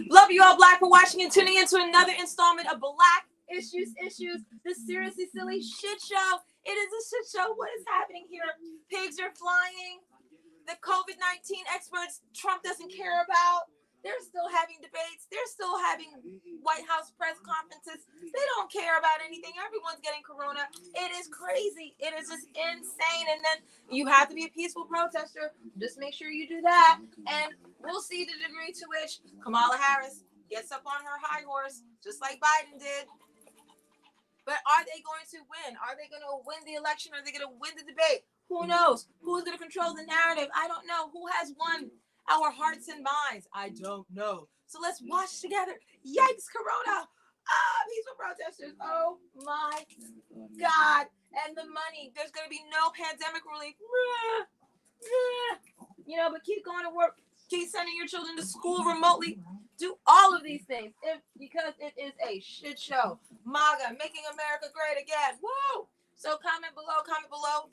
Love you all, Black, for watching and tuning in to another installment of Black Issues, this seriously silly shit show. It is a shit show. What is happening here? Pigs are flying. The COVID-19 experts Trump doesn't care about. They're still having debates. They're still having White House press conferences. They don't care about anything. Everyone's getting corona. It is crazy. It is just insane. And then you have to be a peaceful protester. Just make sure you do that. And we'll see the degree to which Kamala Harris gets up on her high horse, just like Biden did. But are they going to win? Are they going to win the election? Are they going to win the debate? Who knows? Who's going to control the narrative? I don't know. Who has won our hearts and minds? I don't know. So let's watch together. Yikes, corona. Peaceful protesters. Oh my God. And the money. There's going to be no pandemic relief. You know, but keep going to work. Keep sending your children to school remotely. Do all of these things because it is a shit show. MAGA, making America great again. Woo! So comment below.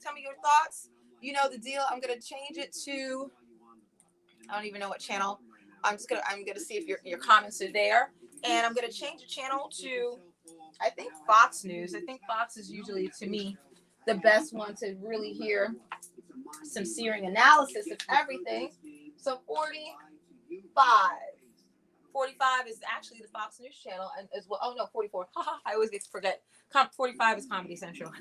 Tell me your thoughts. You know the deal. I'm gonna change it to, I don't even know what channel. I'm gonna see if your comments are there, and I'm gonna change the channel to, I think, Fox News. I think Fox is usually, to me, the best one to really hear some searing analysis of everything. So 45 is actually the Fox News channel, and as well. Oh no, 44. I always get to forget. 45 is Comedy Central.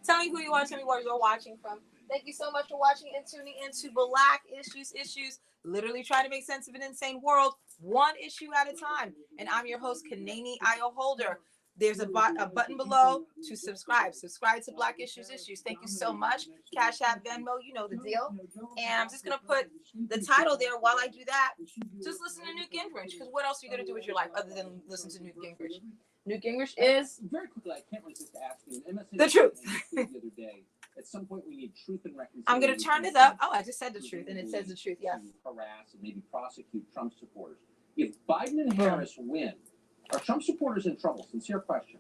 Tell me who you are. Tell me where you're watching from. Thank you so much for watching and tuning into Black Issues. Literally trying to make sense of an insane world, one issue at a time. And I'm your host, Kanani Ayo Holder. There's a button below to subscribe. Subscribe to Black Issues. Thank you so much. Cash App, Venmo, you know the deal. And I'm just going to put the title there while I do that. Just listen to Newt Gingrich, because what else are you going to do with your life other than listen to Newt Gingrich? Newt Gingrich is very quickly. I can't resist asking. The truth. The other day, at some point, we need truth and reconciliation. I'm going to turn this up. Oh, I just said the truth, and it says the truth. Yes. Harass and maybe prosecute Trump supporters. If Biden and Harris win, are Trump supporters in trouble? Sincere question.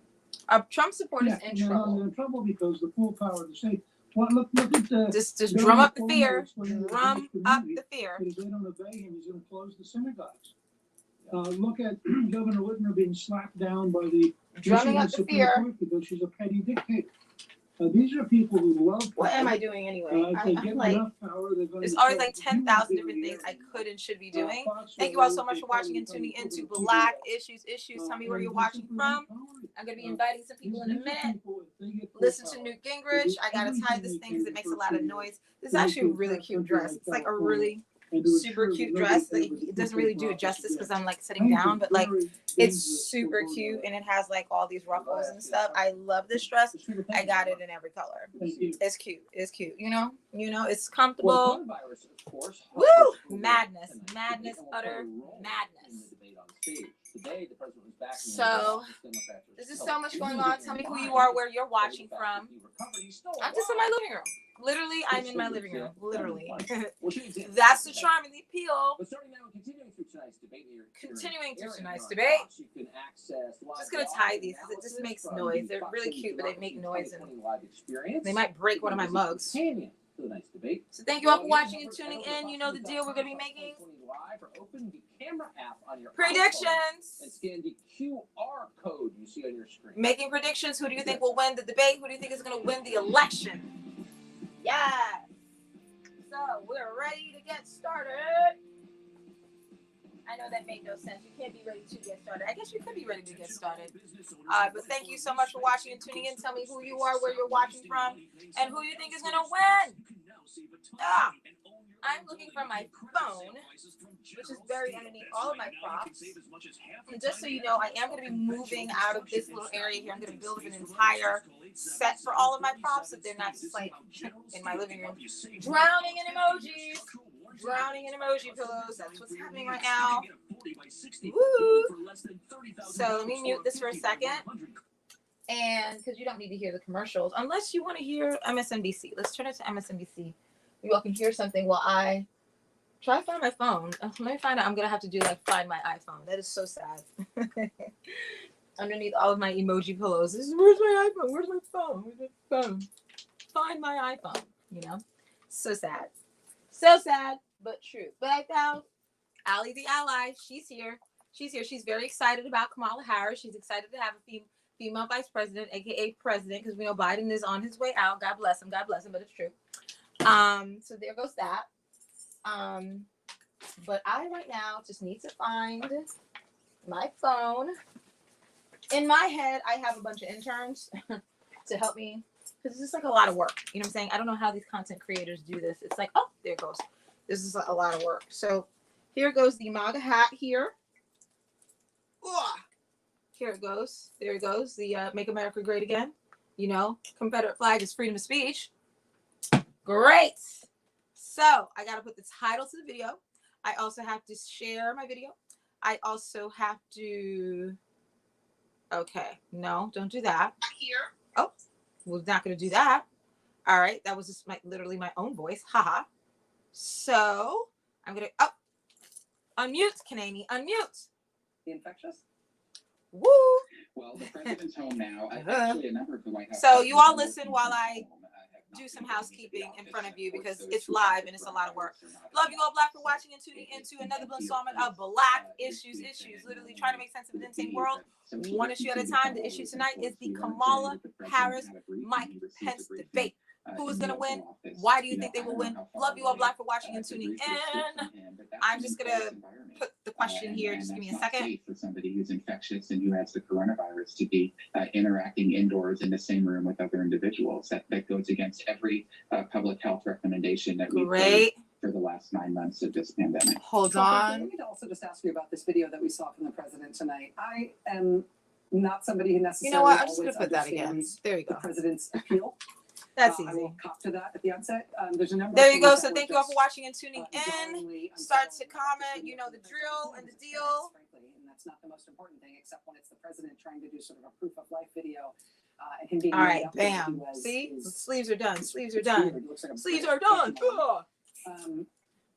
Are Trump supporters in trouble? They're in trouble because the full power of the state. Well, look at the. Just drum up the fear. Drum up the fear. If they don't obey him, he's going to close the synagogues. Look at Governor Whitmer being slapped down by the drumming up the fear because she's a petty dictator. These are people who love power. What am I doing anyway? I'm like, power, there's always like 10,000 different things I could and should be doing. Thank you all so much for watching and tuning into Black Issues. Tell me where you're watching from. I'm going to be inviting some people in a minute. Listen to Newt Gingrich. I got to tie this thing because it makes a lot of noise. This is actually a really cute dress. It's like a really super cute dress. Like, it doesn't really do it justice because I'm like sitting down, but like it's super cute and it has like all these ruffles and stuff. I love this dress. I got it in every color. It's cute. You know, it's comfortable. Woo! Madness, utter madness. So there's just so much going on. Tell me who you are, where you're watching from. I'm just in my living room. Literally, I'm in my living room. Literally. That's the charm and the appeal. Continuing through tonight's debate. Just going to tie these because it just makes noise. They're really cute, but they make noise and they might break one of my mugs. So thank you all for watching and tuning in. You know the deal. We're going to be making predictions. And scan the QR code you see on your screen. Making predictions. Who do you think will win the debate? Who do you think is going to win the election? Yeah. So we're ready to get started. I know that made no sense. You can't be ready to get started. I guess you could be ready to get started. But thank you so much for watching and tuning in. Tell me who you are, where you're watching from, and who you think is going to win. I'm looking for my phone, which is buried underneath all of my props. And just so you know, I am going to be moving out of this little area here. I'm going to build an entire set for all of my props so they're not just like in my living room. Drowning in emojis. Drowning in emoji pillows. That's what's happening right now. Woo! So let me mute this for a second. And because you don't need to hear the commercials unless you want to hear MSNBC. Let's turn it to MSNBC. You all can hear something while I try to find my phone. Let me find out. I'm going to have to do like find my iPhone. That is so sad. Underneath all of my emoji pillows. Where's my iPhone? Where's my phone? Where's my phone? Find my iPhone. You know? So sad. So sad, but true. But I found Allie the ally. She's here. She's very excited about Kamala Harris. She's excited to have a female vice president, aka president, because we know Biden is on his way out. God bless him, but it's true. So there goes that. But I right now just need to find my phone. In my head, I have a bunch of interns to help me because it's just like a lot of work. You know what I'm saying? I don't know how these content creators do this. It's like, oh, there it goes. This is a lot of work. So here goes the MAGA hat here. Ugh. Here it goes. There it goes. The Make America Great Again. You know, Confederate flag is freedom of speech. Great. So I got to put the title to the video. I also have to share my video. I also have to. Okay. No, don't do that. Here. Oh, we're not going to do that. All right. That was just literally my own voice. Haha. So I'm going to. Oh, unmute, Kanani. Unmute. The infectious? Woo. Well, the president's home now. Actually, a number of the White House. So you all listen while I do some housekeeping in front of you because it's live and it's a lot of work. Love you all Black for watching and tuning into another installment of Black Issues. Literally trying to make sense of an insane world, one issue at a time. The issue tonight is the Kamala Harris Mike Pence debate. Who is going to win? Why do you think they will win? Love you all Black for watching and tuning in. I'm just going to put the question here. Just give me a second. For somebody who's infectious and who has the coronavirus to be interacting indoors in the same room with other individuals. That goes against every public health recommendation that we've heard for the last 9 months of this pandemic. Hold So, on. let me also just ask you about this video that we saw from the president tonight. I am not somebody who necessarily You know what? I'm just going to always put that again. understands There you the go. president's appeal. That's I easy. will cop to that at the outset. There's a number. There of you go. things So that thank were you all for just, watching and tuning in. jarringly Start to unsettling about this comment. video You know the from the drill president and the his deal. defense, frankly, and that's not the most important thing, except when it's the president trying to do sort of a proof of life video, and him being All laid right, out there as bam. he was See, is- the sleeves are done. Sleeves are it's done. weird. It looks like a Sleeves British are done. Pokemon. Ugh. Um,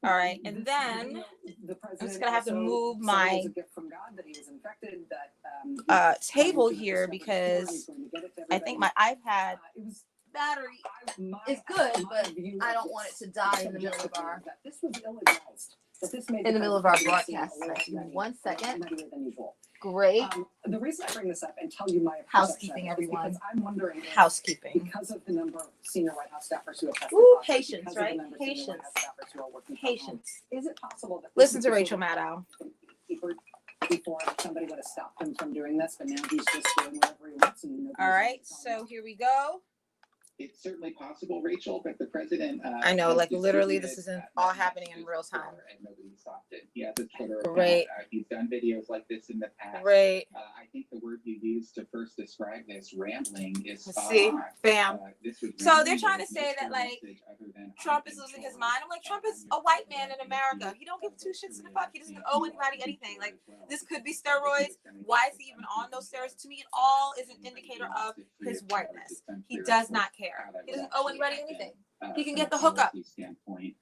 All right, and this then video, the president just gonna have to also move said it my, was a gift from God, that he was infected, that, table he was here gonna discover the cure, because he's going to get it to I think my everybody. iPad It was battery my- is good, my but view I of don't want it this to die in the middle of subjectively our is that this was ill-advised, that this made in the middle of our president seem broadcast a lot tonight. Give me nuttier- 1 second. nuttier than usual. Great The reason I bring this up and tell you my Housekeeping, perception of it is everyone. because I'm wondering if, housekeeping. because of the number of senior White House staffers who have tested Ooh, positive, patience, because of the right? number of senior White Patience. House staffers who are working from home, Patience. is it possible that this Listen is to the Rachel sort of Maddow. before somebody would have stopped him from doing this, but now he's just doing whatever he wants and nobody's All right, telling him. so here we go. It's certainly possible, Rachel, but the president. I know, has like, literally, this distributed, isn't all messages happening in real before, time. And nobody stopped it. He has a Twitter Great. account. He's done videos like this in the past. Great. I think the word you used to first describe this, rambling, is spot See, on. bam. This was So they're rambling. trying to There say was that, no like, message other than Trump I'm is losing in his mind. I'm like, Trump is a white man in America. He don't give two shits in the fuck. He doesn't owe anybody anything. Like, this could be steroids. Why is he even on those steroids? To me, it all is an indicator of his whiteness. He does not care. He doesn't owe anybody anything. He can get the hookup. Standpoint.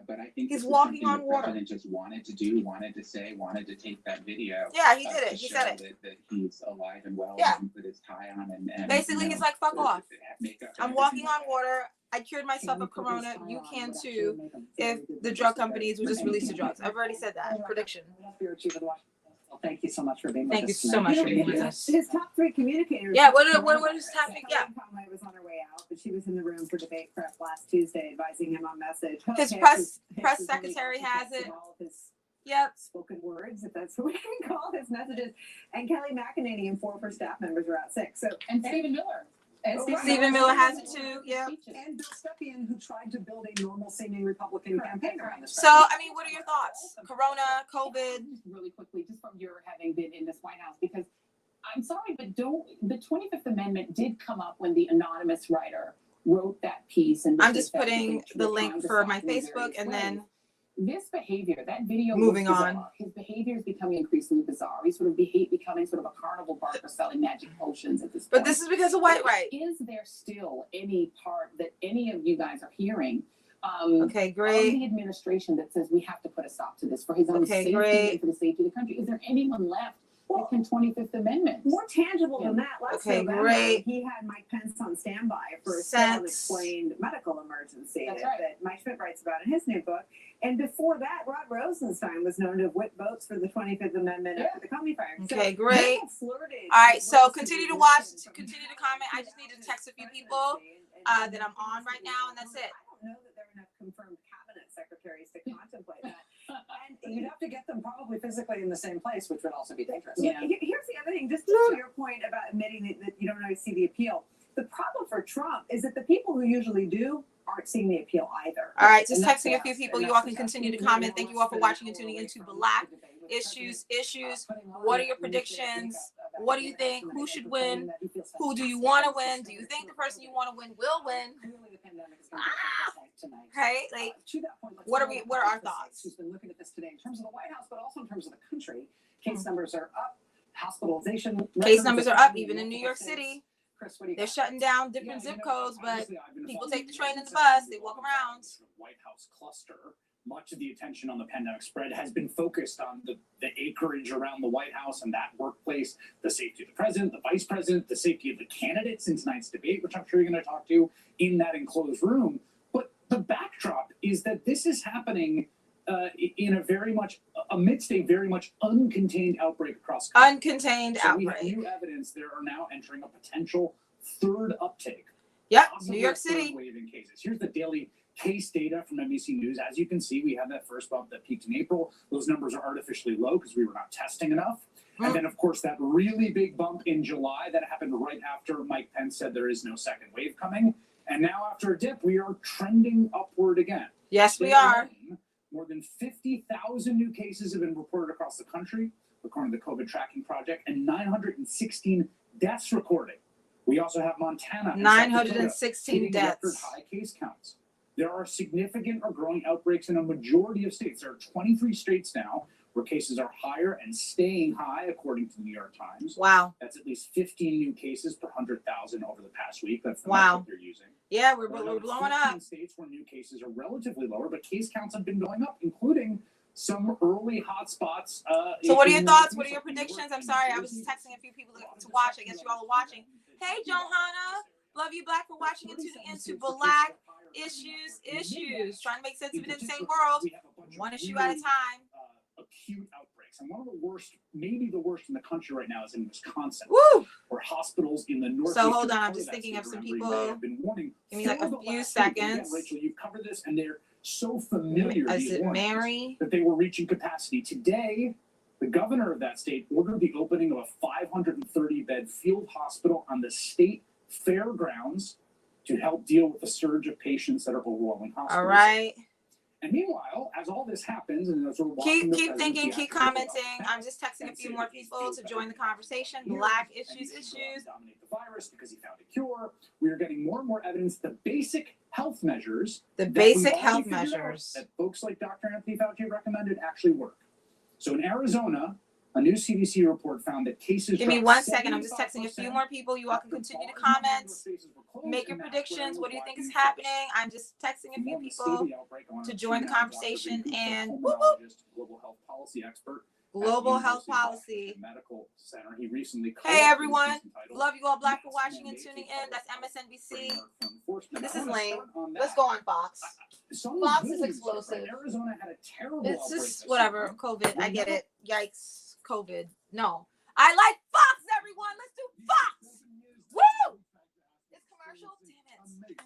But I think He's this is walking something on the water. president just wanted to do, wanted to say, wanted to take that video. Yeah, he did it. To He show said that he's alive and well. Yeah. And put his tie on and Basically, he's like, fuck off. Makeup and I'm walking everything on like water. I cured myself of corona. You can too if the drug companies would just release the drugs. I've already said that. Prediction. Bureau Chief of the Washington Post. Well, thank you so much for being with Thank you us so tonight. much for Thank being you. with us. His top three communicators. Yeah, what is happening? Yeah. Kellyanne Conway was on her way out, but she was in the room for debate prep last Tuesday, advising him on message. His Okay, press his really secretary has architect it. of all of his Yep. spoken words, if that's what we can call his messages. And Kelly McEnany and 4 of her staff members are out sick. So And Stephen Miller. and Stephen Miller has it too. Yeah. And Bill Stepien, who tried to build a normal seeming Republican campaign around this. So, I mean, what are your thoughts? Corona, COVID. Just really quickly, just from your having been in this White House, because I'm sorry, but the 25th Amendment did come up when the anonymous writer wrote that piece. And I'm just putting the link for my Facebook and then this behavior, that video. Moving was on. bizarre. His behavior is becoming increasingly bizarre. He's sort of becoming sort of a carnival barker selling magic potions at this point. but this is because of white right. Is there still any part that any of you guys are hearing? Okay, Of great. the administration that says we have to put a stop to this for his own Okay, safety great. and for the safety of the country. Is there anyone left that can 25th Amendment? more tangible than that. Last Okay, November, great. he had Mike Pence on standby for a Sense. unexplained medical emergency That's that, right. that Mike Schmidt writes about in his new book. And before that, Rod Rosenstein was known to have whipped votes for the 25th Amendment after the Comey firing. So Okay, great. they have flirted All right, with so what continue to is watch, from continue to the comment. I just need to text a few people and that I'm on right now, and that's it. I don't know that there are enough confirmed cabinet secretaries to contemplate that. And you'd have to get them probably physically in the same place, which would also be dangerous. Yeah. Here's the other thing, just to your point about admitting that you don't always see the appeal. The problem for Trump is that the people who usually do aren't seeing the appeal either. All right, just And that's texting a us, few people. and You that's all can us. continue to comment. Thank you all for watching and tuning into Black Issues. What are your predictions? What do you think? Who should win? Who do you want to win? Do you think the person you want to win will win? Right? Like, To that point, let's what are go we- to what are our the sites thoughts? Who's been looking at this today in terms of the White House, but also in terms of the country. Case numbers are up, hospitalization. Case numbers are up, even in New York City. Chris, what do you They're got? shutting down different zip codes, but Honestly, I've been people involved take the in train and the since bus, they walk around. The White House cluster. Much of the attention on the pandemic spread has been focused on the acreage around the White House and that workplace, the safety of the president, the vice president, the safety of the candidates in tonight's debate, which I'm sure you're going to talk to in that enclosed room. But the backdrop is that this is happening in a very much amidst a very much uncontained outbreak across the country. Uncontained So we have outbreak. new evidence there are now entering a potential third uptake. Yep, Possibly New York a third City. wave in cases. Here's the daily case data from NBC News. As you can see, we have that first bump that peaked in April. Those numbers are artificially low because we were not testing enough. And then, of course, that really big bump in July that happened right after Mike Pence said there is no second wave coming. And now, after a dip, we are trending upward again. Yes, we Today are. alone, more than 50,000 new cases have been reported across the country, according to the COVID Tracking Project, and 916 deaths recorded. We also have Montana and South Dakota 916 hitting record deaths. high case counts. There are significant or growing outbreaks in a majority of states. There are 23 states now where cases are higher and staying high, according to the New York Times. Wow. That's at least 15 new cases per 100,000 over the past week. That's the Wow. metric they're using. Yeah, we're There are blowing another up. 15 states where new cases are relatively lower, but case counts have been going up, including some early hotspots. So what are your in thoughts? Northeast, What are your like New York predictions? I'm and sorry, I New was just Jersey. texting a few people to watch. I guess you all are watching. Hey, Johanna. Love you, Black, for watching and tuning into Black Issues. Trying to make sense of it in the same world. We have a bunch of One issue at a really, time. Acute outbreaks. And one of the worst, maybe the worst in the country right now is in Wisconsin, Woo! where hospitals in the north. So hold on, I'm just thinking of some people. Have been warning Give me like for a the few last week. Again, seconds. Rachel, you've covered this, and they're so familiar. Is these it warnings, Mary? that they were reaching capacity. Today, the governor of that state ordered the opening of a 530-bed field hospital on the state fairgrounds to help deal with the surge of patients that are overwhelming hospitals. All right. And meanwhile, as all this happens, and as we're watching the Keep presidency thinking, keep actually commenting. I'm just texting a few more people to join the conversation. Black Issues. Dominate the virus because he found a cure. We are getting more and more evidence. The basic health measures. The that basic we've already health figured out measures. that folks like Dr. Anthony Fauci recommended actually work. So in Arizona, a new CDC report found that cases. Give me dropped 1 second. I'm just texting a few 75% more people. You all can after continue to large number of comment. spaces were closed, Make your and that's predictions. where What do you it think was is widely happening? I'm just texting a few More on the state people of the outbreak, I want to to join the tune in to Dr. conversation Reed, and a whoop, whoop. pulmonologist, global health policy expert at Global the health University of policy. Washington Medical Center. He recently Hey, co-authored everyone. a piece entitled Love you all, Black, for Mass watching and Mandate tuning to in. That's Public MSNBC. Framework for Enforcement. This I is wanna lame. start on Let's that. go on Fox. Some Fox good is news, explosive. right? Arizona had a terrible It's outbreak just this whatever. summer. COVID. I get it. Yikes. COVID. No. I like Fox, everyone. Let's do Fox. Woo! It's commercial. Damn it.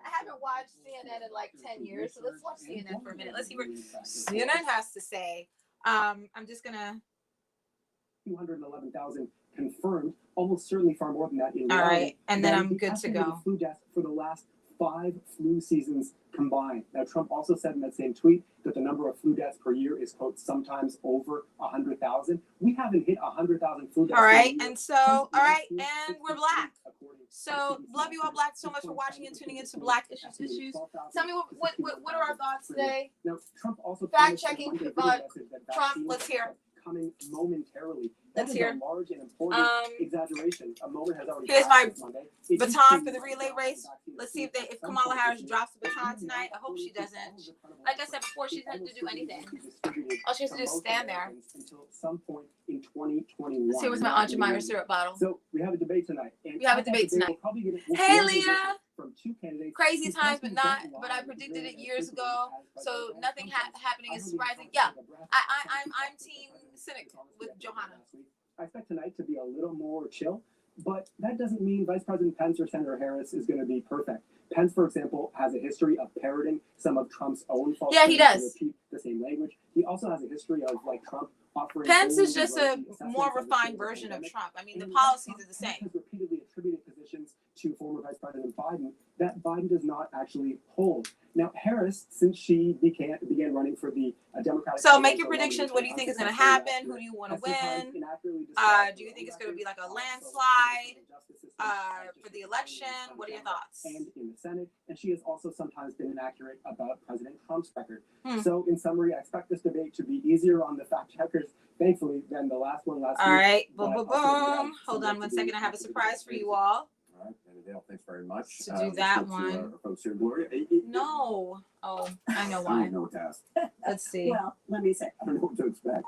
I haven't watched CNN in like 10 years, so let's watch CNN for a minute. Let's see what CNN has to say. I'm just gonna. 211,000 confirmed, almost certainly far more than that in All reality. right, and then That I'm is the good to estimated go. Flu deaths for the last 5 flu seasons combined. Now, Trump also said in that same tweet that the number of flu deaths per year is, quote, sometimes over 100,000. We haven't hit 100,000 flu deaths. All right, in a year and so, since all right, 1963, and we're Black. according to So, CDC. love you all, Black, so much for watching and tuning into Black Issues. Tell me what are our thoughts today? Now, Trump also Fact promised checking, in one-day but video message that Trump, vaccines let's hear. are coming momentarily. Let's That is hear. a large and important exaggeration. A moment has already Here's passed my this Monday. It baton used for to the be relay that race. vaccine Let's see if at some Kamala point Harris this drops the year. baton tonight. I hope she doesn't. Like I said before, she doesn't have to do anything. All she has to do is stand there. Until some point in 2021. Let's see what's my Aunt Jemima syrup bottle. So we have a debate tonight. And We have a at that debate tonight. we'll probably get it- we'll Hey, close with Leah. from two candidates. Crazy who times, but frankly not. don't But lie I as predicted it clearly years as ago. President So Donald nothing Trump does. happening is I believe surprising. Trump Yeah, is a breath I'm of team fresh air. cynic with Last Johanna. week. I expect tonight to be a little more chill, but that doesn't mean Vice President Pence or Senator Harris is going to be perfect. Pence, for example, has a history of parroting some of Trump's own false Yeah, he claims does. to repeat the same language. He also has a history of, like Trump, offering Pence is only just a rosy assessments more of the refined state of the version of pandemic. Trump. I mean, the And policies Trump are the has same. repeatedly attributed positions to former Vice President Biden that Biden does not actually hold. Now, Harris, since she began running for the Democratic So make your presidential predictions. What do you think is going to unsuccessfully happen? last Who year, do you want to has sometimes win? inaccurately described Do you her think own it's going to be like a record, landslide justice system, for the election? What are your thoughts? and in the Senate, and she has also sometimes been inaccurate about President Trump's record. Hmm. So, in summary, I expect this debate to be easier on the fact checkers, thankfully, than the last one last All week. right, boom, but boom, also, yeah, boom. Hold subject on to one be- second. I have a to be surprise for debated. you all. All right, Dale, thanks very much. To do Let's that go to one. our folks here, Gloria. No. Oh, I know I why. don't know what to ask. Let's see. Well, let me say, I don't know what to expect.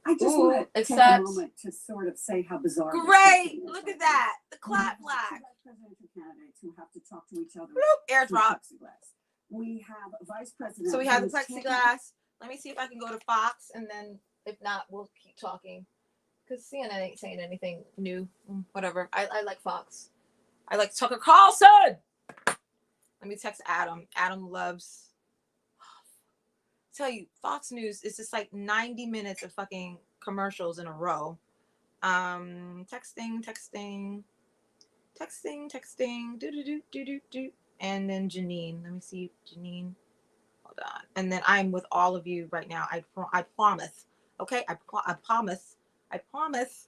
I just Ooh, want to take except- a moment to sort of say how bizarre. this Great. whole thing is Look right at that. The now. We have clap two black. vice presidential candidates who have to talk to each other. Bloop. through Airdrop. plexiglass. We have a vice president. So we have the who is taking- plexiglass. Let me see if I can go to Fox, and then if not, we'll keep talking. Because CNN ain't saying anything new. Whatever. I like Fox. I like Tucker Carlson. Let me text Adam. Adam loves. Tell you, Fox News is just like 90 minutes of fucking commercials in a row. Texting. Do. And then Janine. Let me see, Janine. Hold on. And then I'm with all of you right now. I promise. Okay, I promise.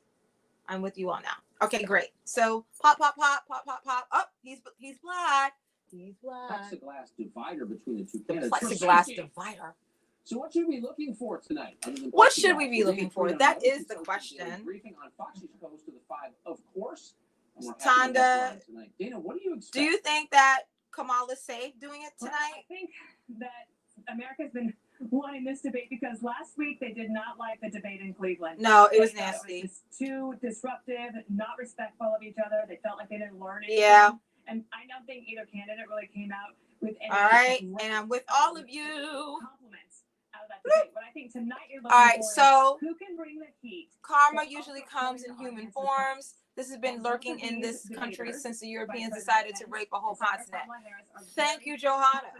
I'm with you all now. Okay, great. So pop. Oh, he's black. He's black. Plexiglass divider between the two The candidates. plexiglass divider. So what should we be looking for tonight? other than What should plexiglass? we be Today, looking for? Freedom That House is the hosted a question. Briefing on Fox East Coast to the 5, of course. And we're happy Tonda, to have her on tonight. Dana, what do you expect? do you think that Kamala's safe doing it Well, tonight? I think that America's been wanting this debate because last week they did not like the debate in Cleveland. No, it was They thought nasty. It was just too disruptive, not respectful of each other. They felt like they didn't learn anything. Yeah. And I don't think either candidate really came out with any. All right, great, and I'm with all of you. compliments out of that debate. What I think tonight you're looking All right, for is so who can bring the heat. karma but usually also comes put in your human audience in forms. This has been And both lurking of in these this country debaters, since the Vice Europeans President decided to Pence rape a whole and Senator continent. Kamala Harris are Thank very you, Johanna.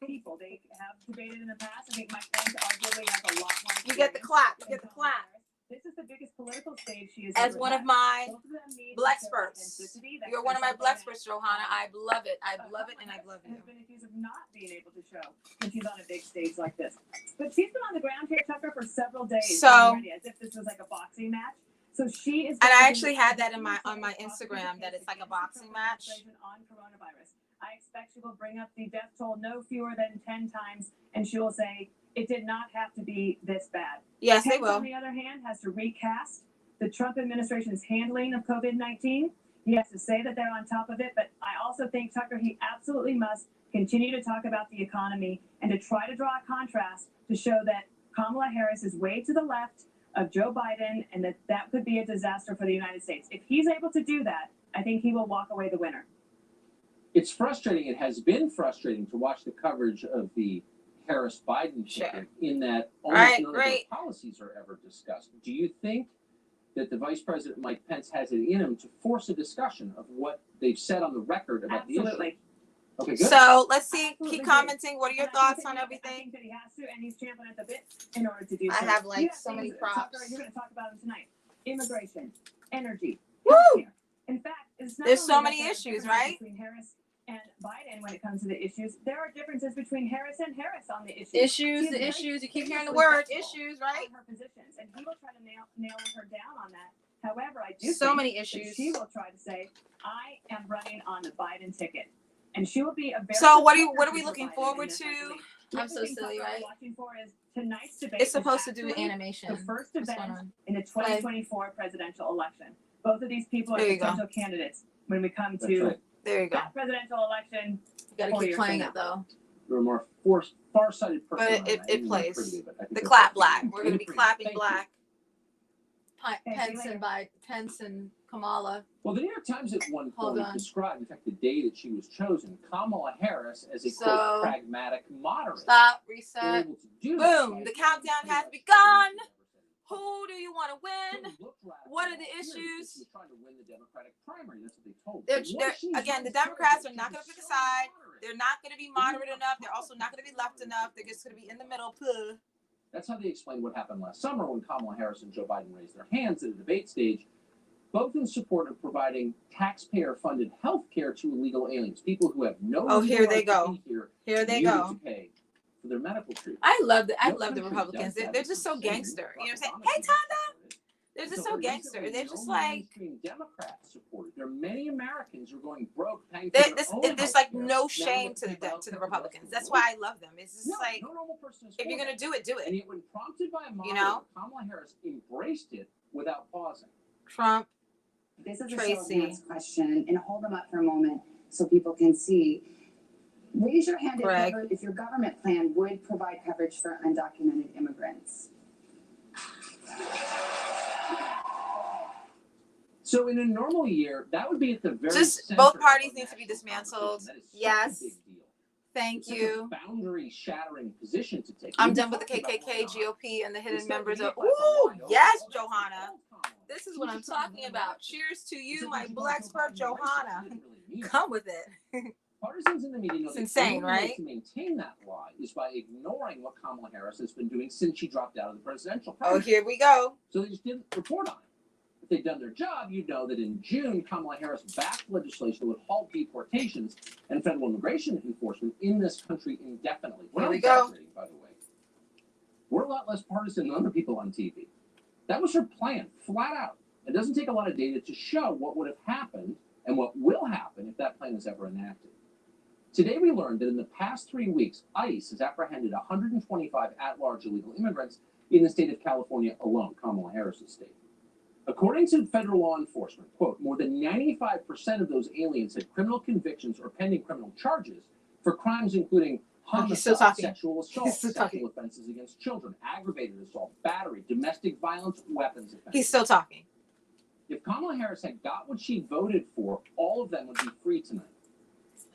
people. They have debated in the past. I think Mike Pence arguably has a lot more. You get the experience clap. You than get the Kamala clap. Harris. This is the biggest political stage she has As ever one of had. my Both of them need to show Blexperts. authenticity. That's You're one of my been something that, Blexperts, Johanna. I love it. I love it, and I Kamala love Harris you. has been accused of not being able to show when she's on a big stage like this. But she's been on the ground here, Tucker, for several days. So- already, as if this was like a boxing match. So she is. And going I to actually be- had that in my on my Instagram that it's like a boxing match. On coronavirus. I expect she will bring up the death toll no fewer than 10 times, and she will say it did not have to be this bad. Yes, they Pence, will. on the other hand, has to recast the Trump administration's handling of COVID-19. He has to say that they're on top of it, but I also think, Tucker, he absolutely must continue to talk about the economy and to try to draw a contrast to show that Kamala Harris is way to the left of Joe Biden and that could be a disaster for the United States. If he's able to do that, I think he will walk away the winner. It's frustrating. It has been frustrating to watch the coverage of the Harris-Biden Sure. ticket in that All almost right, none great. of their policies are ever discussed. Do you think that the Vice President Mike Pence has it in him to force a discussion of what they've said on the record about the Absolutely. issue? Okay, good. So let's see. Absolutely Keep do. commenting. What are your And I think thoughts on that I everything? think that he has to, and he's champing at the bit in order to do I so. have, like, You so many things, props. Tucker, you're going to talk about them tonight. Immigration, energy, Woo! healthcare. In fact, it's not There's only so that many there are issues, differences right? Between Harris and Biden, when it comes to the issues, there are differences between Harris and Harris on the issues. Issues, She is the very issues. You keep hearing the seriously word flexible issues, right? on her positions, and he will try to nail her down on that. However, I do So think many that issues. she will try to say, "I am running on the Biden ticket," and she will be a very. So what are supportive we for looking Biden forward in this, I to? believe. I'm The so other thing, silly, Tucker, right? we're watching for is tonight's debate. It's is supposed to do actually animation. the first What's event going on? in the 2024 presidential election. Both of these people are There you go. potential candidates when we come That's to right. There you go. that presidential election. You gotta 4 keep years playing from it though. You're a more farsighted person. But it- than it I am. You're plays. pretty, but I think The that's clap okay. black. We're gonna be Pretty. clapping Thank you. black. Okay, see you Pence later. and Biden, Pence and Kamala. Well, the New York Times at one Hold point on. described, in fact, the day that she was chosen, Kamala Harris as a So- quote pragmatic moderate. Stop. They're Reset. able to do that Boom. by The countdown pretty has much begun. everything. Who do you want to win? It looked radical What are the last year because issues? she was trying to win the Democratic primary. That's what they told her. They're, But once they're, she's again, the run Democrats chosen, are not she's going to pick a so side. moderate. They're not going to be moderate enough. They're also not going to be left enough. They're just going to be in the middle. Puh. That's how they explained what happened last summer when Kamala Harris and Joe Biden raised their hands at a debate stage, both in support of providing taxpayer-funded health care to illegal aliens, people who have no Oh, legal here they right to go. be here, Here they needed go. to pay for their medical treatment. I love the No country Republicans. does that. They're It's just so insane. gangster. You know what I'm saying? Barack Hey, Obama Tonda. supported it. They're just So so gangster. recently, They're no just like mainstream Democrats support it. There are many Americans who are going broke paying for there- their this. own There's like healthcare. no Now shame they to pay the for Republicans. the That's world. why I love them. It's just No, like no normal person is if for you're that. gonna do it, do And it. yet, when prompted by a moderator, know? Kamala Harris embraced it without pausing. Trump. This is a Tracy. show of hands question, and hold them up for a moment so people can see. Raise your hand Greg. if your government plan would provide coverage for undocumented immigrants. So in a normal year, that would be at the very Just center both of parties our need to be national dismantled. conversation. That is such a Yes. big deal. Thank It's such you. a boundary-shattering position to take. I'm We've done been with the talking about KKK, what's going on. GOP, and the hidden Instead, members we of. need to Ooh, find out, yes, oh, Johanna. that's Kamala. This is She's what I'm just trying to talking win about. votes. Cheers to She you, said my when she black called spark, Joe Biden racist, Johanna. she didn't really mean it. Come with it. Partisans in the media know It's the insane, only way right? to maintain that lie is by ignoring what Kamala Harris has been doing since she dropped out of the presidential Oh, primary. here we go. So they just didn't report on it. If they'd done their job, you'd know that in June, Kamala Harris backed legislation that would halt deportations and federal immigration enforcement in this country indefinitely. We're Here not we go. exaggerating, by the way. We're a lot less partisan than other people on TV. That was her plan, flat out. It doesn't take a lot of data to show what would have happened and what will happen if that plan is ever enacted. Today, we learned that in the past 3 weeks, ICE has apprehended 125 at-large illegal immigrants in the state of California alone, Kamala Harris's state. According to federal law enforcement, quote, more than 95% of those aliens had criminal convictions or pending criminal charges for crimes including He's still homicide, talking. sexual assault, He's still talking. sexual offenses against children, aggravated assault, battery, domestic violence, weapons offenses. He's still talking. If Kamala Harris had got what she voted for, all of them would be free tonight.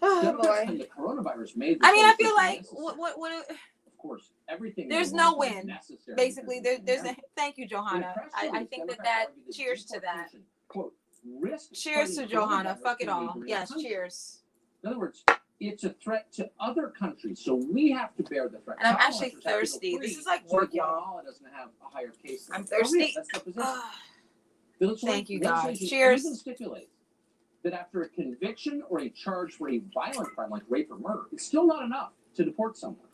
Oh Democrats boy. claim the coronavirus made this I mean, I feel legislation like necessary. what Of course, everything. There's they no want is win. necessary basically because there's it's a thank you, In a Johanna. press I release, think that Democrats argue cheers to that. deportation, quote, risks Cheers to spreading Johanna. coronavirus Fuck it to all. neighboring Yes, countries. cheers. In other words, it's a threat to other countries, so we have to bear the threat. And I'm Kamala actually Harris has to go thirsty. free This is like so work, that y'all. Guatemala doesn't have a higher case. I'm For real, thirsty. That's the position. The Thank you, guys. legislation Cheers. even stipulates that after a conviction or a charge for a violent crime like rape or murder, it's still not enough to deport someone.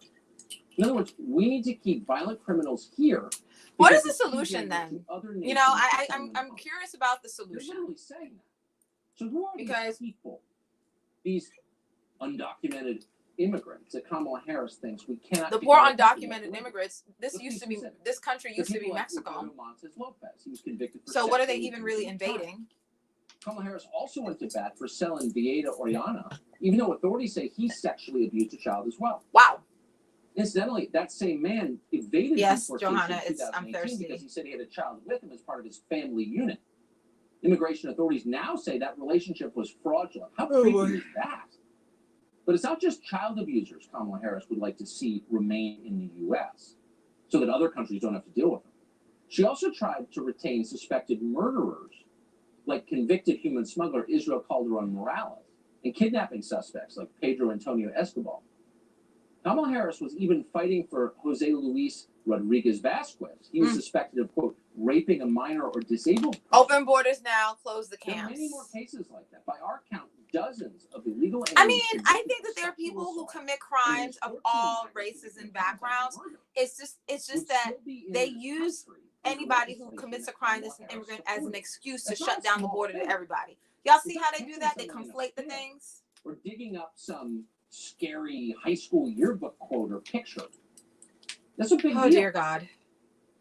In other words, we need to keep violent criminals here. What is because the it's solution easier then? to other You know, nations to I'm send them home. curious about the They're solution. literally saying that. So who are Because- these people? These undocumented immigrants that Kamala Harris thinks we cannot. The be poor allowed to undocumented live with. immigrants. This Let's be used to be. specific. This country The used to be people like Mexico. Roberto Montes Lopez. He was convicted for So what are they sexually even really abusing a child. invading? Kamala Harris also went to bat for Selin Vieda Oriana, even though authorities say he sexually abused a child as well. Wow. Incidentally, that same man evaded Yes, deportation Johanna, in I'm 2018 thirsty. because he said he had a child with him as part of his family unit. Immigration authorities now say that relationship was fraudulent. How Oh, creepy boy. is that? But it's not just child abusers Kamala Harris would like to see remain in the U.S. so that other countries don't have to deal with them. She also tried to retain suspected murderers like convicted human smuggler Israel Calderon Morales and kidnapping suspects like Pedro Antonio Escobar. Kamala Harris was even fighting for Jose Luis Rodriguez Vasquez. He was suspected of, quote, raping a minor or disabled person. Open borders now. Close the There are camps. many more cases like that. By our count, dozens of illegal aliens. I mean, I convicted think that of there are sexual people who assault commit and crimes of 14 all minors races and convicted of backgrounds. murder It's just would that still be in they this use country under anybody who legislation commits a that crime Kamala that's an Harris immigrant as an supported. excuse to That's not shut a down the small border to thing. everybody. Y'all It's see not how they do catching that? They someone in a conflate the field. things. Or digging up some scary high school yearbook quote or picture. That's a big Oh deal. dear God.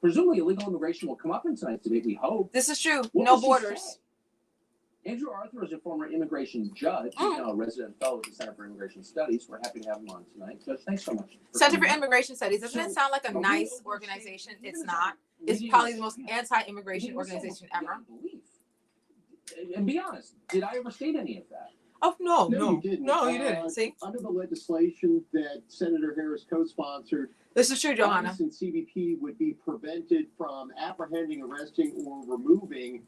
Presumably, illegal immigration will come up in tonight's debate, we hope. This is true. What No will she borders. say? Andrew Arthur is a former immigration judge. He's now a resident fellow at the Center for Immigration Studies. We're happy to have him on tonight. Judge, thanks so much. Center for coming on. Immigration Studies. Doesn't it So, sound like a are we nice overstating- organization? even It's as not. I'm It's reading probably this, the most yeah, anti-immigration reading this organization almost ever. beyond belief. and be honest, did I overstate any of that? Oh no, you didn't. you didn't. See, Under the legislation that Senator Harris co-sponsored, this is true, Johanna. ICE and CBP would be prevented from apprehending, arresting, or removing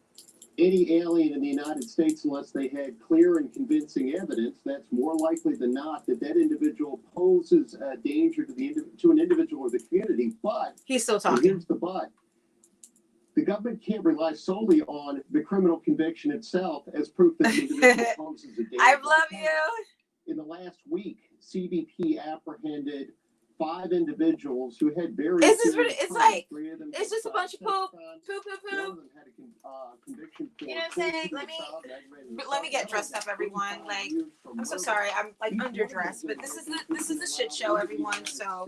any alien in the United States unless they had clear and convincing evidence. That's more likely than not that individual poses a danger to an individual or the community. But He's still and talking. here's the but. The government can't rely solely on the criminal conviction itself as proof that the individual poses a danger. I love you. In the last week, CBP apprehended 5 individuals who had very It's just serious really- it's crimes. like- 3 of them it's just a had bunch of child poop. sex crimes. Poo, poo, One poo. of them had a conviction for You know what I'm saying? cruelty to Let a me- child, aggravated But assault. let me get dressed up, everyone. Like, I'm so sorry. I'm like underdressed, but this is the shit show, everyone. So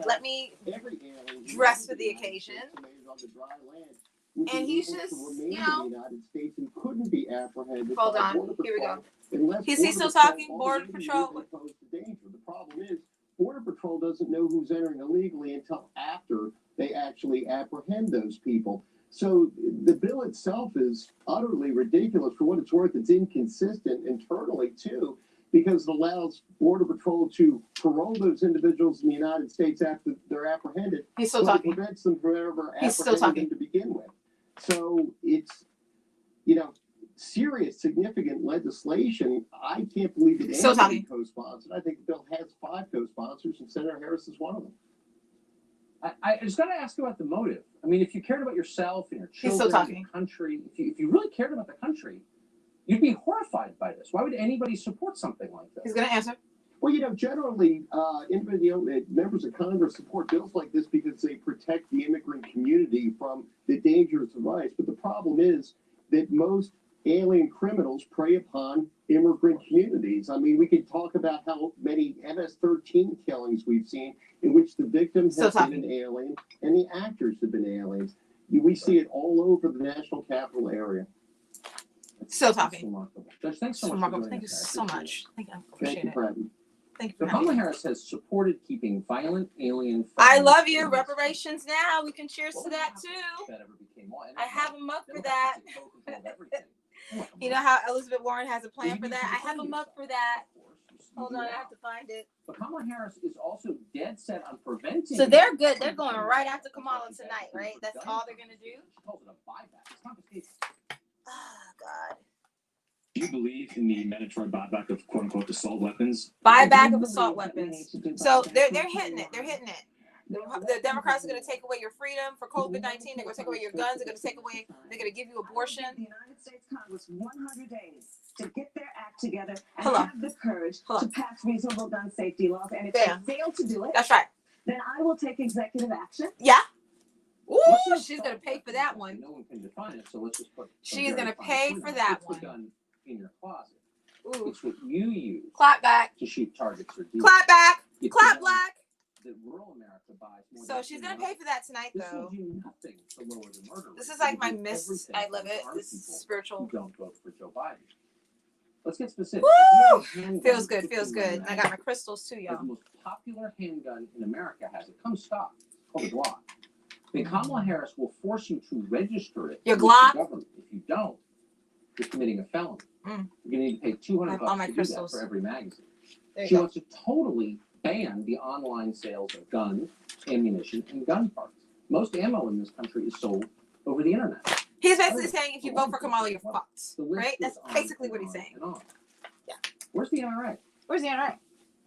let me Every alien dress for the occasion. on the dry land would And be he's able to just, remain you in know. the United States and couldn't be apprehended Hold by on. Border Here we go. Patrol unless Is he Border still Patrol talking? Border already Patrol? knew they posed a danger. The problem is Border Patrol doesn't know who's entering illegally until after they actually apprehend those people. So the bill itself is utterly ridiculous. For what it's worth, it's inconsistent internally too, because it allows Border Patrol to parole those individuals in the United States after they're apprehended. He's still but talking. It prevents them from ever He's still apprehending them to begin with. So it's, serious, significant legislation. I can't believe that Still anybody talking. co-sponsored. I think the bill has 5 co-sponsors, and Senator Harris is one of them. I just got to ask you about the motive. I mean, if you cared about yourself and your He's children, still and talking. your country, if you really cared about the country, you'd be horrified by this. Why would anybody support something like this? He's gonna answer. Well, generally, members of Congress support bills like this because they protect the immigrant community from the dangers of ICE. But the problem is that most alien criminals prey upon immigrant communities. I mean, we could talk about how many MS-13 killings we've seen in which the victim has been an alien and the actors have been aliens. We see it all over the national capital area. Still talking. Remarkable. Judge, thanks so It's much. remarkable. For doing Thank you this. I so appreciate much. Thank you. I Thank appreciate you, it. Bradley. Thank you So for Kamala having me. Harris has supported keeping violent alien. I felons love you. in Reparations now. We can cheers What to would that happen too. if that ever became law? And I have a mug for Democrats that. take total control of everything. Oh, You know how Elizabeth Warren has a plan for that? I have a mug for that. Of course, you Hold do on, I that. have to find it. But Kamala Harris is also dead set on preventing. So they're good. They're going right after Kamala tonight, right? That's all they're gonna do. She calls it a buyback. It's not the case. Oh God. Do you believe in the mandatory buyback of quote unquote assault weapons? Buyback of assault weapons. So they're hitting it. They're hitting it. The Democrats are going to take away your freedom for COVID-19. They're going to take away your guns. They're going to take away. They're going to give you abortion. The United States Congress 100 days to get their act together and Hold on. have the courage Hold to on. pass reasonable gun safety laws. And if Bam. they fail to do it, That's right. then I will take executive action. Yeah. Ooh, she's going to pay for that one. No one can define it, so let's just put. She's a very gonna fine pay point for on it. that It's one. the gun in your closet. Ooh. It's what you use Clap back. to shoot targets or deer. Clap back. It's Clap the black. that rural America buys more So than she's anyone going to pay else. for that tonight, This will though. do nothing to lower the murder rate. This is It like will my do miss. everything I love to it. harm This people spiritual. who don't vote for Joe Biden. Let's get specific. Woo! If you have a handgun Feels good. with Feels 15 good. And I got my crystals too, The y'all. most popular handgun in America has it. Come stock. It's called a Glock. Then Kamala Harris will force you to register it. Your with the Glock? government. If you don't, you're committing a felony. Mm. You're gonna need to pay $200 I have all my to do that crystals. for every magazine. There She you go. wants to totally ban the online sales of guns, ammunition, and gun parts. Most ammo in this country is sold over the internet. He's basically saying if you vote for Kamala, you're fucked. The list Right? goes That's on basically and what he's on saying. and on. Yeah. Where's the NRA? Where's the NRA?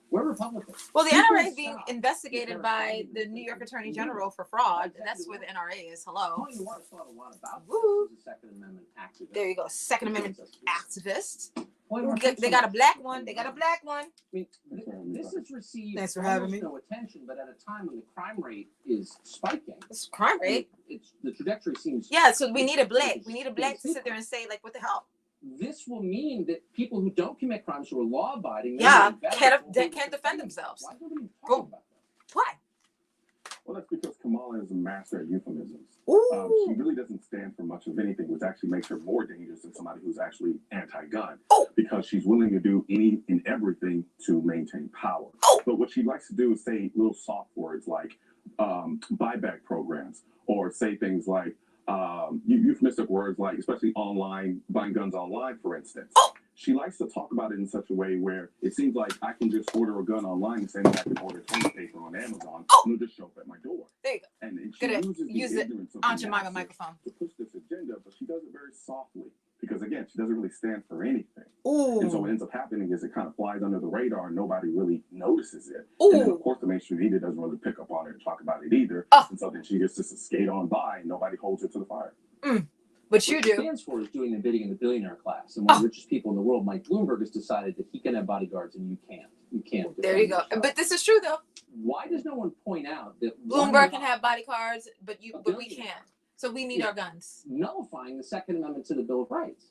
We're Republicans. Well, the Who's NRA gonna is being stop investigated if by they're the New York Attorney General for fraud, and that's where the NRA is. Hello. Tony Morris thought a lot about Woo. this. He's a Second Amendment activist. There you go. Second Amendment activist. Tony Ooh, Morris, They thanks so got a much. black one. They got a black one. I mean, this has received Thanks for having almost me. no attention, but at a time when the crime rate is spiking, It's crime rate. it's the trajectory seems. Yeah, so we need a black. We need a black to sit there and say, like, what the hell? This will mean that people who don't commit crimes, who are law-abiding, Yeah, can't can't defend themselves. Why is nobody Boom. talking about that? Why? Well, that's because Kamala is a master at euphemisms. Ooh. She really doesn't stand for much of anything, which actually makes her more dangerous than somebody who's actually anti-gun. Oh. Because she's willing to do any and everything to maintain power. Oh. But what she likes to do is say little soft words like buyback programs, or say things like euphemistic words like, especially online, buying guns online, for instance. She likes to talk about it in such a way where it seems like I can just order a gun online the same way I can order toilet paper on Amazon, and it'll just show up at my door. There you go. And she Good. uses Use the it ignorance of on the your masses microphone. to push this agenda, but she does it very softly because, again, she doesn't really stand for anything. Ooh. And so what ends up happening is it kind of flies under the radar and nobody really notices it. Ooh. And then, of course, the mainstream media doesn't really pick up on it and talk about it either. Oh. And so then she gets just to skate on by and nobody holds it to the fire. But you What do. it stands for is doing the bidding in the billionaire class. And one of the richest people in the world, Mike Bloomberg, has decided that he can have bodyguards and you can't. You can't. There you go. defend yourself. But this is true though. Why does no one point out that Bloomberg can have bodyguards, but we billionaire. can't. So we need our guns. nullifying the Second Amendment to the Bill of Rights?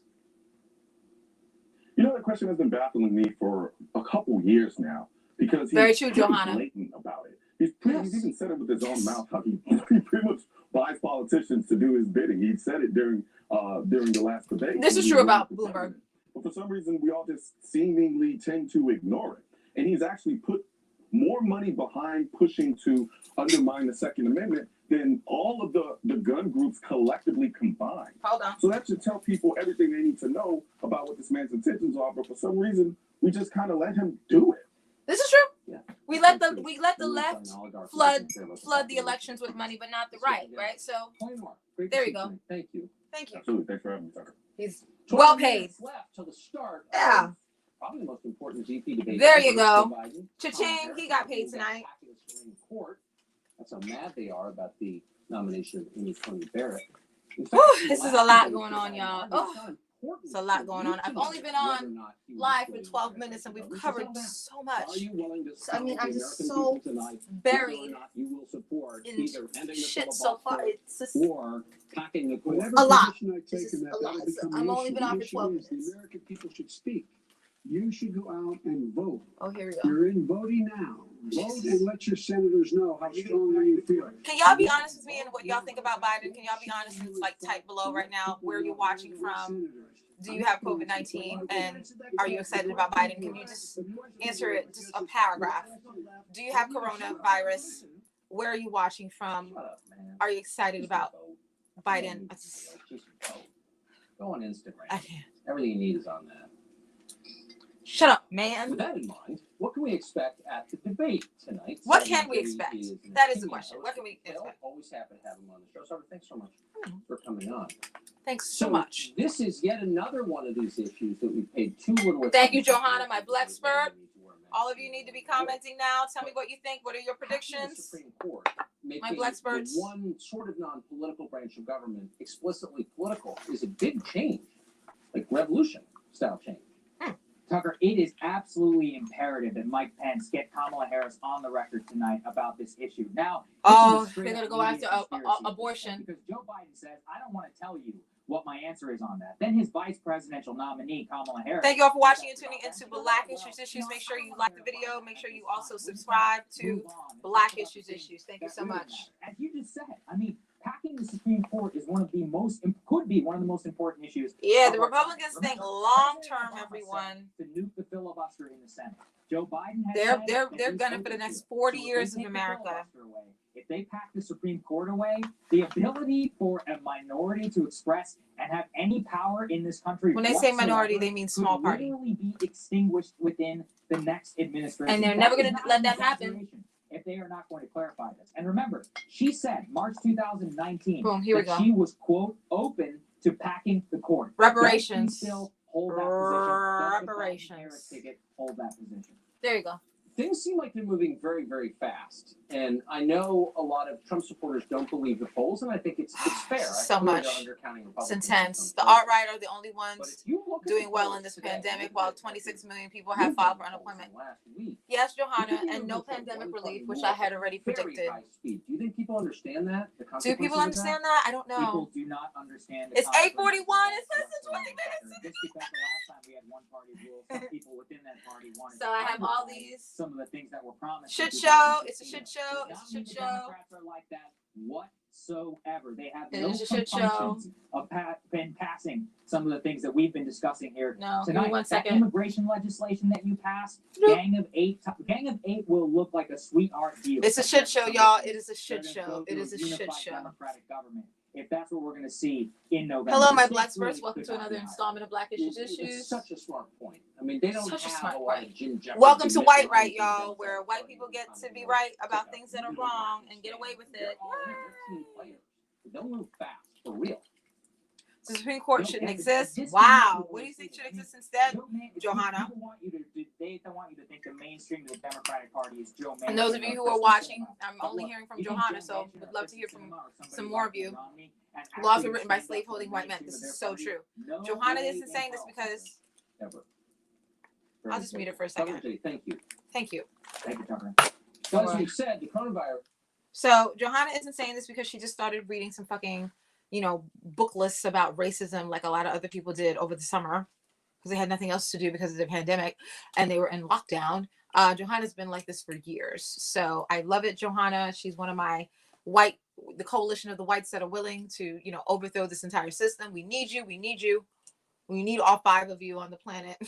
You know, that question has been baffling me for a couple years now because he's Very true, pretty Johanna. blatant about it. He's even said it with his own mouth how he pretty much buys politicians to do his bidding. He said it during the last debate. This is true about Bloomberg. But for some reason, we all just seemingly tend to ignore it. And he's actually put more money behind pushing to undermine the Second Amendment than all of the gun groups collectively combined. Hold on. So that should tell people everything they need to know about what this man's intentions are. But for some reason, we just kind of let him do it. This is true. Yeah. We let the left flood the elections with money, but not the right, right? So Great there to you see go. you. Thank you. Thank you. Absolutely. Thanks for having me, Tucker. He's 20 well paid. minutes left till the start. Yeah. Of probably the most important GP debate. There you ever. go. Joe Biden, Cha-ching, he got paid tonight. attacking the Supreme Court. That's how mad they are about the nomination of Amy Coney Barrett. In fact, Whew, this is a lot debate going on, is y'all. it's Oh, not important it's a lot for going you on. to I've know only been whether on or not he was live for doing 12 it. minutes and we've This is covered all that. so much. Are you willing to So, I mean, tell I'm the just American so people tonight buried whether or not you will support in either ending the shit so far. filibuster It's just or packing the court? Whatever A lot. position I This take is in that, a lot. that'll become I've the only issue. been on The for 12 issue is minutes. the American people should speak. You should go out and vote. Oh, here we go. You're in voting now. Vote and let your senators know how strongly you feel. Can y'all be honest with me and what y'all think about Biden? Can y'all be honest and like type below right now where you're watching from? Do you have COVID-19 and are you excited about Biden? Can you just answer it just a paragraph? Do you have coronavirus? Where are you watching from? Shut up, man. Are you excited about Vote. Biden? Just vote. Go on Instagram. I can't. Everything you need is on that. Shut up, man. With that in mind, what can we expect at the debate tonight? What Simon can we Brady expect? is an That is the opinion question. host. What can we Well, expect? always happy to have him on the show. So thanks so much for coming on. Thanks so much. This is yet another one of these issues that we've paid too little Thank you, attention to. Johanna, my Blexpert. All of you need to be commenting now. Tell me what you think. What are your The predictions? Supreme Court making Blexperts. the one sort of non-political branch of government explicitly political is a big change, like revolution style change. Tucker, it is absolutely imperative that Mike Pence get Kamala Harris on the record tonight about this issue. Now, Oh, this is a they're gonna straight-up go after media conspiracy abortion. because Joe Biden says, I don't want to tell you what my answer is on that. Then his vice presidential nominee, Kamala Harris. Thank you all for watching and tuning into Black Issues Issues. Make sure you like the video. Make sure you also subscribe to Black Issues Issues. Thank you so much. As you just said, I mean, packing the Supreme Court is could be one of the most important issues. Yeah, of the our time. Republicans think Remember, long President term, Obama everyone. said to nuke the filibuster in the Senate. Joe Biden has They're said they're that they're he's gunning for the open next to it. 40 So if years they of take the America. filibuster away, if they pack the Supreme Court away, the ability for a minority to express and have any power in this country When they say whatsoever minority, they mean small could party. literally be extinguished within the next administration. And they're That never is gonna not let an that happen. exaggeration if they are not going to clarify this. And remember, she said March 2019 Boom, here we that go. she was, quote, open to packing the court. Reparations. Does she still hold that position? Does the Reparations. Biden-Harris ticket hold that position? There you go. Things seem like they're moving very, very fast. And I know a lot of Trump supporters don't believe the polls, and I think it's fair. So I feel much. they're undercounting It's Republicans intense. in The some places. alt-right are the only But ones if you look at doing the well polls in this today, pandemic look while at 26 million people look have at filed the for polls unemployment. from last week. Yes, You Johanna, could and even no look at pandemic one relief, party which rule I had already very predicted. high speed. Do you think people understand that? The Do consequences people of understand that? I don't know. People do not understand. It's 8:41. It's less than 20 minutes. Just because the last time we had one party rule, some people within that party wanted. So to I have all undermine these. some of the things that were promised. Shit in show. It's a 2016. shit show. Does It's a not mean shit the show. Democrats are like that whatsoever. They have It no is a shit show. compunctions of been passing some of the things that we've been discussing here No, give me tonight. one That second. immigration legislation that you passed, Nope. Gang of Eight will look like a sweetheart deal. It's a shit show, y'all. It is a shit They're show. gonna go It to is a shit unified show. Democratic government. if that's what we're going to see in November. Hello, my The Black stakes really Spurs. Welcome could to not another be higher. installment of Black Issues. It's such a smart point. I mean, they don't Such a have smart a lot point. of Jim Jefferson. Welcome to White Right, y'all, where white people get to be right about things that are wrong and get away with it. Don't move fast, for real. The Supreme Court shouldn't exist. Wow. What do you think should exist instead, Johanna? They don't want you to think the mainstream of the Democratic Party is Joe Manchin. And those of you who are watching, I'm only hearing from Johanna, so would love to hear from some more of you. Laws were written by slaveholding white men. This is so true. Johanna isn't saying this because I'll just mute it for a second. Thank you. Thank you. Thank you, Tucker. So as we said, the coronavirus. So Johanna isn't saying this because she just started reading some fucking, book lists about racism like a lot of other people did over the summer because they had nothing else to do because of the pandemic and they were in lockdown. Johanna's been like this for years. So I love it, Johanna. She's one of my the coalition of the whites that are willing to, overthrow this entire system. We need you. We need you. We need all 5 of you on the planet.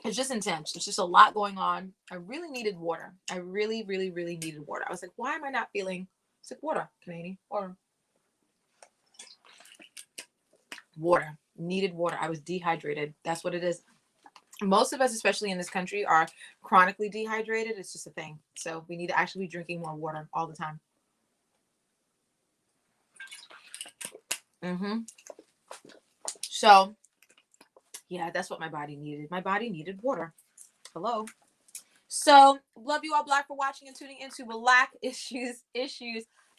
It's just intense. There's just a lot going on. I really needed water. I really, really, really needed water. I was like, why am I not feeling sick? Water, Canadian. Water. Needed water. I was dehydrated. That's what it is. Most of us, especially in this country, are chronically dehydrated. It's just a thing. So we need to actually be drinking more water all the time. So yeah, that's what my body needed. My body needed water. Hello. So love you all Black for watching and tuning into Black Issues.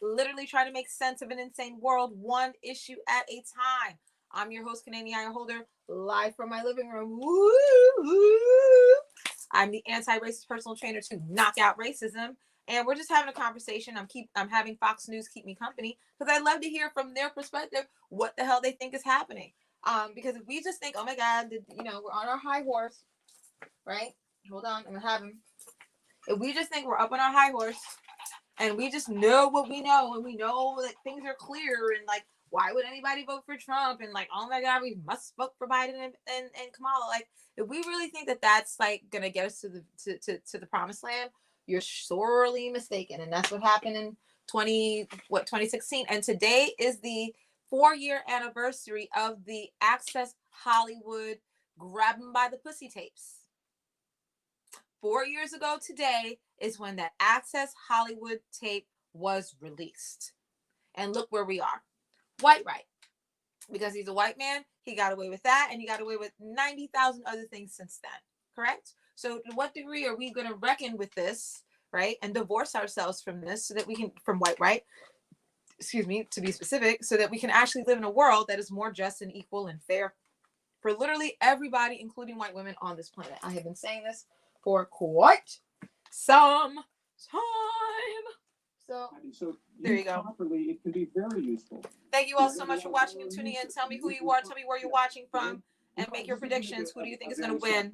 Literally trying to make sense of an insane world, one issue at a time. I'm your host, Canadian Eye Holder, live from my living room. Woo! I'm the anti-racist personal trainer to knock out racism. And we're just having a conversation. I'm having Fox News keep me company because I love to hear from their perspective what the hell they think is happening. Because if we just think, oh my God, we're on our high horse, right? Hold on, I'm gonna have him. If we just think we're up on our high horse and we just know what we know and we know that things are clear and like, why would anybody vote for Trump? And like, oh my God, we must vote for Biden and Kamala. Like, if we really think that that's like gonna get us to the promised land, you're sorely mistaken. And that's what happened in 2016. And today is the 4-year anniversary of the Access Hollywood Grab 'em by the Pussy tapes. 4 years ago today is when that Access Hollywood tape was released. And look where we are. White right. Because he's a white man, he got away with that, and he got away with 90,000 other things since then. Correct? So to what degree are we going to reckon with this, right? And divorce ourselves from this so that we can, from white right, excuse me, to be specific, so that we can actually live in a world that is more just and equal and fair for literally everybody, including white women on this planet. I have been saying this for quite some time. So there you go. Properly, it can be very useful. Thank you all so much for watching and tuning in. Tell me who you are. Tell me where you're watching from, and make your predictions. Who do you think is going to win?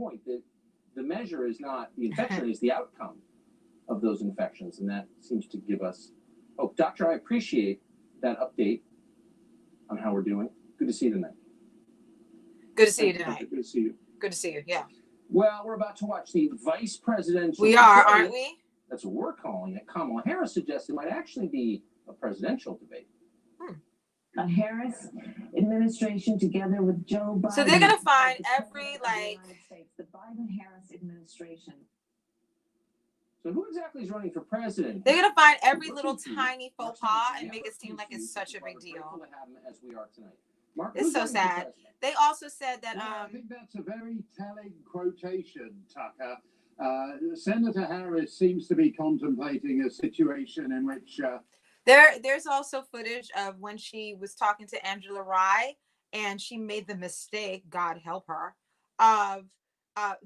The measure is not the infection; is the outcome of those infections, and that seems to give us hope. Doctor, I appreciate that update on how we're doing. Good to see you tonight. Good to see you tonight. Good to see you. Good to see you. Yeah. Well, we're about to watch the vice presidential. We are, aren't we? That's what we're calling it. Kamala Harris suggested it might actually be a presidential debate. A Harris administration together with Joe Biden. So they're gonna find every the Biden-Harris administration. So who exactly is running for president? They're gonna find every little tiny faux pas and make it seem like it's such a big deal. As we are tonight. Mark, It's so sad. They also said that I think that's a very telling quotation, Tucker. Senator Harris seems to be contemplating a situation in which there's also footage of when she was talking to Angela Rye and she made the mistake, God help her, of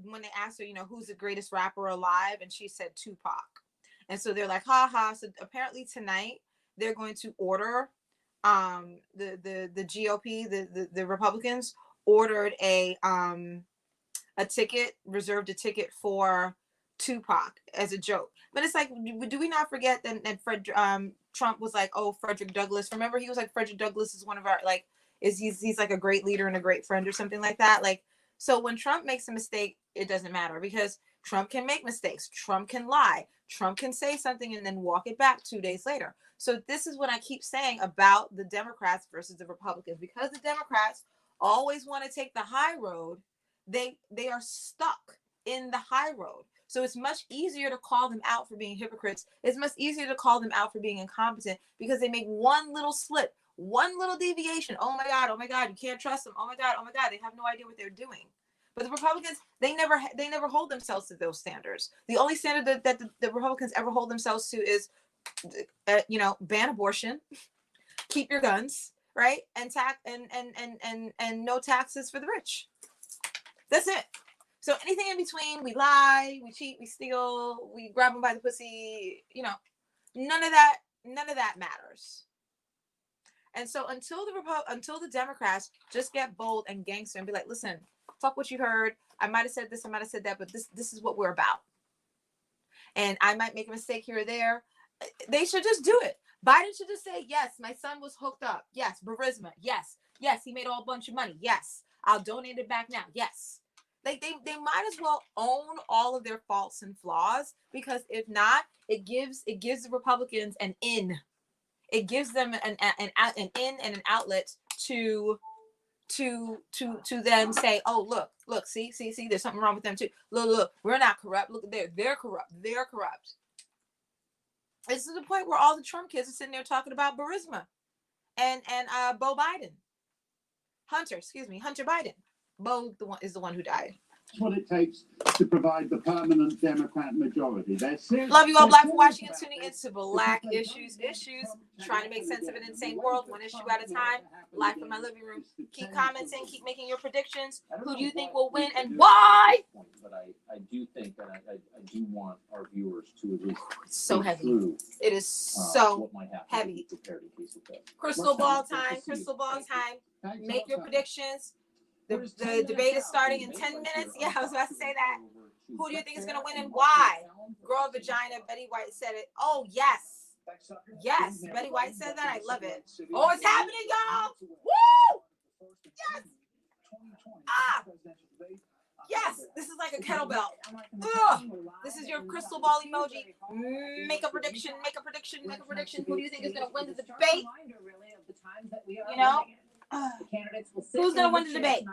when they asked her, who's the greatest rapper alive, and she said Tupac. And so they're like, ha ha. So apparently tonight they're going to order the GOP, the Republicans ordered reserved a ticket for Tupac as a joke. But it's like, do we not forget that Trump was like, oh, Frederick Douglass. Remember, he was like, Frederick Douglass is one of our, like, he's like a great leader and a great friend or something like that. Like, so when Trump makes a mistake, it doesn't matter because Trump can make mistakes. Trump can lie. Trump can say something and then walk it back 2 days later. So this is what I keep saying about the Democrats versus the Republicans. Because the Democrats always want to take the high road, they are stuck in the high road. So it's much easier to call them out for being hypocrites. It's much easier to call them out for being incompetent because they make one little slip, one little deviation. Oh my God, you can't trust them. Oh my God, they have no idea what they're doing. But the Republicans, they never hold themselves to those standards. The only standard that the Republicans ever hold themselves to is, ban abortion, keep your guns, right, and no taxes for the rich. That's it. So anything in between, we lie, we cheat, we steal, we grab them by the pussy, none of that matters. And so until the Democrats just get bold and gangster and be like, listen, fuck what you heard. I might have said this, I might have said that, but this is what we're about. And I might make a mistake here or there. They should just do it. Biden should just say, yes, my son was hooked up. Yes, Burisma. Yes, he made a bunch of money. Yes, I'll donate it back now. Yes. They might as well own all of their faults and flaws, because if not, it gives the Republicans an in. It gives them an in and an outlet to then say, oh, look, see, there's something wrong with them too. Look, we're not corrupt. Look, they're corrupt. They're corrupt. This is the point where all the Trump kids are sitting there talking about Burisma and Hunter Biden. Bo is the one who died. That's what it takes to provide the permanent Democrat majority. Love you all, Black for watching and tuning into Black Issues, trying to make sense of an insane world, one issue at a time. Live from my living room. Keep commenting, keep making your predictions. Who do you think will win and why? But I do think that I do want our viewers to at least so heavy. Through, it is so heavy. Crystal ball time. Make your predictions. The debate is starting in 10 minutes. Yeah, I was about to say that. Who do you think is going to win and why? Girl vagina, Betty White said it. Oh, yes. Yes, Betty White said that. I love it. Oh, it's happening, y'all. Woo! Yes. Yes, this is like a kettlebell. Ugh. This is your crystal ball emoji. Make a prediction. Who do you think is going to win the debate? Who's going to win the debate?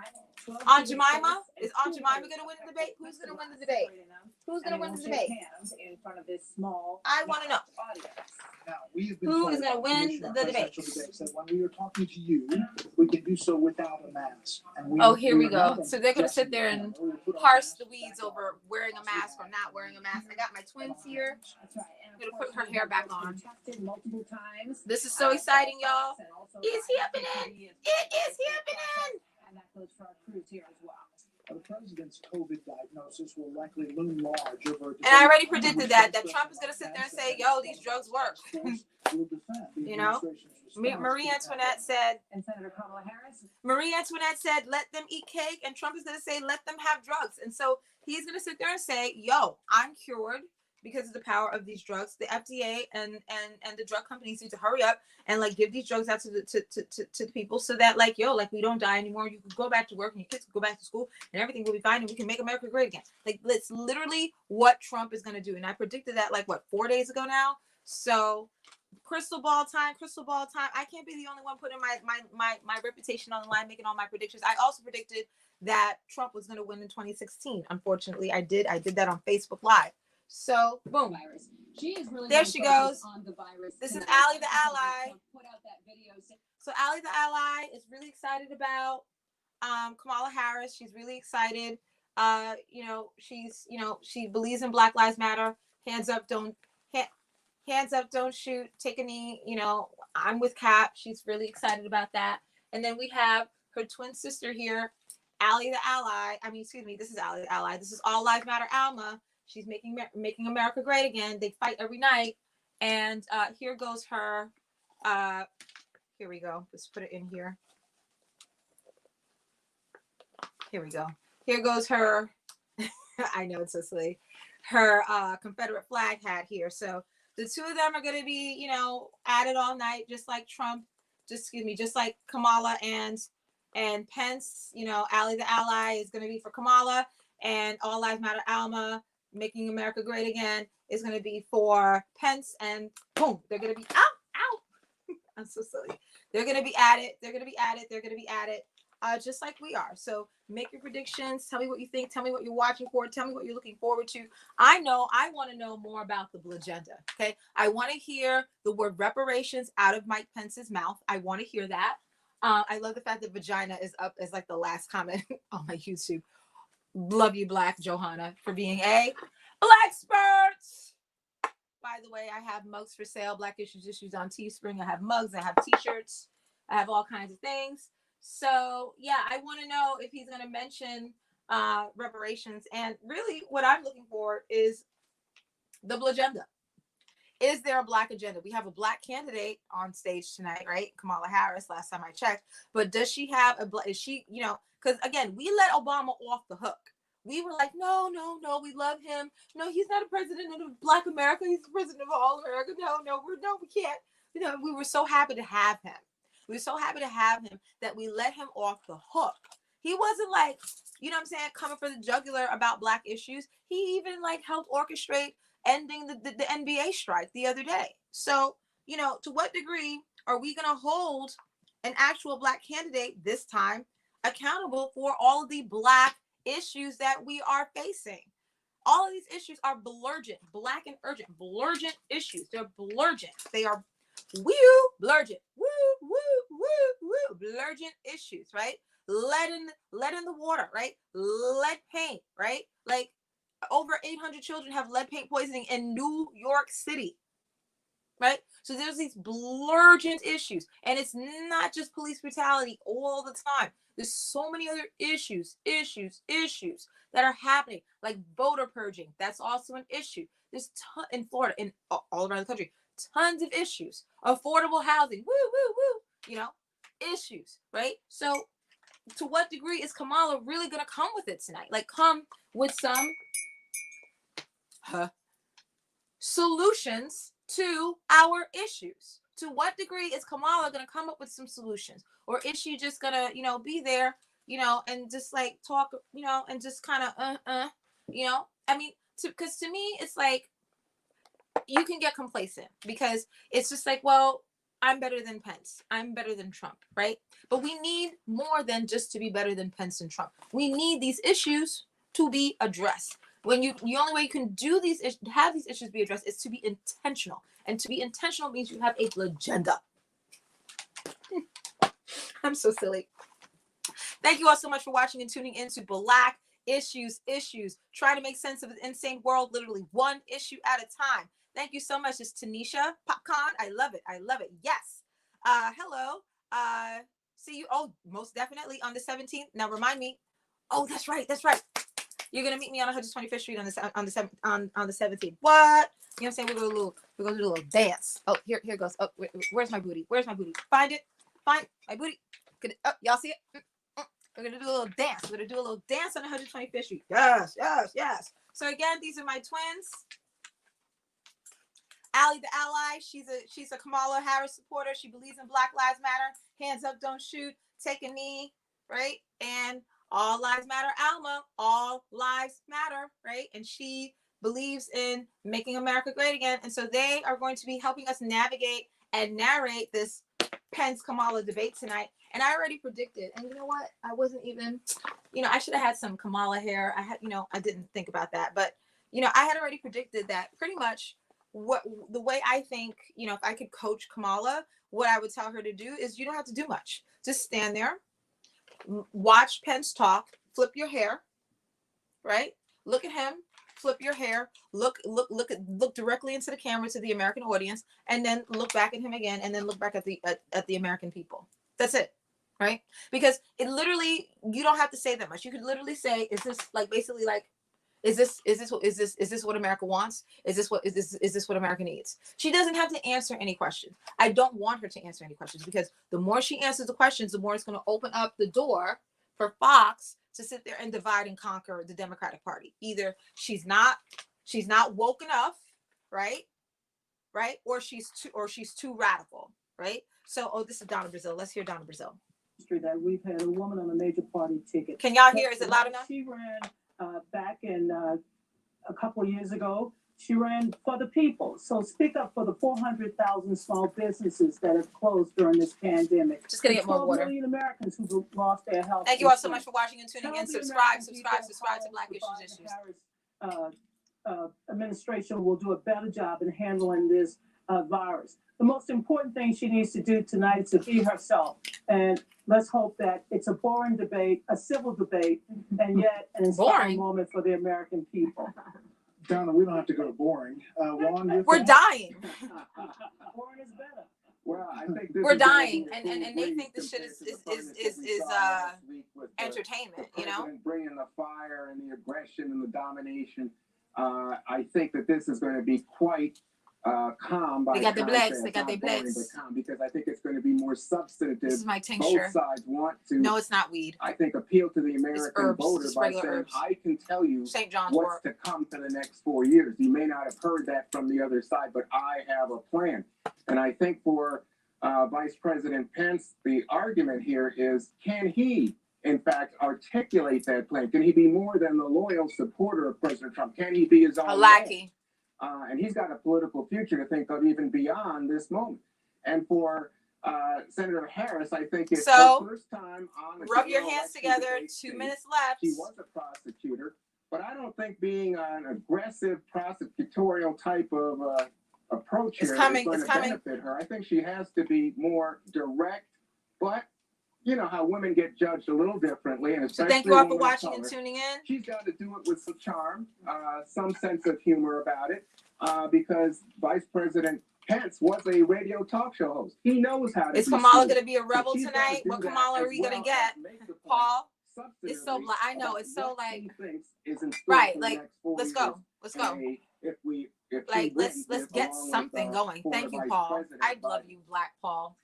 Aunt Jemima? Is Aunt Jemima going to win the debate? Who's going to win the debate? Who's going to win the debate? I want to know. Who is going to win the debate? When we are talking to you, we can do so without a mask. Here we go. So they're going to sit there and parse the weeds over wearing a mask or not wearing a mask. I got my twins here. I'm going to put her hair back on. This is so exciting, y'all. It's happening. It is happening. And that goes for our crews here as well. The president's COVID diagnosis will likely loom large over. And I already predicted that Trump is going to sit there and say, yo, these drugs work. Marie Antoinette said, and Senator Kamala Harris. Marie Antoinette said, let them eat cake. And Trump is going to say, let them have drugs. And so he's going to sit there and say, yo, I'm cured because of the power of these drugs. The FDA and the drug companies need to hurry up and give these drugs out to the people so that we don't die anymore. You can go back to work and your kids can go back to school and everything will be fine and we can make America great again. That's literally what Trump is going to do. And I predicted that 4 days ago now. So crystal ball time. I can't be the only one putting my reputation on the line, making all my predictions. I also predicted that Trump was going to win in 2016. Unfortunately, I did that on Facebook Live. So boom. She is really there she goes. On the virus. This is Allie the Ally. Put out that video. So Allie the Ally is really excited about Kamala Harris. She's really excited. She believes in Black Lives Matter. Hands up, don't shoot. Take a knee. I'm with Cap. She's really excited about that. And then we have her twin sister here, Allie the Ally. This is Allie the Ally. This is All Lives Matter Alma. She's making America great again. They fight every night. And here goes her. Here we go. Let's put it in here. Here we go. Here goes her. I know it's so silly. Her Confederate flag hat here. So the two of them are going to be, at it all night, just like Trump. Just like Kamala and Pence. Allie the Ally is going to be for Kamala, and All Lives Matter Alma Making America Great Again is going to be for Pence, and boom, they're going to be out. I'm so silly. They're going to be at it. They're going to be at it. They're going to be at it. Just like we are. So make your predictions. Tell me what you think. Tell me what you're watching for. Tell me what you're looking forward to. I want to know more about the agenda. Okay. I want to hear the word reparations out of Mike Pence's mouth. I want to hear that. I love the fact that vagina is up as like the last comment on my YouTube. Love you, Black Johanna, for being a Black expert. By the way, I have mugs for sale. Black Issues on Teespring. I have mugs. I have t-shirts. I have all kinds of things. So yeah, I want to know if he's going to mention reparations. And really what I'm looking for is the agenda. Is there a Black agenda? We have a Black candidate on stage tonight, right? Kamala Harris, last time I checked. But does she have is she, because again, we let Obama off the hook. We were like, no, we love him. No, he's not a president of Black America. He's the president of all America. No, we can't. We were so happy to have him. We were so happy to have him that we let him off the hook. He wasn't like, coming for the jugular about Black issues. He even helped orchestrate ending the NBA strike the other day. So, to what degree are we going to hold an actual Black candidate this time accountable for all of the Black issues that we are facing? All of these issues are blurgent, Black and urgent, blurgent issues. They're blurgent. They are blurgent, blurgent issues, right? Lead in the water, right? Lead paint, right? Like over 800 children have lead paint poisoning in New York City, right? So there's these blurgent issues, and it's not just police brutality all the time. There's so many other issues that are happening, like voter purging. That's also an issue. There's in Florida, in all around the country, tons of issues. Affordable housing, issues, right? So to what degree is Kamala really going to come with it tonight? Come with some solutions to our issues. To what degree is Kamala going to come up with some solutions? Or is she just going to, be there, and just talk, and just kind of, I mean, because to me, it's like, you can get complacent because it's just like, well, I'm better than Pence. I'm better than Trump, right? But we need more than just to be better than Pence and Trump. We need these issues to be addressed. The only way you can have these issues be addressed is to be intentional. And to be intentional means you have a agenda. I'm so silly. Thank you all so much for watching and tuning into Black Issues, trying to make sense of an insane world, literally one issue at a time. Thank you so much. It's Tanisha Popcorn. I love it. Yes. Hello. See you. Oh, most definitely on the 17th. Now remind me. Oh, that's right. You're gonna meet me on 125th Street on the 17th. What? You know what I'm saying? We're gonna do a little dance. Oh, here goes. Oh, where's my booty? Find my booty. Oh, y'all see it? We're gonna do a little dance. On 125th Street. Yes. So again, these are my twins. Allie the Ally, she's a Kamala Harris supporter. She believes in Black Lives Matter. Hands up, don't shoot. Take a knee, right? And all lives matter. Alma, all lives matter, right? And she believes in making America great again. And so they are going to be helping us navigate and narrate this Pence-Kamala debate tonight. And I already predicted. And you know what? I wasn't even, I should have had some Kamala hair. I didn't think about that. But, I had already predicted that pretty much the way I think, if I could coach Kamala, what I would tell her to do is you don't have to do much. Just stand there, watch Pence talk, flip your hair, right? Look at him, flip your hair, look directly into the camera to the American audience, and then look back at him again, and then look back at the American people. That's it, right? Because it literally, you don't have to say that much. You could literally say, is this is this what America wants? Is this what America needs? She doesn't have to answer any questions. I don't want her to answer any questions because the more she answers the questions, the more it's going to open up the door for Fox to sit there and divide and conquer the Democratic Party. Either she's not woke enough, right? Or she's too radical, right? So, this is Donna Brazile. Let's hear Donna Brazile. That we've had a woman on a major party ticket. Can y'all hear? Is it loud enough? She ran back in a couple of years ago, she ran for the people. So speak up for the 400,000 small businesses that have closed during this pandemic. Just gonna get more 12 water. million Americans who've lost their health. Thank you all so insurance. much for watching and tuning Tell in. the Subscribe American to Black people how Issues the Issues. Harris, administration will do a better job in handling this virus. The most important thing she needs to do tonight is to be herself. And let's hope that it's a boring debate, a civil debate, and yet an inspiring moment for the American people. Donna, we don't have to go to boring. Juan, your We're thoughts? dying. Boring is better. Well, I think this We're is gonna dying, be a and cool they breeze think this shit compared is to the furnace that we saw last week with the entertainment, you know? president bringing the fire and the aggression and the domination. I think that this is going to be quite calm. They got the contrast. blacks, they got Not their boring, blacks. but calm, because I think it's going to be more substantive. This is my tincture. Both sides want to. No, it's not weed. I think appeal to the It's American herbs. voter It's by regular saying, herbs. I can tell you St. John's what's wort. to come for the next 4 years. You may not have heard that from the other side, but I have a plan. And I think for Vice President Pence, the argument here is, can he, in fact, articulate that plan? Can he be more than the loyal supporter of President Trump? Can he be his own A lackey. man? And he's got a political future to think of even beyond this moment. And for Senator Harris, I think it's So, the first time on the Rub your general hands election together. debate 2 stage. minutes left. She was a prosecutor, but I don't think being an aggressive prosecutorial type of approach It's here coming, is going it's to coming. benefit her. I think she has to be more direct, but you know how women get judged a little differently, and So especially thank you all for women of watching and color. tuning in. She's got to do it with some charm, some sense of humor about it, because Vice President Pence was a radio talk show host. He knows how to. Is be Kamala smooth. going to be a So rebel she's gotta tonight? do What that Kamala are as we going well to get? as make the point Paul? It's so substantively black. I know. about It's so what like, he thinks is in store right. for the Like, next 4 let's years. go. Let's go. And if Like, she let's wins, get along with, something going. former Thank you, Vice Paul. President I love Biden. you, Black Paul.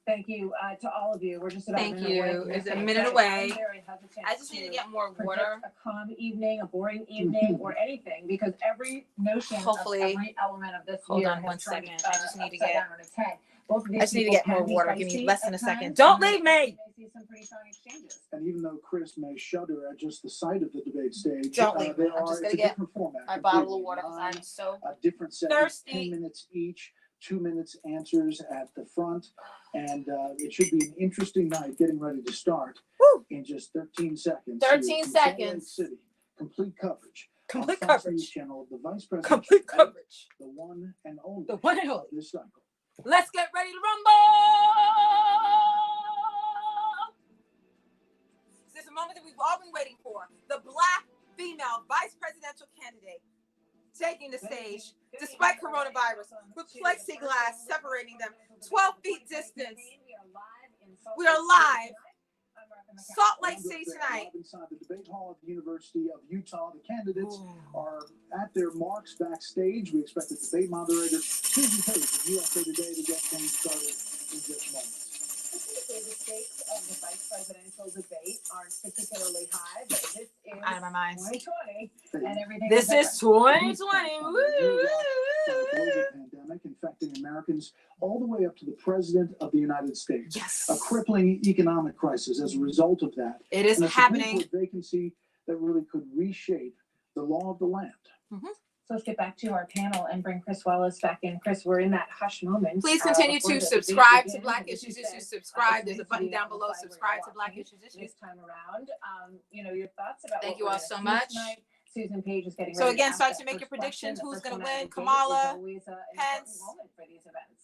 Thank you to all of you. We're just about Thank a minute you. away from It's a this minute day. away. I'm very hesitant I just need to get more predict water. a calm evening, a boring evening, or anything, because every notion Hopefully. of every element of this Hold year on has one turned, second. I just need to upside get. down on its head. Both of I these just need to people get more can be water. Give me feisty less than at a second. times, Don't and leave me. you may see some pretty strong exchanges. And even though Chris may shudder at just the sight of the debate stage, Don't leave me. there I'm are, just it's gonna a get different format. my bottle of completely. water because I'm so A different segment, thirsty. 10 minutes each, 2 minutes answers at the front. And it should be an interesting night getting ready to start in just 13 seconds. 13 here from Salt Lake seconds. City. Complete coverage. Complete on Fox coverage. News Channel of the Vice President. Complete coverage. The one and only. The one and only. of this cycle. Let's get ready to rumble. This is a moment that we've all been waiting for. The Black female vice presidential candidate taking the stage despite coronavirus with plexiglass separating them, 12 feet distance. We are live. Salt Lake City tonight. Inside the debate hall at the University of Utah, the candidates are at their marks backstage. We expect the debate moderator, Susan Page of USA Today, to get things started in just moments. The stakes of the vice presidential debate aren't particularly high, but this is Out of my mind. 2020, and everything This is 2020. The global pandemic infecting Americans all the way up to the president of the United States. Yes. A crippling economic crisis as a result of that. It is And a Supreme happening. Court vacancy that really could reshape the law of the land. So let's get back to our panel and bring Chris Wallace back in. Chris, we're in that hush moment. Please continue before to the debate subscribe to begins. Black And as you Issues said, Issues. Subscribe. it's There's a nice to button be down on the below. side where Subscribe you're to Black watching Issues this Issues. time around. Your thoughts about Thank what you we're all gonna so see much. tonight. Susan Page is getting So ready to again, ask start that to make first your predictions. question. Who's The going to first one win? out of the gate is Kamala, always, an important Pence. moment for these events.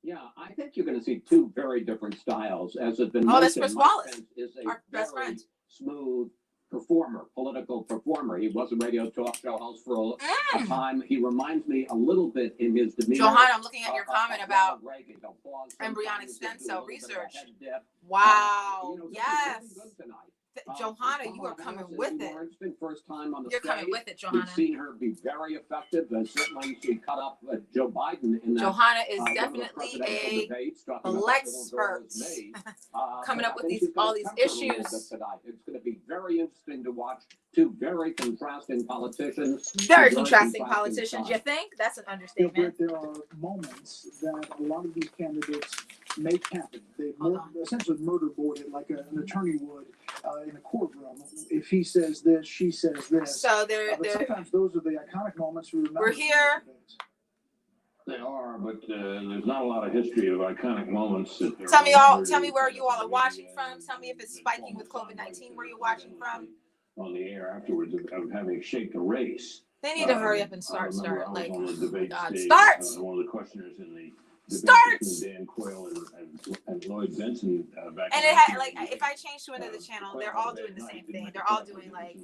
Yeah, I think you're going to see two very different styles. As has been Oh, that's mentioned, Chris Mike Wallace, Pence is a our best very friend. smooth performer, political performer. He was a radio talk show host for a time. He reminds me a little bit in his demeanor. Johanna, I'm looking at your comment of about Ronald Reagan. He'll pause embryonic sometimes stem and do a cell little bit of a research. head dip. Wow. This is Yes. looking good tonight. Johanna, you Kamala are coming Harris with is it. more interesting, first time on the You're stage. coming with it, Johanna. We've seen her be very effective. Certainly, she cut up Joe Biden in that. Johanna is one of the definitely presidential a debates, talking about the little girl expert. is made. Coming But up I with think these she's gonna all these temper a little bit issues. tonight. It's going to be very interesting to watch two very contrasting politicians. Very two contrasting politicians. You styles. think? That's an You know, understatement. Britt, there are moments that a lot of these candidates make happen. They essentially murder board it like an attorney would in a courtroom. If he says this, she says this. So But sometimes those are the iconic moments we remember. we're here. They are, but there's not a lot of history of iconic moments. Tell me where you all are watching from. Tell me if it's spiking with COVID-19 where you're watching from. On the air afterwards of having shaped the race. They need to hurry up and I start. was Like, on the debate God, stage, start! one of the questioners in the debate Start! between Dan Quayle and Lloyd Benson back. And in it had 1990. like, if I change to another channel, they're all doing the same thing. They're all doing like.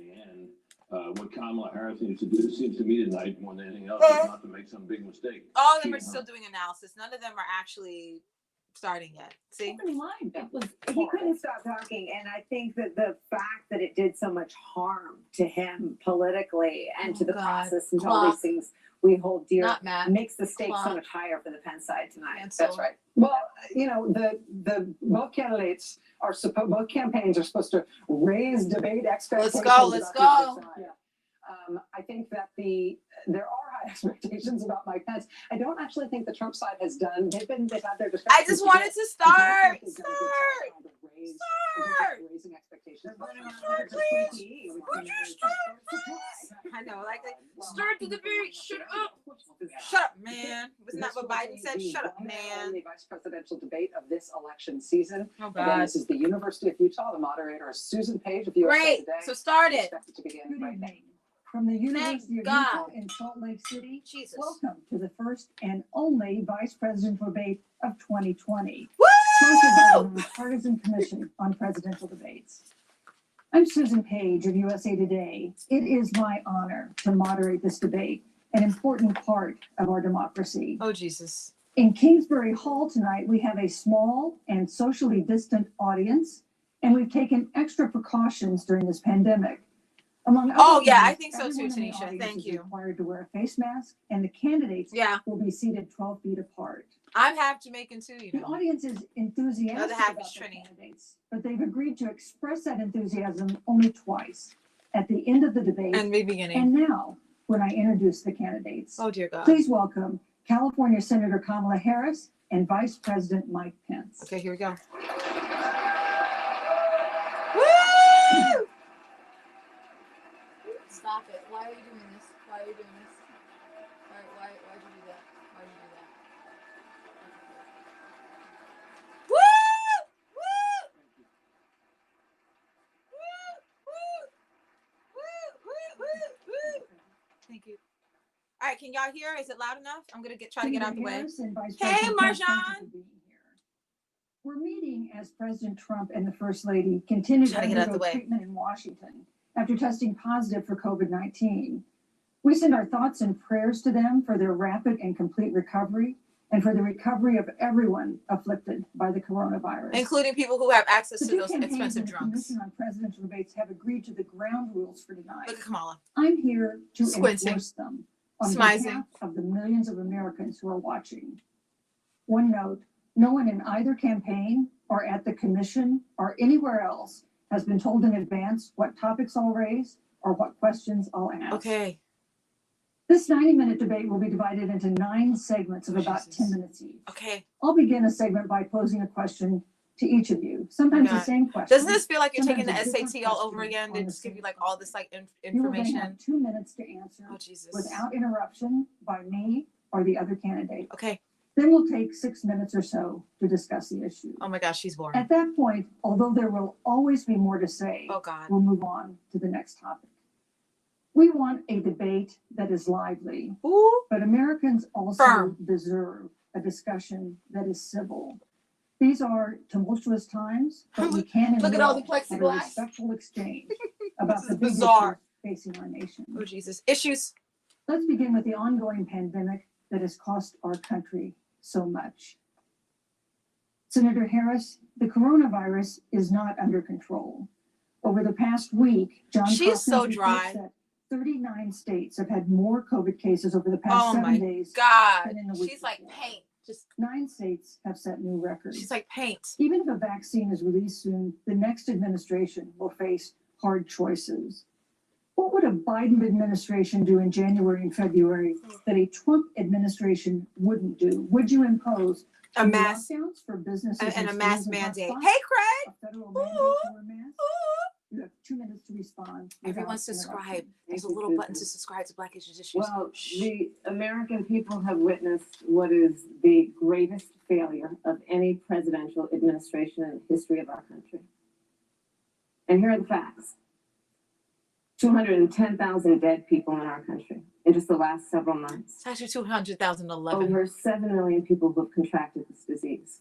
What Kamala Harris needs to do, seems to me tonight, more than anything else, is not to make some big mistake. All of them are still doing analysis. None of them are actually starting yet. See? He couldn't stop talking, and I think that the fact that it did so much harm to him politically and to the process and to all these things we hold dear makes the stakes so much higher for the Penn side tonight. That's right. Well, you know, the both candidates are both campaigns are supposed to raise debate expectations. Let's go. I think that there are high expectations about Mike Pence. I don't actually think the Trump side has done. They've had their discussions. I just wanted to start. Raising expectations. I know, like start the debate. Shut up. Shut up, man. Wasn't that what Biden said? Shut up, man. The vice presidential debate of this election season. Oh, Again, God. this is the University of Utah. The moderator is Susan Page of USA Great. Today. So start it. Expected to begin Good right now. evening. From the University of God. Utah in Salt Lake City, Jesus. welcome to the first and only vice presidential debate of 2020. Woo! Sponsored by the Nonpartisan Commission on Presidential Debates. I'm Susan Page of USA Today. It is my honor to moderate this debate, an important part of our democracy. Oh, Jesus. In Kingsbury Hall tonight, we have a small and socially distant audience, and we've taken extra precautions during this pandemic. Among other Oh, yeah, I things, think so too, everyone in the Tanisha. audience Thank is you. required to wear a face mask, and the candidates will be seated 12 feet apart. I'm half Jamaican too, you The know. audience is enthusiastic The other half about is the Trini. candidates, but they've agreed to express that enthusiasm only twice, at the end of the debate And the beginning. and now when I introduce the candidates. Oh, dear God. Please welcome California Senator Kamala Harris and Vice President Mike Pence. Okay, here we go. Stop it. Why are you doing this? Why are you doing this? Why'd you do that? Why'd you do that? Thank you. All right, can y'all hear? Is it loud enough? I'm gonna try to get out the way. Harris and Vice Hey, President Pence, thank you Marjan. for being here. We're meeting as President Trump and the First Lady continue to Trying to get out undergo the way. treatment in Washington after testing positive for COVID-19. We send our thoughts and prayers to them for their rapid and complete recovery and for the recovery of everyone afflicted by the coronavirus. Including people who have access The to two those campaigns expensive and the drugs. Commission on Presidential Debates have agreed to the ground rules for tonight. Look at Kamala. I'm here to Squinting. enforce them on Smizing. behalf of the millions of Americans who are watching. One note, no one in either campaign or at the commission or anywhere else has been told in advance what topics I'll raise or what questions I'll ask. Okay. This 90-minute debate will be divided into 9 segments of about 10 minutes each. Okay. I'll begin a segment by posing a question to each of you, sometimes the God. same question. Doesn't this feel like you're taking the sometimes a different SAT all over question again? They on the just give same you like all this like You will then information. have 2 minutes to answer Oh, Jesus. without interruption by me or the other candidate. Okay. Then we'll take 6 minutes or so to discuss the issue. Oh my gosh, she's boring. At that point, although there will always be more to say, Oh God. we'll move on to the next topic. We want a debate that is lively, but Americans also Firm. deserve a discussion that is civil. These are tumultuous times, but we can and Look at all will the have a plexiglass. respectful exchange about This the is big bizarre. issues facing our nation. Oh Jesus. Issues. Let's begin with the ongoing pandemic that has cost our country so much. Senator Harris, the coronavirus is not under control. Over the past week, Johns She's so Hopkins dry. reports that 39 states have had more COVID cases over the past Oh 7 my days. God. than in the week She's like before. paint. Just 9 states have set new records. she's like paint. Even if a vaccine is released soon, the next administration will face hard choices. What would a Biden administration do in January and February that a Trump administration wouldn't do? Would you impose A mask lockdowns for businesses and a schools mask and mandate. hotspots? Hey, Craig. A federal mandate to wear masks? You have 2 minutes to respond. Everyone without subscribe. interruption. There's a Thank you, little button to Susan. subscribe to Black Issues Issues. Well, the American people have witnessed what is the greatest failure of any presidential administration in the history of our country. And here are the facts. 210,000 dead people in our country in just the last several months. It's actually 200,011. Over 7 million people who have contracted this disease.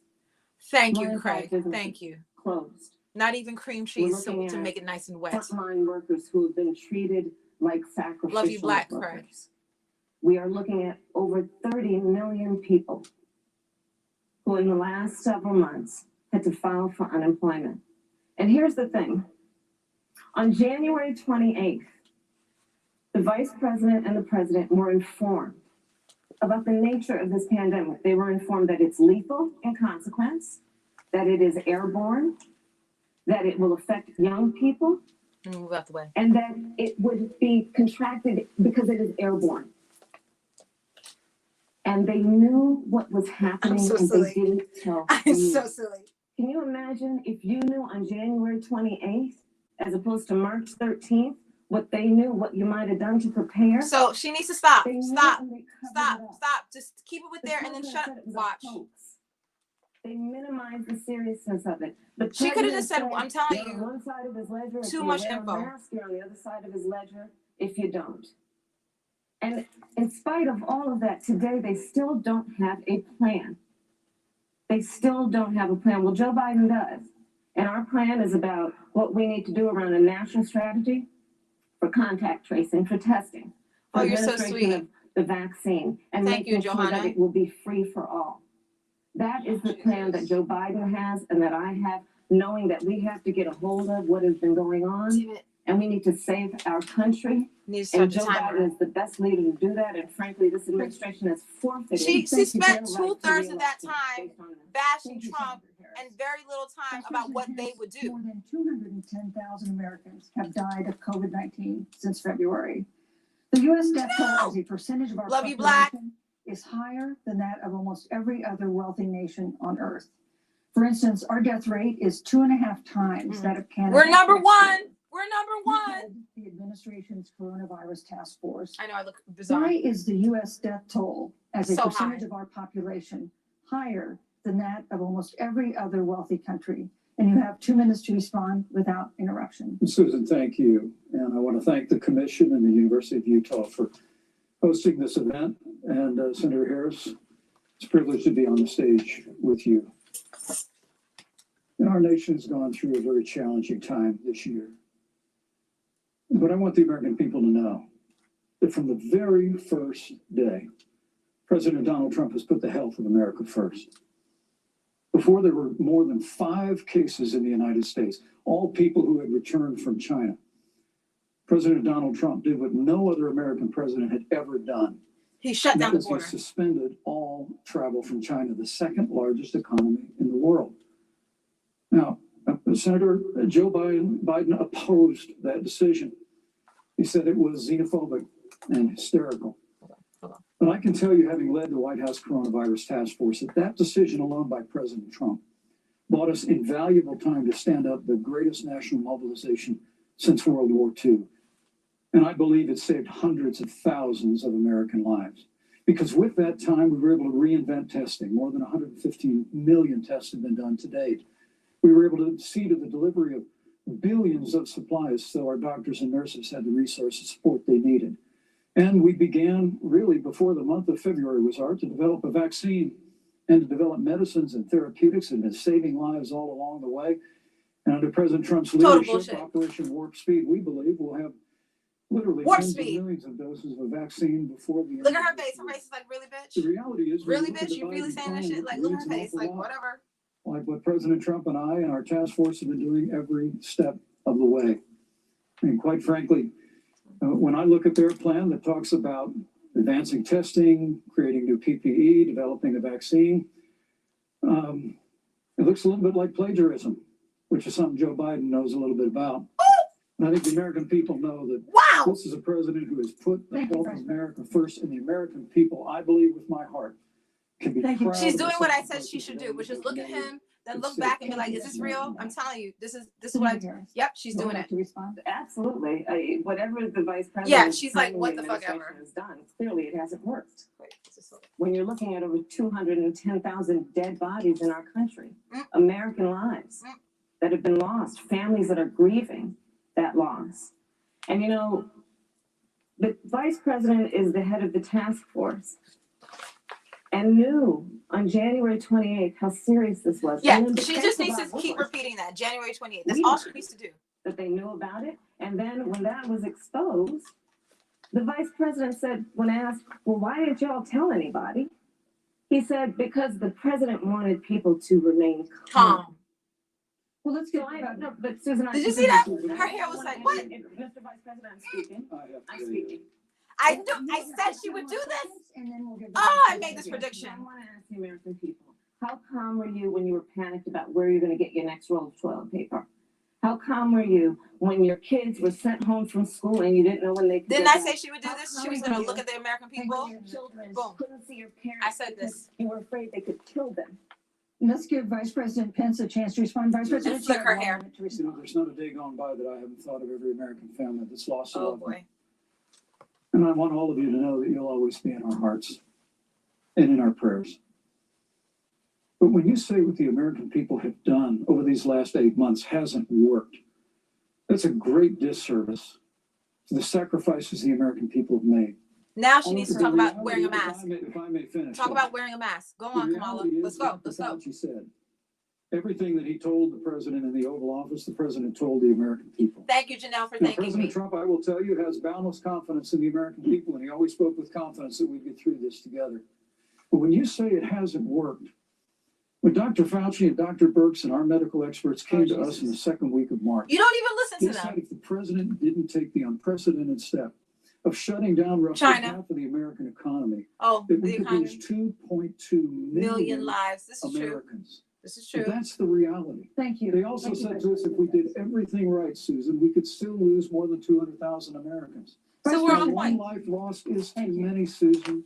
Thank you, Millions of Craig. businesses Thank you. Closed. Not even cream We're cheese looking to at make it nice and wet. Frontline workers who have been treated like sacrificial Love you, Black workers. Craig. We are looking at over 30 million people who in the last several months had to file for unemployment. And here's the thing. On January 28th, the vice president and the president were informed about the nature of this pandemic. They were informed that it's lethal in consequence, that it is airborne, that it will affect young people, Move out the way. and that it would be contracted because it is airborne. And they knew what was happening so and silly. they didn't tell I'm you. so silly. Can you imagine if you knew on January 28th, as opposed to March 13th, what they knew, what you might have done to prepare? So she needs to stop. They knew Stop. and they covered Stop. it up. Stop. Just keep it with The there and then president shut said up. it was a Watch. hoax. They minimized the seriousness of it. The She could have just said, president I'm telling you're on you, one side of his ledger, if too you much wear info. A mask, you're on the other side of his ledger if you don't. And in spite of all of that, today they still don't have a plan. They still don't have a plan. Well, Joe Biden does. And our plan is about what we need to do around a national strategy for contact tracing, for testing, for Oh, you're so administration sweet. of the vaccine, and Thank you, making sure that Johanna. it will be free for all. That is the plan that Joe Biden has and that I have, knowing that we have to get a hold of what has been going on. Damn it. And we need to save our country. Need to start And the Joe timer. Biden is the best leader to do that. And frankly, this administration has forfeited. She their spent right to 2/3 of that reelection time based on that. bashing Thank you, Trump Senator Harris. and very little time Vice about what President they Harris, would do. More than 210,000 Americans have died of COVID-19 since February. The U.S. death toll as a percentage of our Love you, Black. population is higher than that of almost every other wealthy nation on earth. For instance, our death rate is 2.5 times that of Canada. We're number next one. year. We're number You one. head the administration's coronavirus task force. I know I look bizarre. Why is the U.S. death toll as a So percentage high. of our population higher than that of almost every other wealthy country? And you have 2 minutes to respond without interruption. Susan, thank you. And I want to thank the commission and the University of Utah for hosting this event. And Senator Harris, it's a privilege to be on the stage with you. And our nation has gone through a very challenging time this year. But I want the American people to know that from the very first day, President Donald Trump has put the health of America first. Before there were more than 5 cases in the United States, all people who had returned from China, President Donald Trump did what no other American president had ever done. He shut And down that the is he border. suspended all travel from China, the second largest economy in the world. Now, Senator Joe Biden opposed that decision. He said it was xenophobic and hysterical. But I can tell you, having led the White House Coronavirus Task Force, that decision alone by President Trump bought us invaluable time to stand up the greatest national mobilization since World War II. And I believe it saved hundreds of thousands of American lives. Because with that time, we were able to reinvent testing. More than 115 million tests have been done to date. We were able to see to the delivery of billions of supplies so our doctors and nurses had the resources and support they needed. And we began really before the month of February was out to develop a vaccine and to develop medicines and therapeutics and been saving lives all along the way. And under President Trump's Total leadership, bullshit. Operation Warp Speed, we believe we'll have literally Warp tens speed. of millions of doses of vaccine before the end Look at of her this face. Her year. face is like, really, bitch? The reality is, when Really, look at bitch? the You really Biden saying that plan, shit? Like, it look at reads her an face. awful Like, lot whatever. like what President Trump and I and our task force have been doing every step of the way. And quite frankly, when I look at their plan that talks about advancing testing, creating new PPE, developing a vaccine, it looks a little bit like plagiarism, which is something Joe Biden knows a little bit about. And I think the American people know that this is a president who has put the health of America first, and the American people, I believe with my heart, can be Thank you. proud She's of the doing what I said sacrifices she should that do, which is have look at made him, then to look save back and be like, families is this in real? America. I'm telling you, this is what I do. Yep, she's doing it. To respond. Absolutely. Whatever the vice president. Yeah, she's like, what the fuck ever. Has done, clearly it hasn't worked. Wait, what's this one? When you're looking at over 210,000 dead bodies in our country, Mm. American lives that have been lost, families that are grieving that loss. And you know, the vice president is the head of the task force and knew on January 28th how serious this was. Yeah, And in she defense just of needs our to keep workers, repeating that. January 28th. That's we all she learned needs to do. that they knew about it. And then when that was exposed, the vice president said, when asked, well, why didn't y'all tell anybody? He said, because the president wanted people to remain calm. Well, let's get. So I don't know, but Susan, Did you see that? Her hair was like, what? Mr. Vice President, I'm speaking. I'm to speaking. I knew. I said she would do this. And then we'll give. Oh, I made this prediction. I want to ask the American people, how calm were you when you were panicked about where you're going to get your next roll of toilet paper? How calm were you when your kids were sent home from school and you didn't know when they could Didn't get I back? say she would do How this? calm She was were going to you look at the American when people. your children Boom. couldn't see your parents I said because this. you were afraid they could kill them? Let's give Vice President Pence a chance to respond. Vice President, flick her you have hair. a moment to You know, respond. there's not a day gone by that I haven't thought of every American family that's lost a Oh loved one. boy. And I want all of you to know that you'll always be in our hearts and in our prayers. But when you say what the American people have done over these last 8 months hasn't worked, that's a great disservice to the sacrifices the American people have made. Now she needs to The talk about reality, wearing a if mask. if I may finish. Talk about wearing a mask. Go on, Kamala. Let's go. Let's go. She said, everything that he told the president in the Oval Office, the president told the American people. Thank you, Janelle, for Now, thanking President me. Trump, I will tell you, has boundless confidence in the American people, and he always spoke with confidence that we'd get through this together. But when you say it hasn't worked, when Dr. Fauci and Dr. Birx and our medical experts came to us in the second week of March, You don't even listen they to said them. if the president didn't take the unprecedented step of shutting down roughly China. half of the American economy, Oh, that we the could economy. lose 2.2 Million million lives. This is true. Americans. This is But true. that's the reality. Thank you. They also Thank you, said Vice to us, if we did everything right, Susan, we could still lose more than 200,000 Americans. So we're on One point. life lost is too many, Susan.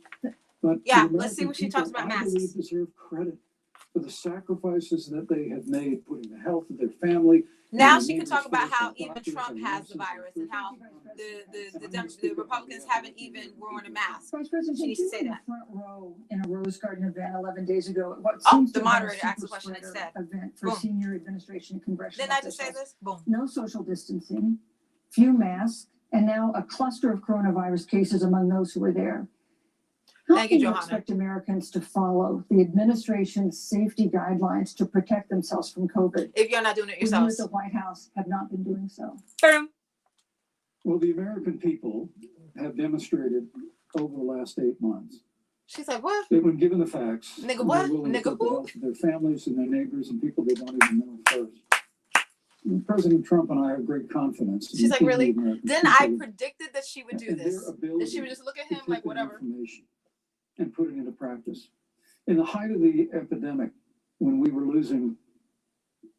But Yeah, the let's see American what she talks people, about I masks. believe, deserve credit for the sacrifices that they have made, putting the health of their family. Now and she their can talk about neighbors how first, even doctors Trump and has nurses the virus and how the Republicans haven't even worn a mask. Vice President, She needs to say in the that. front row in a Rose Garden event 11 days ago. What Oh, seems the to have been a moderator asked the super question spreader instead. Event for Boom. senior administration and congressional Didn't I just say officials. this? Boom. No social distancing, few masks, and now a cluster of coronavirus cases among those who were there. How Thank you, can you Johanna. expect Americans to follow the administration's safety guidelines to protect themselves from COVID? If you're not doing it When you at yourselves. the White House have not been doing so. Boom. Well, the American people have demonstrated over the last 8 months She's like, what? that when given the facts, Nigga, they're what? willing to Nigga, put the who? health of their families and their neighbors and people they don't even know first. And President Trump and I have great confidence. in She's like, the really? American Then I people predicted that she would do and their this. That ability she would just look at to him take like, that whatever. information and put it into practice. In the height of the epidemic, when we were losing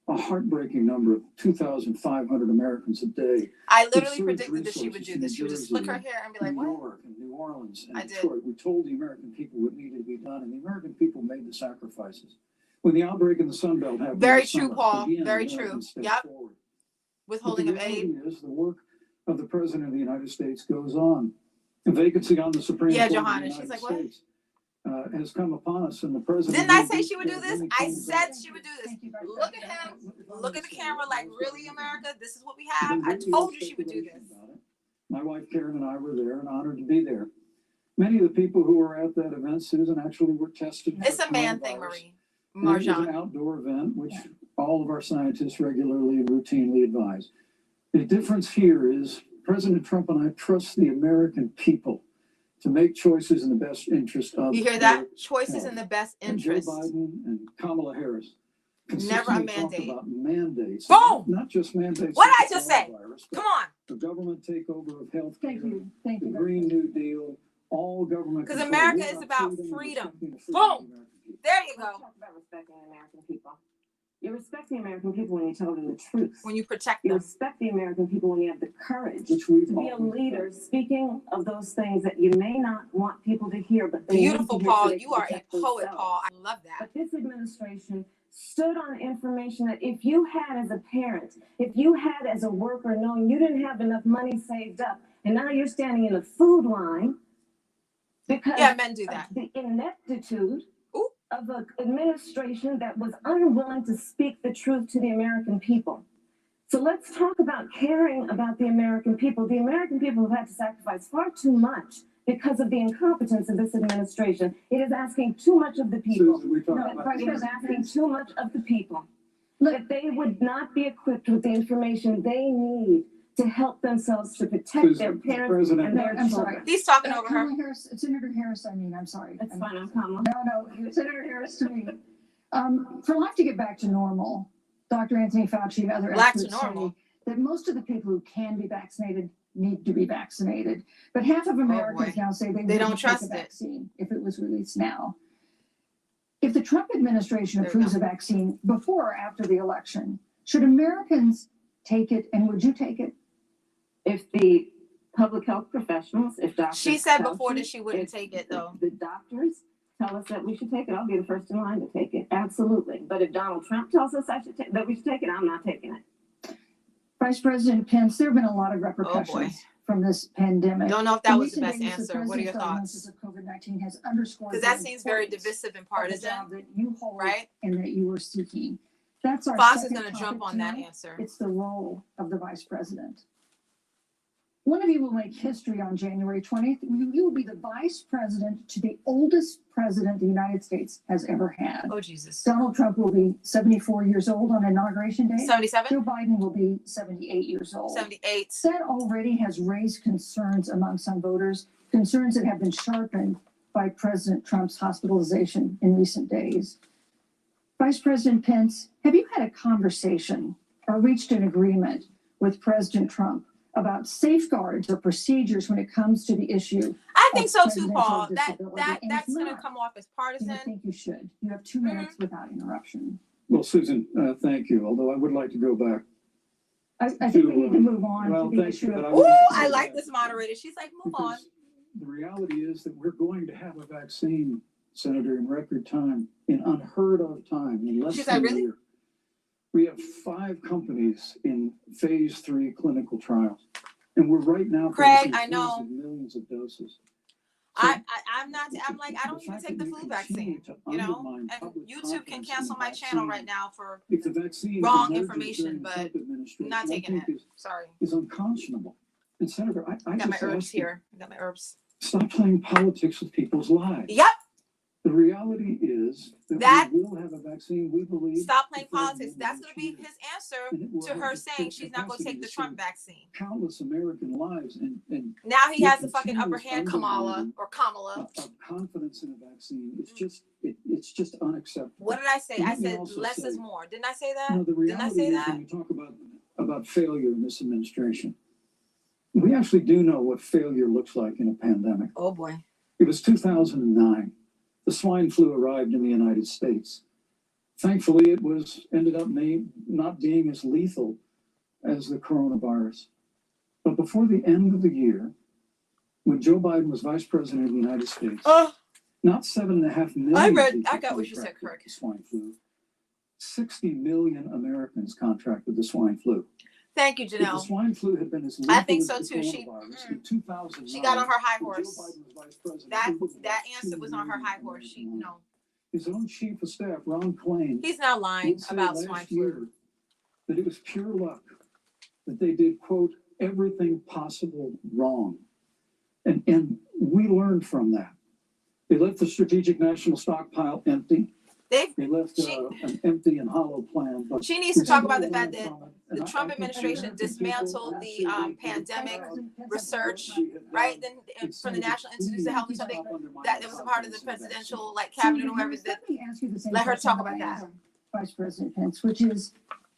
a heartbreaking number of 2,500 Americans a day. I with literally surge predicted that she would resources do in this. New She would just Jersey flick her and hair and be like, New what? York and New Orleans and I did. Detroit. We told the American people what needed to be done, and the American people made the sacrifices. When the outbreak in the Sun Belt happened, Very this true, summer, Paul. again, Very Americans true. stepped Yep. forward. Withholding But of the aid. reality is the work of the President of the United States goes on. The vacancy on the Supreme Yeah, Court Johanna. of the She's United like, what? States has come upon us, and the President. Didn't I will say do she would do this? many I things said that- she would do this. Look at him. Look at the camera like, really, America? This is what we have? I There's been told you she would do speculation this. about it. My wife Karen and I were there and honored to be there. Many of the people who were at that event, Susan, actually were tested. It's for a man thing, coronavirus. Marie. And it was an Marjan. outdoor event, which all of our scientists regularly and routinely advise. The difference here is President Trump and I trust the American people to make choices in the best interest of. You hear their that? Choices health. in the best And interest. Joe Biden and Kamala Harris Never a consistently talk mandate. about mandates. Boom! Not just mandates. What of did I just say? coronavirus, but Come on. the government takeover of health. Thank you. Thank The you. Green New Deal, all government. Because control. America We're is about freedom and freedom. respecting the freedom of the Boom. American people. There you Let's go. talk about respecting the American people. You respect the American people when you tell them the truth. When you protect You them. respect the American people when you have the courage Which to we've be a always leader, speaking of those things that you may not want people to hear, but they Beautiful, need to hear so Paul. they You can are a protect poet, themselves. Paul. I love that. But this administration stood on information that if you had as a parent, if you had as a worker, knowing you didn't have enough money saved up, and now you're standing in the food line because Yeah, men do that. of the ineptitude of an administration that was unwilling to speak the truth to the American people. So let's talk about caring about the American people. The American people have had to sacrifice far too much because of the incompetence of this administration. It is asking too much of the people. Susan, we talked No, about it is asking too much of the people. That they would not be equipped with the information they need to help themselves to protect their Susan, parents President- and their I'm children. sorry. He's talking over her. Kamala Harris, Senator Harris, I'm sorry. That's fine, I'm Kamala. No, Senator Harris to me. For life to get back to normal, Dr. Anthony Fauci and other Back to experts say normal. that most of the people who can be vaccinated need to be vaccinated. But half of Americans now say they They don't wouldn't trust take a it. vaccine if it was released now. If the Trump administration There we approves go. a vaccine before or after the election, should Americans take it, and would you take it? If the public health professionals, if doctors. She said tell before you, that she wouldn't if take it, though. The doctors tell us that we should take it, I'll be the first in line to take it, absolutely. But if Donald Trump tells us that we should take it, I'm not taking it. Vice President Pence, there have been a lot of repercussions from this pandemic. Don't know if that In was the recent best days, answer. What are your president's thoughts? diagnosis of COVID-19 has underscored Because that the seems very importance divisive and of the partisan, job that you hold right? and that you are seeking. That's our Fox is second going to jump topic on that tonight. answer. It's the role of the vice president. One of you will make history on January 20th. You will be the vice president to the oldest president the United States has ever had. Oh, Jesus. Donald Trump will be 74 years old on Inauguration Day. 77? Joe Biden will be 78 years old. 78. That already has raised concerns among some voters, concerns that have been sharpened by President Trump's hospitalization in recent days. Vice President Pence, have you had a conversation or reached an agreement with President Trump about safeguards or procedures when it comes to the issue? I think of so too, presidential Paul. disability? And if That's going to not, come off as then partisan. I think you should. You have 2 minutes without interruption. Well, Susan, thank you, although I would like to go back. I think we need to move on Well, to the thank you, issue but of. I would Ooh, like to I go like back this moderator. She's like, move on. because the reality is that we're going to have a vaccine, Senator, in record time, in unheard of time, in less She's than like, a really? year. We have 5 companies in phase 3 clinical trials, and we're right now Craig, producing I know. tens of millions of doses. I'm not, I'm like, I don't even take the flu vaccine, you know? undermine And public YouTube can confidence cancel in my channel vaccine. right now for If the vaccine wrong emerges information, during the but Trump administration, not I taking think it. Sorry. is unconscionable. And Senator, I I got my just herbs ask you, here. I got my herbs. stop playing politics with people's lives. Yep. The reality is that we will have a vaccine, we believe. Stop playing before the politics. end of That's this going to be year. his answer And it will to have her the saying she's not going to capacity take the to Trump save vaccine. Countless American lives and Now he the has the fucking upper continuous hand, Kamala undermining or Kamala. of confidence in a vaccine. It's just unacceptable. What did I say? And I let me said also less say, is more. Didn't I say that? You know, the Didn't I reality say is that? when you talk about failure in this administration, we actually do know what failure looks like in a pandemic. Oh boy. It was 2009. The swine flu arrived in the United States. Thankfully, it ended up not being as lethal as the coronavirus. But before the end of the year, when Joe Biden was vice president of the United States, not 7.5 million. I got what you said, contracted Kirk. the swine flu. 60 million Americans contracted the swine flu. Thank you, If the Janelle. swine flu had been as I lethal think as so the too. coronavirus in 2009, She got on her high when Joe horse. Biden was vice president, That we would've lost answer 2 was on her million high horse. She Americans. no. His own chief of staff, Ron Klain, He's not lying would say about last swine year flu. that it was pure luck that they did, quote, everything possible wrong. And we learned from that. They left the strategic national stockpile empty. They left an empty and hollow plan. But She needs to we talk did about the learn fact that from it. And the I Trump think administration American dismantled the people pandemic absolutely research, have right? done. Then It's from the something National Institutes of Health and something stop undermining that was a part of the confidence in presidential like So, cabinet or whatever. Harris, That let me ask you the same let her question talk I about that. asked Vice President Pence, which is,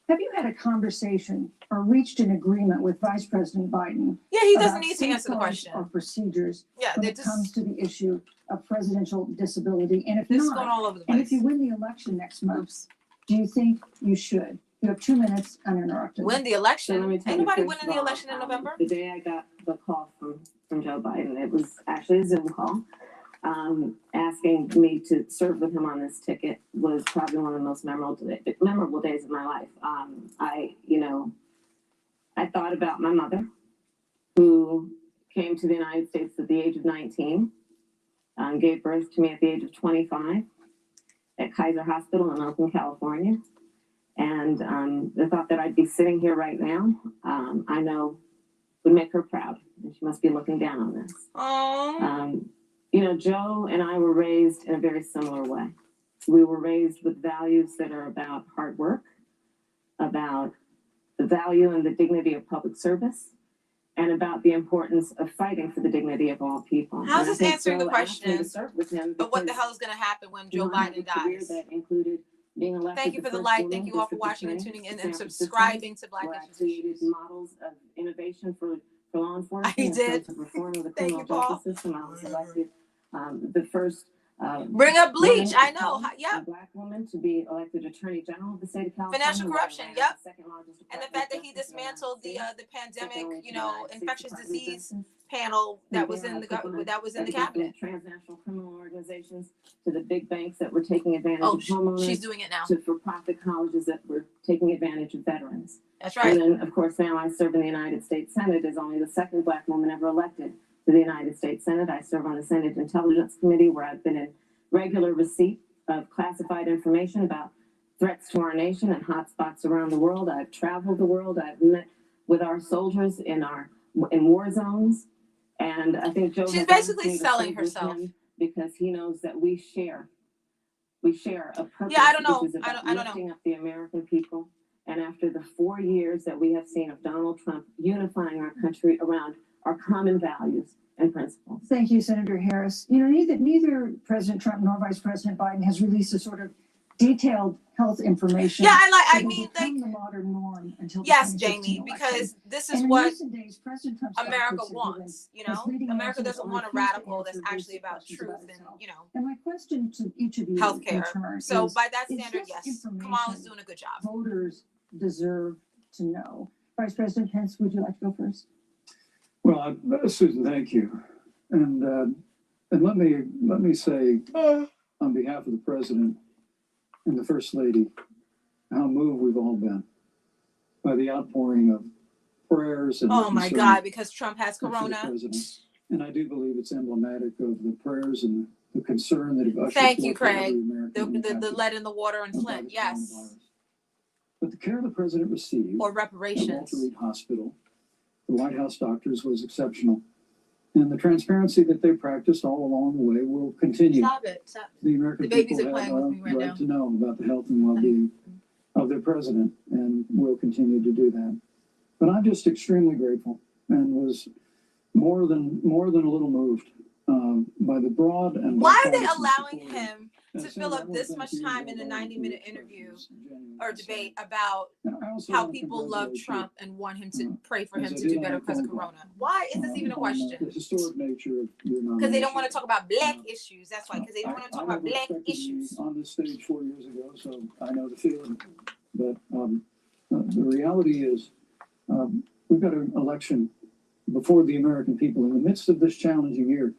have you had a conversation or reached an agreement with Vice President Biden? Yeah, he doesn't about need to answer the safeguards question. Or procedures Yeah, when they're it just comes to the issue of presidential disability, and if this is not, going all over the and if place. you win the election next month, do you think you should? You have 2 minutes uninterrupted. Win the election. So let me tell Ain't you, nobody first winning the of all, election in November. The day I got the call from Joe Biden, it was actually a Zoom call, asking me to serve with him on this ticket was probably one of the most memorable days of my life. I thought about my mother, who came to the United States at the age of 19, gave birth to me at the age of 25 at Kaiser Hospital in Oakland, California. And the thought that I'd be sitting here right now, I know would make her proud. And she must be looking down on this. Joe and I were raised in a very similar way. We were raised with values that are about hard work, about the value and the dignity of public service, and about the importance of fighting for the dignity of all people. How's And I this think answering the Joe asked me to question? serve with him But what the because, hell is going to happen when Joe I have Biden a career dies? that included being elected Thank you for the first like. woman Thank you all for district watching and attorney tuning in for and San Francisco, subscribing to Black where I Issues. created models of innovation for law enforcement. I in did. terms of reform of the Thank criminal you, Paul. justice system. I was elected the first Bring up Bleach. woman I of know. color, Yep. a Black woman to be elected Attorney General of the state of California. Financial where I corruption. ran Yep. the second largest And the Department fact of that he Justice in the United dismantled the States, pandemic, second only to the United States infectious Department of disease Justice. panel that was There in are people that was in the everything from cabinet. transnational criminal organizations to the big banks that were taking advantage Oh, of homeowners. she's doing it now. To for-profit colleges that were taking advantage of veterans. That's right. And then, of course, now I serve in the United States Senate as only the second Black woman ever elected to the United States Senate. I serve on the Senate Intelligence Committee, where I've been in regular receipt of classified information about threats to our nation and hotspots around the world. I've traveled the world. I've met with our soldiers in war zones. And I think Joe She's has basically asked me to selling serve with herself. him because he knows that we share a purpose. Yeah, I don't know. Which is about I don't know. lifting up the American people. And after the 4 years that we have seen of Donald Trump unifying our country around our common values and principles. Thank you, Senator Harris. Neither President Trump nor Vice President Biden has released a sort of detailed health information. Yeah, that will become the modern norm until the Yes, 2016 Jamie, election. because this is And in what recent days, President Trump's America doctors have wants. given misleading America answers doesn't or want a refused to radical that's answer actually basic about questions truth about and himself. And my question to each of you in healthcare. turn So is, by that is standard, this yes, Kamala's information doing a good job. voters deserve to know? Vice President Pence, would you like to go first? Well, Susan, thank you. And let me say on behalf of the president and the first lady, how moved we've all been by the outpouring of prayers and Oh my concern God, because Trump has for the corona. president. And I do believe it's emblematic of the prayers and the concern that have ushered Thank you, forth every Craig. American The impacted lead in the water in by Flint. the Yes. coronavirus. But the care the president received Or at reparations. Walter Reed Hospital, the White House doctors, was exceptional. And the transparency that they practiced all along the way will continue. Stop it. Stop. The American The babies people are have playing a with me right right now. to know about the health and well-being of their president, and will continue to do that. But I'm just extremely grateful and was more than a little moved by the broad and Why are they bipartisan allowing support. him And to Senator, fill I up wanna this thank much you time in a all for 90-minute your interview service and genuine or concern. debate about And I also how wanna people love congratulate you, Trump and want him to pray for as him I to did do on better the because of phone call, corona? Why is this even a on question? the historic nature of your nomination. Because they don't want to talk about black issues. That's why. Because they don't want to talk I about never black expected to be issues. on this stage 4 years ago, so I know the feeling. But the reality is, we've got an election before the American people in the midst of this challenging year,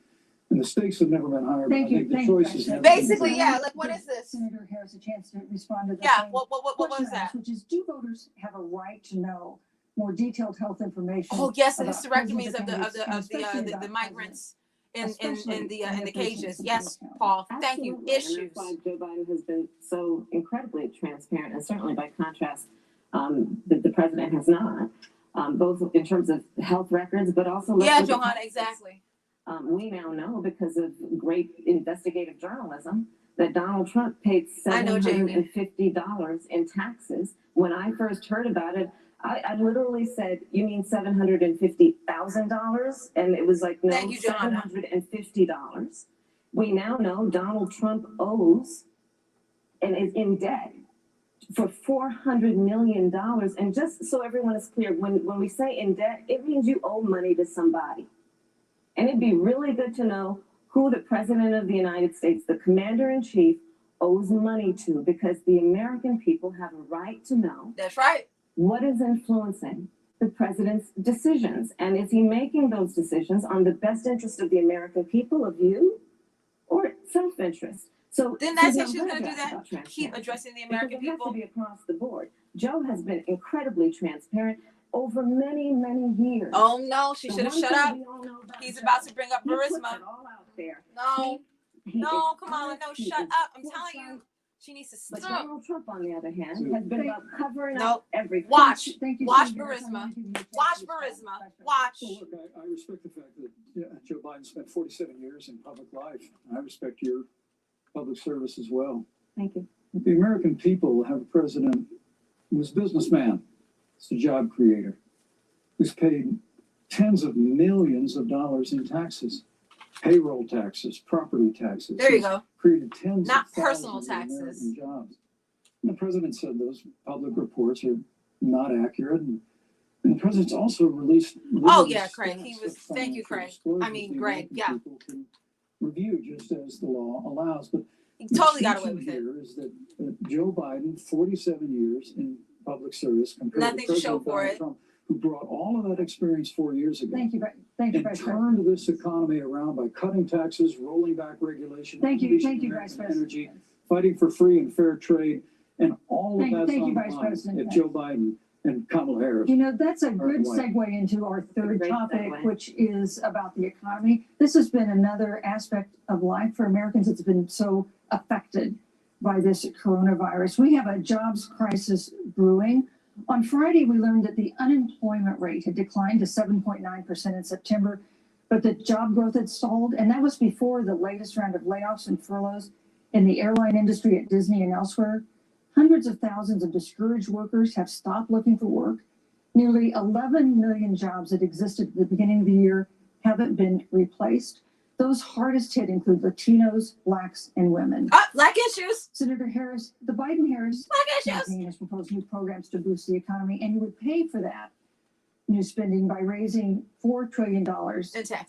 and the stakes have never been higher. Thank I you. think the Thank you, choices Vice have President. been Basically, greater. yeah. Like, what is this? Senator Harris a chance to respond to the Yeah. same What question was I asked, that? which is, do voters have a right to know more detailed health information? Oh yes, the about hysterectomies presidential of candidates and especially the about migrants especially in the their cages. patients in Yes, Cook County. Paul. Thank you. Absolutely. And Issues. that's why Joe Biden has been so incredibly transparent, and certainly by contrast, the president has not, both in terms of health records, but also Yeah, let's look at Johanna. taxes. Exactly. We now know because of great investigative journalism that Donald Trump paid I know, Jamie. $750 in taxes. When I first heard about it, I literally said, "You mean $750,000?" And it was like, no, Thank you, Johanna. $750. We now know Donald Trump owes and is in debt for $400 million. And just so everyone is clear, when we say in debt, it means you owe money to somebody. And it'd be really good to know who the President of the United States, the Commander-in-Chief, owes money to, because the American people have a right to know. That's right. What is influencing the president's decisions? And is he making those decisions on the best interest of the American people, of you, or self-interest? So Then that's so how she's I'm going to glad do you asked that. about Keep transparency. addressing the Because American it has people. to be across the board. Joe has been incredibly transparent over many, many years. Oh no, she The should have one shut thing up. we all know about He's Joe, about to bring up he puts Burisma. it all out there. No, He no, is Kamala, no, honest, he shut is up. I'm full telling time. you, she needs to But stop. Donald Trump, on the other hand, has been about covering Nope. up everything. Watch. Thank you, Watch Senator Harris. I Burisma. wanna give you a chance Watch to respond. Burisma. Watch. Well, look, I respect the fact that Joe Biden spent 47 years in public life. I respect your public service as well. Thank you. The American people have a president who's a businessman, he's a job creator, who's paid tens of millions of dollars in taxes, payroll taxes, property taxes. There you He's go. created tens Not of personal thousands of taxes. American jobs. And the president said those public reports are not accurate. And the president's also released. Oh rigorous yeah, Craig. He stats was. of Thank you, financial Craig. disclosures I mean, the Greg. American Yeah, people can review just as the law allows. But he the totally got away distinction with it. here is that Joe Biden, 47 years in public service, compared Nothing to to show President for Donald it. Trump, who brought all of that experience 4 years ago. Thank you, Vice And President. turned this economy around by cutting taxes, rolling back regulation, Thank you, unleashing Vice American President. energy, fighting for free and fair trade, and all of that's Thank on you, the Vice line President. if Joe Biden and Kamala Harris. You know, that's a good White. segue into our third Great topic, segue. which is about the economy. This has been another aspect of life for Americans that's been so affected by this coronavirus. We have a jobs crisis brewing. On Friday, we learned that the unemployment rate had declined to 7.9% in September, but the job growth had stalled, and that was before the latest round of layoffs and furloughs in the airline industry at Disney and elsewhere. Hundreds of thousands of discouraged workers have stopped looking for work. Nearly 11 million jobs that existed at the beginning of the year haven't been replaced. Those hardest hit include Latinos, Blacks, and women. Black issues. Senator Harris, the Biden-Harris Black issues. campaign has proposed new programs to boost the economy, and you would pay for that new spending by raising $4 trillion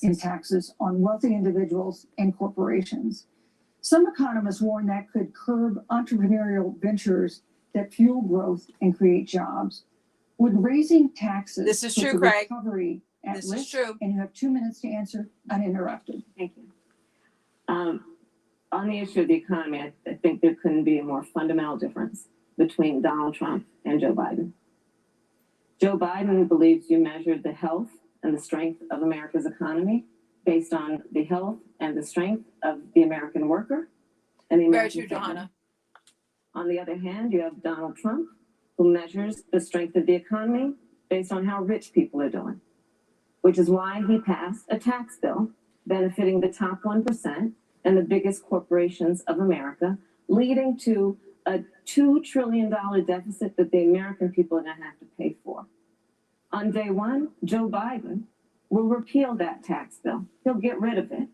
in taxes on wealthy individuals and corporations. Some economists warn that could curb entrepreneurial ventures that fuel growth and create jobs. Would raising taxes This is put true, the Craig. recovery at This is risk? true. And you have 2 minutes to answer uninterrupted. Thank you. On the issue of the economy, I think there couldn't be a more fundamental difference between Donald Trump and Joe Biden. Joe Biden believes you measured the health and the strength of America's economy based on the health and the strength of the American worker and the Very American true, family. Johanna. On the other hand, you have Donald Trump, who measures the strength of the economy based on how rich people are doing, which is why he passed a tax bill benefiting the top 1% and the biggest corporations of America, leading to a $2 trillion deficit that the American people are going to have to pay for. On day one, Joe Biden will repeal that tax bill. He'll get rid of it.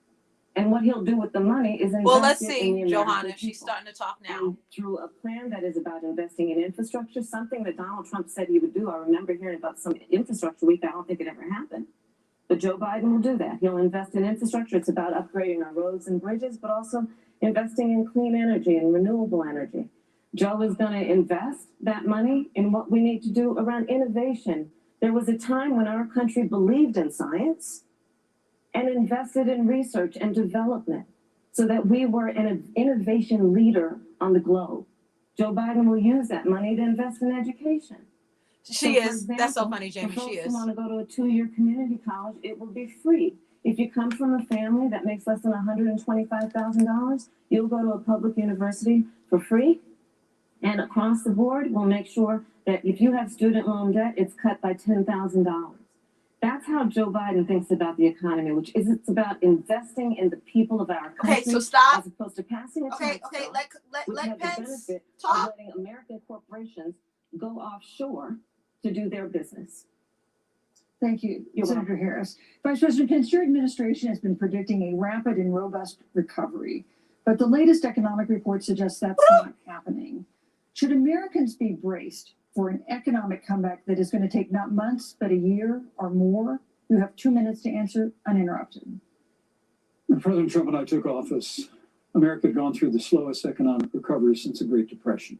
And what he'll do with the money is invest Well, let's it in see, the American Johanna. She's people. starting to talk now. And through a plan that is about investing in infrastructure, something that Donald Trump said he would do. I remember hearing about some infrastructure week. I don't think it ever happened. But Joe Biden will do that. He'll invest in infrastructure. It's about upgrading our roads and bridges, but also investing in clean energy and renewable energy. Joe is going to invest that money in what we need to do around innovation. There was a time when our country believed in science and invested in research and development so that we were an innovation leader on the globe. Joe Biden will use that money to invest in education. She So, for is. That's so example, funny, Jamie. for folks She who is. want to go to a 2-year community college, it will be free. If you come from a family that makes less than $125,000, you'll go to a public university for free. And across the board, we'll make sure that if you have student loan debt, it's cut by $10,000. That's how Joe Biden thinks about the economy, which is it's about investing in the people of our country. Okay, so stop. As opposed to passing a tax bill, which let has the Pence benefit talk. of letting American corporations go offshore to do their business. Thank you, You're Senator Harris. Vice President Pence, your administration has been predicting a rapid and robust recovery, but the latest economic report suggests that's not happening. Should Americans be braced for an economic comeback that is going to take not months, but a year or more? You have 2 minutes to answer uninterrupted. When President Trump and I took office, America had gone through the slowest economic recovery since the Great Depression.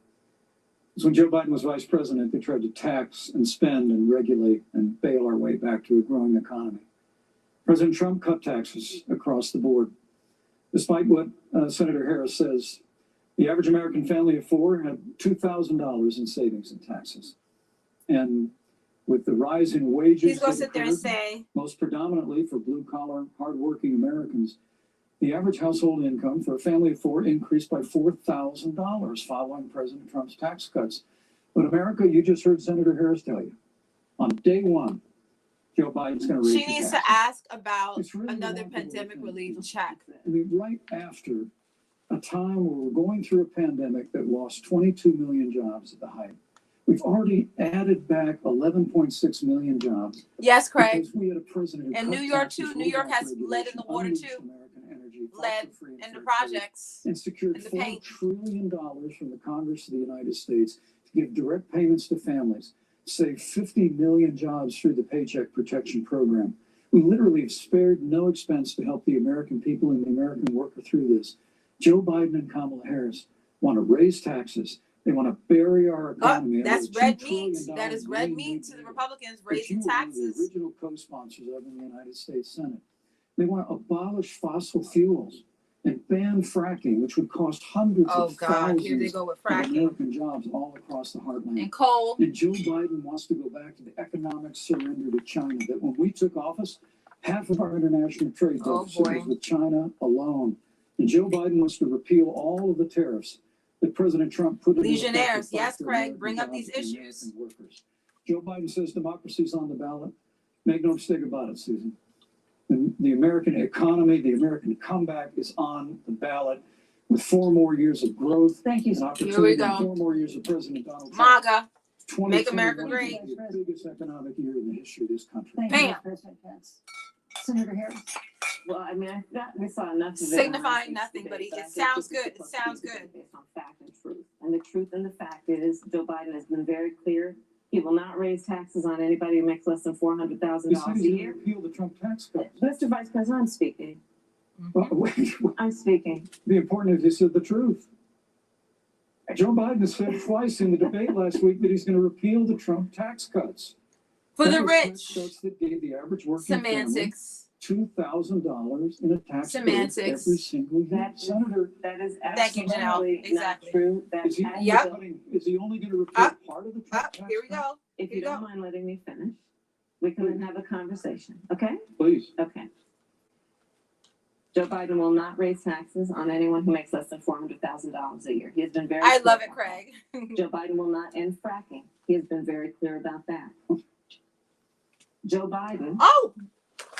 Because when Joe Biden was vice president, they tried to tax and spend and regulate and bail our way back to a growing economy. President Trump cut taxes across the board. Despite what Senator Harris says, the average American family of four had $2,000 in savings and taxes. And with the rise in wages, he's going to sit there and say, most predominantly for blue-collar, hardworking Americans, the average household income for a family of four increased by $4,000 following President Trump's tax cuts. But America, you just heard Senator Harris tell you, on day one, Joe Biden's going to raise she needs to ask about another pandemic relief check. I mean, right after a time where we're going through a pandemic that lost 22 million jobs at the height. We've already added back 11.6 million jobs. Yes, Craig. Because we had a president who and cut New York taxes, too. New York has lead in the water too. Lead in the projects. And secured the $4 paint. trillion from the Congress of the United States to give direct payments to families, save 50 million jobs through the Paycheck Protection Program. We literally have spared no expense to help the American people and the American worker through this. Joe Biden and Kamala Harris want to raise taxes. They want to bury our economy. That's red meat. That is red meat to the Republicans, raising taxes. The original co-sponsors of in the United States Senate. They want to abolish fossil fuels and ban fracking, which would cost hundreds of thousands here they go with of fracking. American jobs all across the heartland. And coal. And Joe Biden wants to go back to the economic surrender to China. That when we took office, half of our international trade deficit was with China alone. And Joe Biden wants to repeal all of the tariffs that President Trump put in Legionnaires. Yes, Craig, bring up these issues. Joe Biden says democracy's on the ballot. Make no mistake about it, Susan. The American economy, the American comeback is on the ballot with 4 more years of growth. Thank you. Here we go. 4 more years of President Donald Trump. MAGA. 2021 Make America great. will be the biggest economic year in the history of this country. Thank you, President Pence. Senator Harris. Well, I mean, we saw enough of it. Signifying nothing, but it sounds good. It sounds good. Based on fact and truth. And the truth and the fact is Joe Biden has been very clear. He will not raise taxes on anybody who makes less than $400,000 He said a he's going to year. repeal the Trump tax cuts. Mr. Vice President, I'm speaking. Wait, I'm speaking. the important is he said the truth. Joe Biden said twice in the debate last week that he's going to repeal the Trump tax cuts. For the That was rich. tax cuts that gave the average working Semantics. family $2,000 in a tax bill Semantics. every single year. Senator, That is Thank you, Janelle. absolutely not Exactly. true. That is he, has Yep. been- is he only going to repeal part of the Trump tax Here we cut? go. If Here you you don't go. mind letting me finish, we can then have a conversation, okay? Please. Okay. Joe Biden will not raise taxes on anyone who makes less than $400,000 a year. He has been very I clear love it, about that. Craig. Joe Biden will not end fracking. He has been very clear about that. Joe Biden Oh,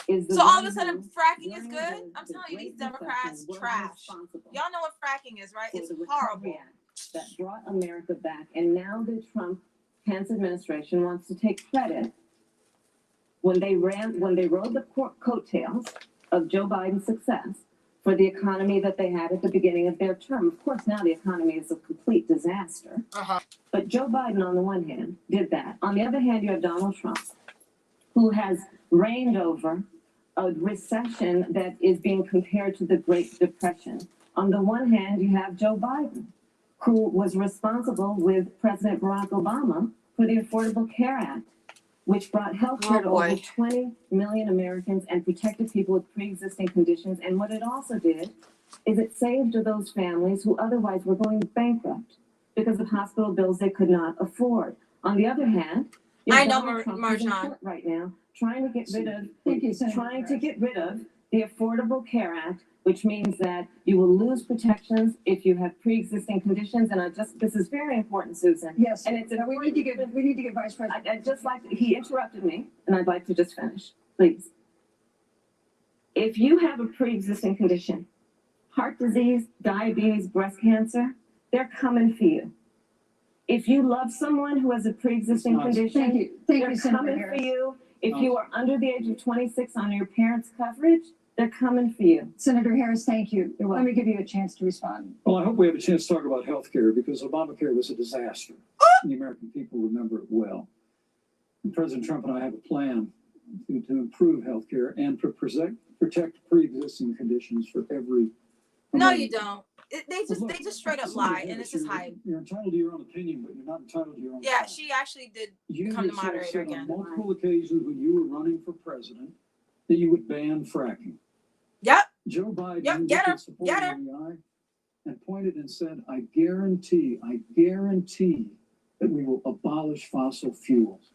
is the so all one of a sudden who, fracking is during good? I'm the telling you, these Great Democrats Recession, was trash. responsible Y'all know what fracking is, right? for It's the horrible. Recovery Act that brought America back. And now the Trump-Pence administration wants to take credit when they rode the coattails of Joe Biden's success for the economy that they had at the beginning of their term. Of course, now the economy is a complete disaster. But Joe Biden, on the one hand, did that. On the other hand, you have Donald Trump, who has reigned over a recession that is being compared to the Great Depression. On the one hand, you have Joe Biden, who was responsible with President Barack Obama for the Affordable Care Act, which brought health care to over 20 million Americans and protected people with pre-existing conditions. And what it also did is it saved those families who otherwise were going bankrupt because of hospital bills they could not afford. On the other hand, you have I know, Donald Trump who's in Marjan. court right now trying to get rid of Thank you, Senator trying to Harris. get rid of the Affordable Care Act, which means that you will lose protections if you have pre-existing conditions. And this is very important, Susan. Yes, And it's we need to get Vice President. I'd just like he interrupted me, and I'd like to just finish, please. If you have a pre-existing condition, heart disease, diabetes, breast cancer, they're coming for you. If you love someone who has a pre-existing condition, Thank you. Thank they're you, Senator coming Harris. for you. If you are under the age of 26 on your parents' coverage, they're coming for you. Senator Harris, thank you. You're Let me give you a chance to respond. Well, I hope we have a chance to talk about health care because Obamacare was a disaster. And the American people remember it well. And President Trump and I have a plan to improve health care and to protect pre-existing conditions for every No, you don't. They just straight up lie, and it's just hype. You're entitled to your own opinion, but you're not entitled to your own. Yeah, facts. she actually did You become the yourself moderator said again. on multiple occasions when you were running for president that you would ban fracking. Yep. Joe Biden Yep, get her, looked at support get her. in the eye and pointed and said, I guarantee that we will abolish fossil fuels.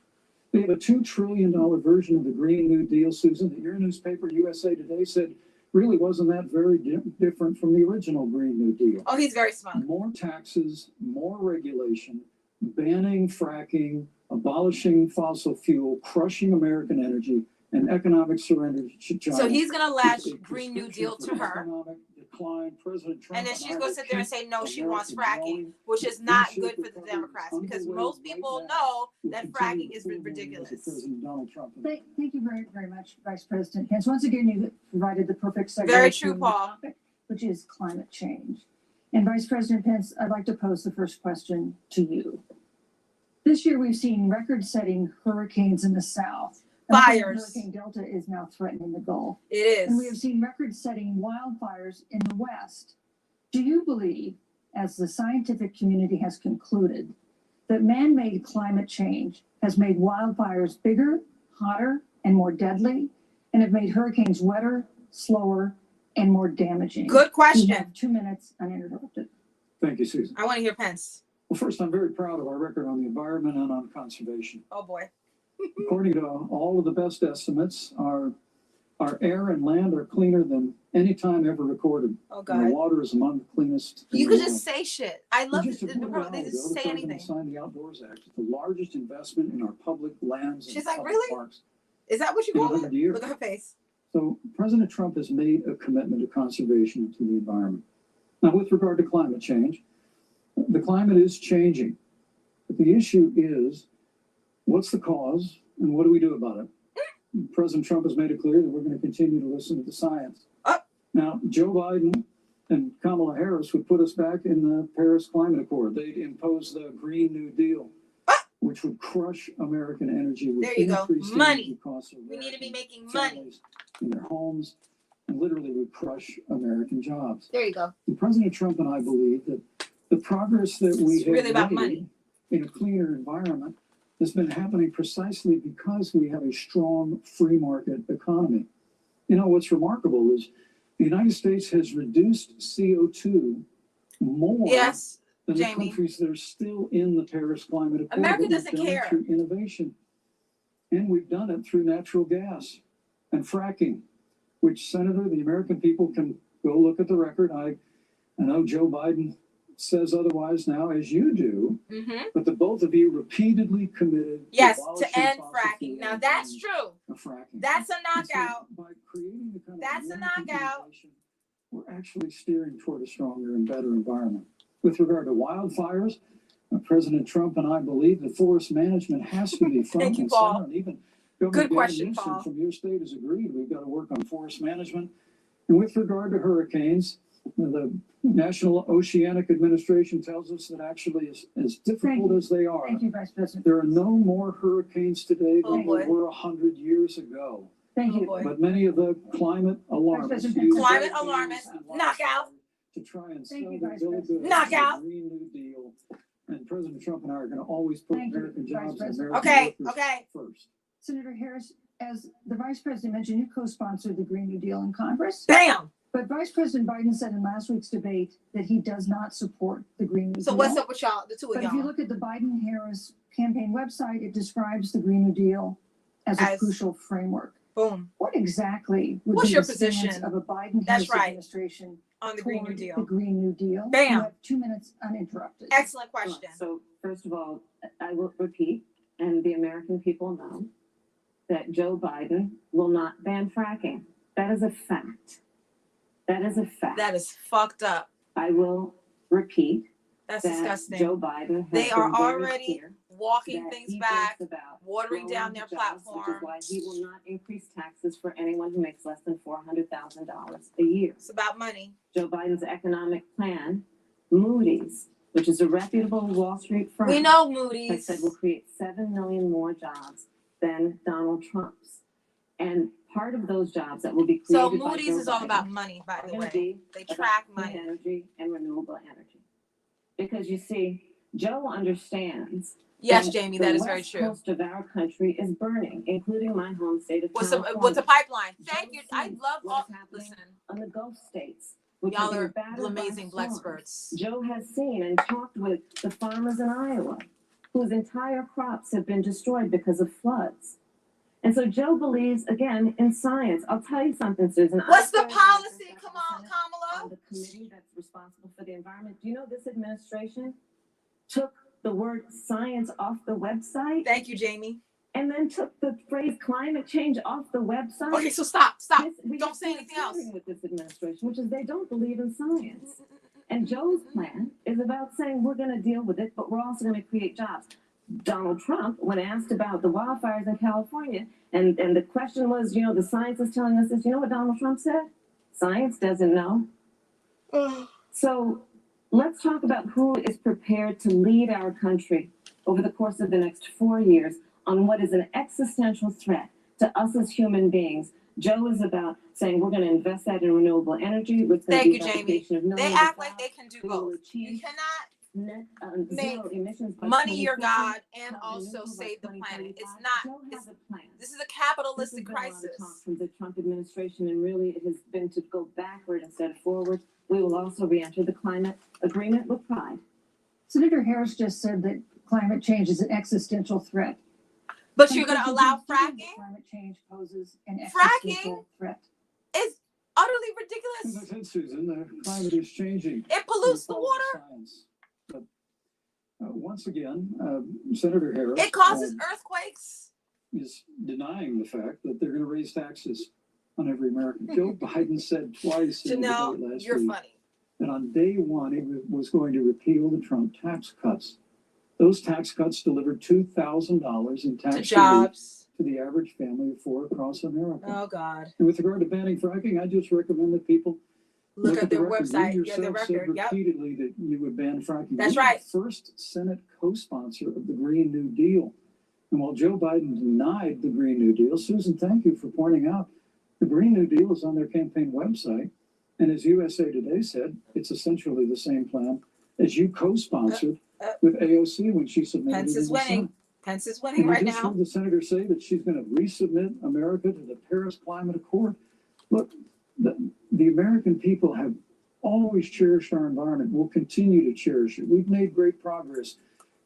They have a $2 trillion version of the Green New Deal, Susan, that your newspaper, USA Today, said really wasn't that very different from the original Green New Deal. Oh, he's very smart. More taxes, more regulation, banning fracking, abolishing fossil fuel, crushing American energy, and economic surrender to China. So he's gonna latch It's a Green New prescription Deal for to her, economic decline. President Trump and then she's I gonna will sit there and keep say no, she wants America fracking, going. which is not V-shaped good for the recovery Democrats is because underway most right people now. know We'll that continue fracking to is prove it ridiculous. as President Donald Trump. Thank you very, very much, Vice President Pence. Once again, you provided the perfect segue. Very to true, the Paul. topic, which is climate change. And Vice President Pence, I'd like to pose the first question to you. This year, we've seen record-setting hurricanes in the South. Fires. Hurricane Delta is now threatening the Gulf. It is. And we have seen record-setting wildfires in the West. Do you believe, as the scientific community has concluded, that man-made climate change has made wildfires bigger, hotter, and more deadly, and have made hurricanes wetter, slower, and more damaging? Good question. You have 2 minutes uninterrupted. Thank you, Susan. I want to hear Pence. Well, first, I'm very proud of our record on the environment and on conservation. Oh boy. According to all of the best estimates, our air and land are cleaner than any time ever recorded. Oh And God. the water is among the cleanest. in You the could world. just say shit. I love Just it. a little while They ago, just the say president anything. signed the Outdoors Act, the largest investment in our public lands and She's like, public really? parks Is that what you in call 100 it? years. Look at her face. So President Trump has made a commitment to conservation and to the environment. Now, with regard to climate change, the climate is changing. But the issue is, what's the cause and what do we do about it? President Trump has made it clear that we're going to continue to listen to the science. Now, Joe Biden and Kamala Harris would put us back in the Paris Climate Accord. They'd impose the Green New Deal, which would crush American energy with There you go. increased Money. energy costs of We need to be American making money. families in their homes, and literally would crush American jobs. There you go. And President Trump and I believe that the progress that we It's have really about made money. in a cleaner environment has been happening precisely because we have a strong free market economy. You know, what's remarkable is the United States has reduced CO2 more Yes, than the Jamie. countries that are still in the Paris Climate Accord. America But we've doesn't done it care. through innovation. And we've done it through natural gas and fracking, which, Senator, the American people can go look at the record. I know Joe Biden says otherwise now, as you do, Mm-hmm. but the both of you repeatedly committed Yes, to abolishing end fossil fracking. fuel Now that's true. fracking. That's a And so knockout. by creating the kind of That's a American knockout. innovation, we're actually steering toward a stronger and better environment. With regard to wildfires, President Trump and I believe that forest management has to be front Thank you, and Paul. center. And even Good Governor Gavin question, Newsom Paul. from your state has agreed we've got to work on forest management. And with regard to hurricanes, the National Oceanic Administration tells us that actually, as difficult as they are, Thank you, Vice President. there are no more hurricanes today Oh, than there boy. were 100 years ago. Thank Oh, you. boy. But many of the climate alarmists President use Climate hurricanes alarmist. and Knockout. to try and Thank sell you, their Vice bill of President. goods Knockout. to the Green New Deal. And President Trump and I are going to always put Thank you, American Vice jobs and President. American Okay, workers okay. first. Senator Harris, as the Vice President mentioned, you co-sponsored the Green New Deal in Congress. Bam. But Vice President Biden said in last week's debate that he does not support the Green New So Deal. what's up with y'all, the two of But if you y'all? look at the Biden-Harris campaign website, it describes the Green New Deal as a As- crucial framework. Boom. What exactly would What's be your the stance position? of a Biden-Harris That's right. administration On the Green New toward Deal. the Green New Deal? Bam. You have 2 minutes uninterrupted. Excellent question. So first of all, I will repeat, and the American people know, that Joe Biden will not ban fracking. That is a fact. That is a fact. That is fucked up. I will repeat That's that disgusting. Joe Biden has They are been very already clear walking that things he back, thinks about watering down growing their jobs, platform. which is why he will not increase taxes for anyone who makes less than $400,000 a year. It's about money. Joe Biden's economic plan, Moody's, which is a reputable Wall Street firm, We know has Moody's. said will create 7 million more jobs than Donald Trump's. And part of those jobs that will be created So by Moody's Joe is all Biden about money, by are the gonna way. be They about track clean money. energy and renewable energy. Because you see, Joe understands. Yes, that Jamie, the that is very west true. coast of our country is burning, including my home state of What's California. a pipeline? Thank Joe you. I sees love all. what's happening Listen, on the Gulf states. Which y'all being are battered by amazing storms. experts. Joe has seen and talked with the farmers in Iowa whose entire crops have been destroyed because of floods. And so Joe believes, again, in science. I'll tell you something, Susan. What's the I served policy? as Come on, Kamala. on the committee that's responsible for the environment. Do you know this administration took the word science off the website? Thank you, Jamie. And then took the phrase climate change off the website. Okay, so stop. We Don't have say anything else. with this administration, which is they don't believe in science. And Joe's plan is about saying we're going to deal with it, but we're also going to create jobs. Donald Trump, when asked about the wildfires in California, and the question was, you know, the science is telling us this, you know what Donald Trump said? Science doesn't know. So let's talk about who is prepared to lead our country over the course of the next 4 years on what is an existential threat to us as human beings. Joe is about saying we're going to invest that in renewable energy. Thank you, Jamie. They act like they can do both. You cannot net, make zero emissions by money your 2050, God and carbon also neutral by save the planet. 2035. It's not. Joe has a plan. This is a capitalistic This has been a lot of crisis. talk from the Trump administration, and really it has been to go backward instead of forward. We will also re-enter the climate agreement with pride. Senator Harris just said that climate change is an existential threat. But you're going to allow fracking? Climate change poses an Fracking existential threat. is utterly As I ridiculous. said, Susan, the climate is changing. It pollutes the We follow water. science. But once again, Senator Harris It causes earthquakes. is denying the fact that they're going to raise taxes on every American. Joe Biden said twice in the Janelle, debate last you're week funny. that on day one he was going to repeal the Trump tax cuts. Those tax cuts delivered $2,000 in tax To jobs. relief to the average family of four across America. Oh, God. And with regard to banning fracking, I just recommend that people Look at the their record. website. You Yeah, their yourself said record. Yep. repeatedly that you would ban fracking. That's You were right. the first Senate co-sponsor of the Green New Deal. And while Joe Biden denied the Green New Deal, Susan, thank you for pointing out the Green New Deal is on their campaign website. And as USA Today said, it's essentially the same plan as you co-sponsored with AOC when she submitted Pence it in is the winning. Senate. Pence is And winning we right just now. heard the senator say that she's going to resubmit America to the Paris Climate Accord. Look, the American people have always cherished our environment. We'll continue to cherish it. We've made great progress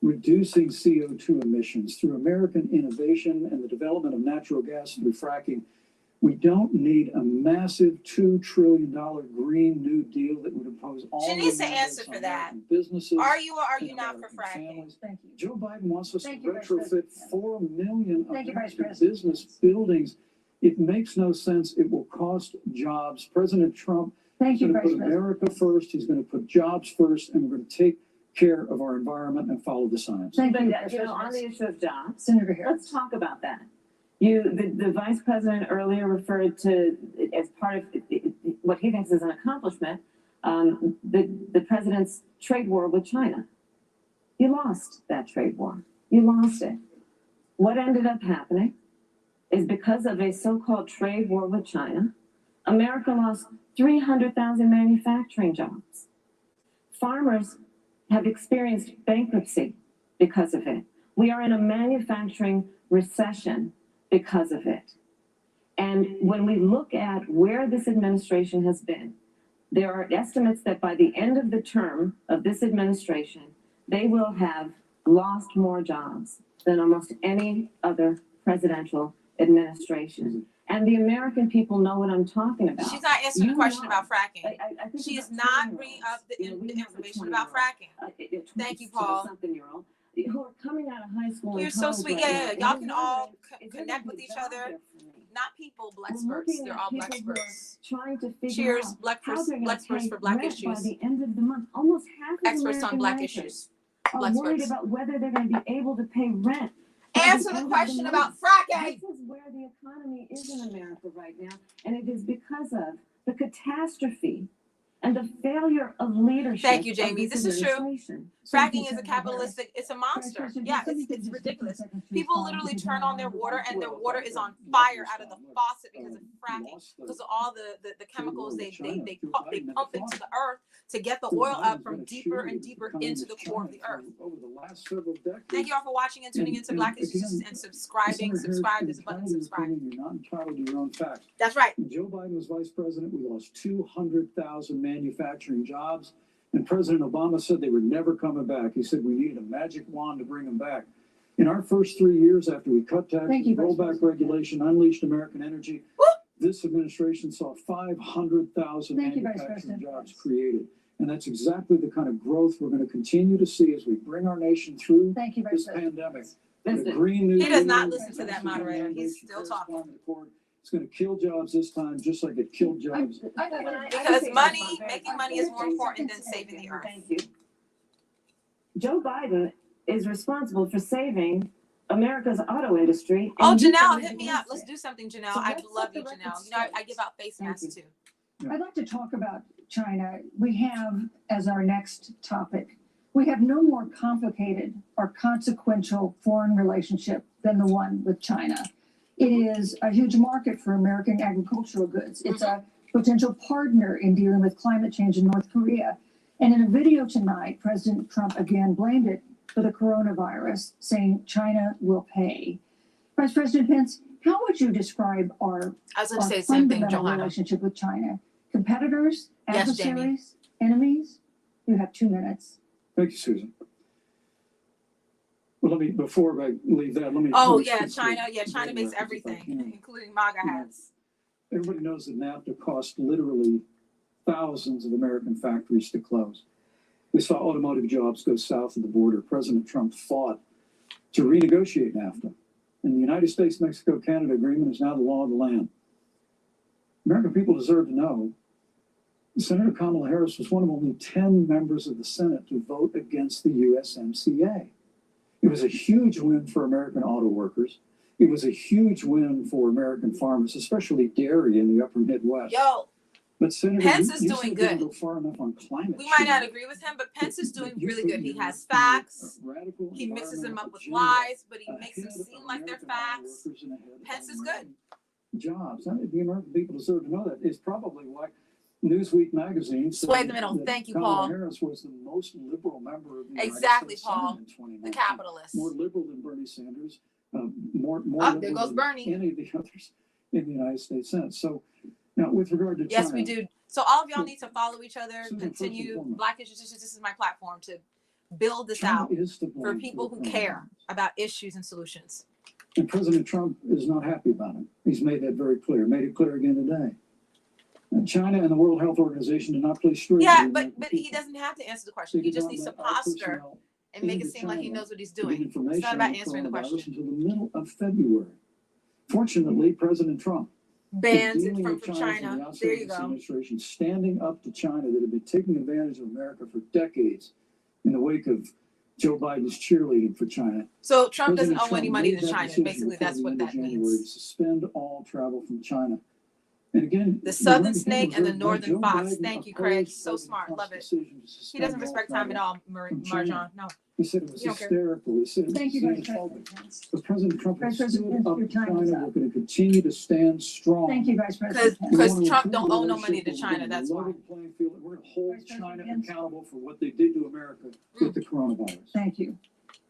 reducing CO2 emissions through American innovation and the development of natural gas through fracking. We don't need a massive $2 trillion Green New Deal that would impose all She needs the to mandates answer for on that. American businesses. Are you or are you and not for American fracking? families. Thank you. Joe Biden wants us Thank to you, Vice retrofit President. 4 million Thank you, Vice American President. business buildings. It makes no sense. It will cost jobs. President Trump Thank is you, going to Vice put President. America first. He's going to put jobs first, and we're going to take care of our environment and follow the science. Thank But, you, you know, on the issue of jobs, Senator Harris. let's talk about that. The vice president earlier referred to, as part of what he thinks is an accomplishment, the president's trade war with China. You lost that trade war. You lost it. What ended up happening is because of a so-called trade war with China, America lost 300,000 manufacturing jobs. Farmers have experienced bankruptcy because of it. We are in a manufacturing recession because of it. And when we look at where this administration has been, there are estimates that by the end of the term of this administration, they will have lost more jobs than almost any other presidential administration. And the American people know what I'm talking about. She's not answering the You question know. about fracking. I think She is about not 20-year-olds. bringing up the You know, we have a information about 20-year-old, fracking. Thank you, Paul. Something-year-old who are coming out of high school. You're and so college sweet. right Yeah, now, yeah. and Y'all they're can all wondering, is there connect gonna with be each jobs other. there for me? Not people, We're Blexperts. looking They're at all people who are Blexperts. trying to figure Cheers, out Black how they're gonna Blexperts pay for Black rent issues. by the end of the month. Almost half of Experts on American Black renters issues. are worried Blexperts. about whether they're going to be able to pay rent. by Answer the end of question about month. fracking. This is where the economy is in America right now, and it is because of the catastrophe and the failure of leadership. Thank you, of Jamie. This is true. administration. Fracking is a capitalistic, it's a monster. Yeah, it's ridiculous. People literally turn on their water and their water is on fire out of the faucet because of fracking, because of all the chemicals they pump into the earth to get the oil up from deeper and deeper into the core of the earth. Over the last several decades. Thank you all for watching and tuning into Black Issues and subscribing. Subscribe. There's a button, subscribe. You're not entitled to your own facts. That's right. When Joe Biden was vice president, we lost 200,000 manufacturing jobs. And President Obama said they were never coming back. He said we needed a magic wand to bring them back. In our first 3 years after we cut taxes, rolled back regulation, unleashed American energy, this administration saw 500,000 manufacturing jobs created. And that's exactly the kind of growth we're going to continue to see as we bring our nation through this pandemic. The Green New He does not Deal, listen to that moderator. He's still talking. It's going to kill jobs this time, just like it killed jobs. Because making money is more important than saving the earth. Thank you. Joe Biden is responsible for saving America's auto industry. Oh, and you Janelle, can hit me up. Let's do something, Janelle. So I let's love set you, the record Janelle. You know, I give out face masks too. I'd like to talk about China. We have, as our next topic, we have no more complicated or consequential foreign relationship than the one with China. It is a huge market for American agricultural goods. It's a potential partner in dealing with climate change in North Korea. And in a video tonight, President Trump again blamed it for the coronavirus, saying China will pay. Vice President Pence, how would you describe our fundamental relationship with China? Competitors, adversaries, enemies? You have 2 minutes. Thank you, Susan. Well, before I leave that, let me. Oh, yeah, China. Yeah, China makes everything, including MAGA hats. Everybody knows that NAFTA cost literally thousands of American factories to close. We saw automotive jobs go south of the border. President Trump fought to renegotiate NAFTA. And the United States-Mexico-Canada agreement is now the law of the land. American people deserve to know Senator Kamala Harris was one of only 10 members of the Senate to vote against the USMCA. It was a huge win for American auto workers. It was a huge win for American farmers, especially dairy in the upper Midwest. Yo, but Senator, Pence is doing good. Go far enough on climate we might not agree with him, but Pence is doing really good. He has facts. He mixes them up with lies, but he makes them seem like they're facts. Pence is good. Jobs. I mean, the American people deserve to know that. It's probably why Newsweek magazine said Sway the middle. Thank you, Kamala Paul. Harris was the most liberal member of the Exactly, United States Paul. Senate in 2019. The capitalist. More liberal than Bernie Sanders. More there liberal goes than Bernie. any of the others in the United States Senate. So now, with regard to Yes, China, we do. So all of y'all need to follow each other. Susan, Continue. first and foremost, Black Issues. This is my platform to build this China out is to blame for people the who care about issues and solutions. And President Trump is not happy about it. He's made that very clear. Made it clear again today. And China and the World Health Organization did not play straight. Yeah, but he doesn't have to answer the question. He just needs to posture and make it seem like he knows what he's doing. It's not about answering the question. Until the middle of February. Fortunately, President Trump bans it dealing from with China China. the outset There of you this go. administration, standing up to China that had been taking advantage of America for decades in the wake of Joe Biden's cheerleading for China. So Trump doesn't President owe any money made to that China. decision Basically, before that's the what end of that January means. to suspend all travel from China. And again, The Southern American Snake people and the deserve Northern Joe Fox. Biden Thank you, Craig. opposed So President smart. Trump's Love it. decision to He suspend doesn't all respect time at travel all, from China. Marjan. No. He said it was You don't care. hysterical. He said it was Thank you, Vice xenophobic. President. But President Trump has Vice stood President up Pence, to your time is China. up. We're going to continue to stand strong. Thank you, Vice President. Pence. Because Trump don't owe no money to China. That's why. We're going to hold Vice China President Pence. accountable for what they did to America with the coronavirus. Thank you.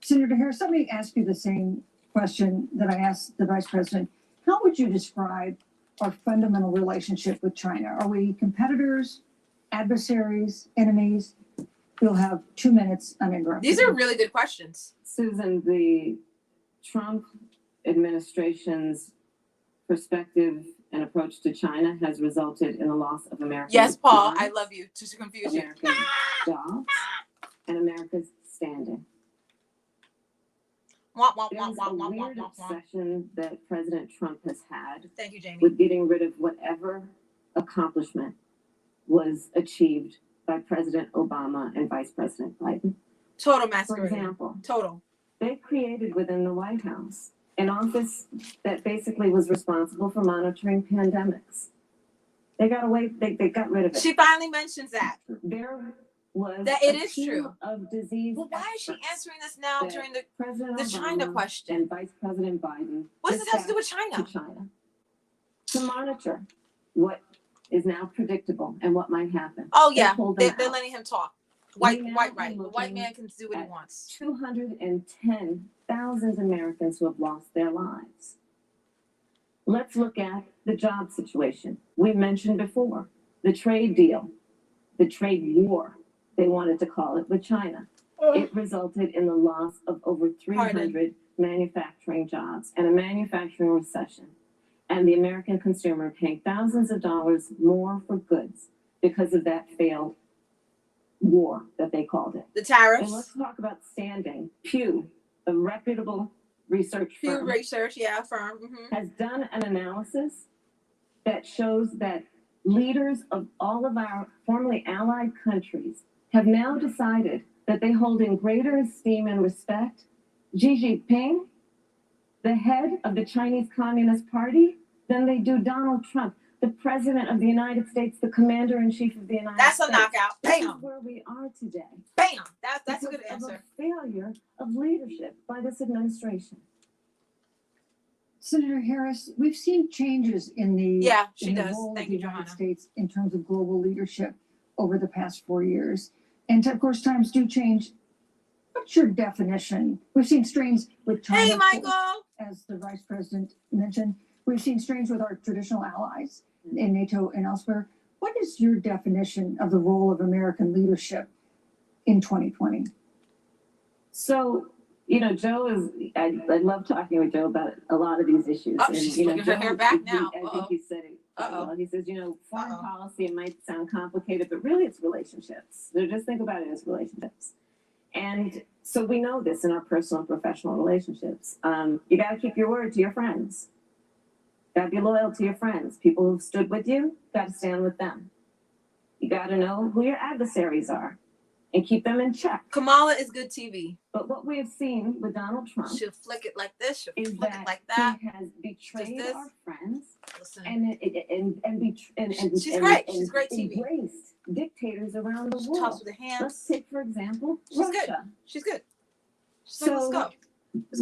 Senator Harris, let me ask you the same question that I asked the Vice President. How would you describe our fundamental relationship with China? Are we competitors, adversaries, enemies? You'll have 2 minutes uninterrupted. These are really good questions. Susan, the Trump administration's perspective and approach to China has resulted in the loss of American Yes, Paul. jobs, I love you. To confuse you. American jobs, and America's standing. Womp, womp, There's womp, a womp, womp, weird womp, womp, womp. obsession that President Trump has had Thank you, Jamie. with getting rid of whatever accomplishment was achieved by President Obama and Vice President Biden. Total For masquerading. example, Total. they created within the White House an office that basically was responsible for monitoring pandemics. They got away. They got rid of it. She finally mentions that. There was That it a is team true. of disease. Well, why is she experts answering this now that during President the China Obama question? and Vice President Biden? What does this have to do with dispatched China? To China to monitor what is now predictable and what might happen. Oh They yeah, pulled them they're out. letting him talk. We now White are right. The white looking man can do what he at wants. 210,000 Americans who have lost their lives. Let's look at the job situation. We mentioned before the trade deal, the trade war, they wanted to call it, with China. It resulted in the loss of over 300 manufacturing jobs and a manufacturing recession. And the American consumer paying thousands of dollars more for goods because of that failed war that they called it. The tariffs. And let's talk about standing. Pew, a reputable research Pew firm, Research, yeah, firm. has done an analysis that shows that leaders of all of our formerly allied countries have now decided that they hold in greater esteem and respect Xi Jinping, the head of the Chinese Communist Party, than they do Donald Trump, the President of the United States, the Commander-in-Chief of the United That's States. a knockout. This is Bam. where we are today. Bam. That's a good Because of answer. a failure of leadership by this administration. Senator Harris, we've seen changes in the Yeah, she in the does. role of Thank the you, United Johanna. States in terms of global leadership over the past 4 years. And of course, times do change. What's your definition? We've seen strains with China, Hey, of course, Michael. as the Vice President mentioned. We've seen strains with our traditional allies in NATO and elsewhere. What is your definition of the role of American leadership in 2020? So, you know, Joe is, I love talking with Joe about a lot of these issues. Oh, she's you know, flicking her hair back now. I Uh-oh. think he said it. Uh-oh. Well, he says, you know, foreign policy might sound complicated, but really it's relationships. So just think about it as relationships. And so we know this in our personal and professional relationships. You got to keep your word to your friends. Got to be loyal to your friends. People who've stood with you, got to stand with them. You got to know who your adversaries are and keep them in check. Kamala is good TV. But what we have seen with Donald Trump She'll flick it like this. She'll is flick that it like that. he has betrayed this. our friends Listen. and She's great. She's great TV. Embraced dictators around the She world. talks with her hands. Let's take, for example, She's Russia. good. She's good. She's like, let's go.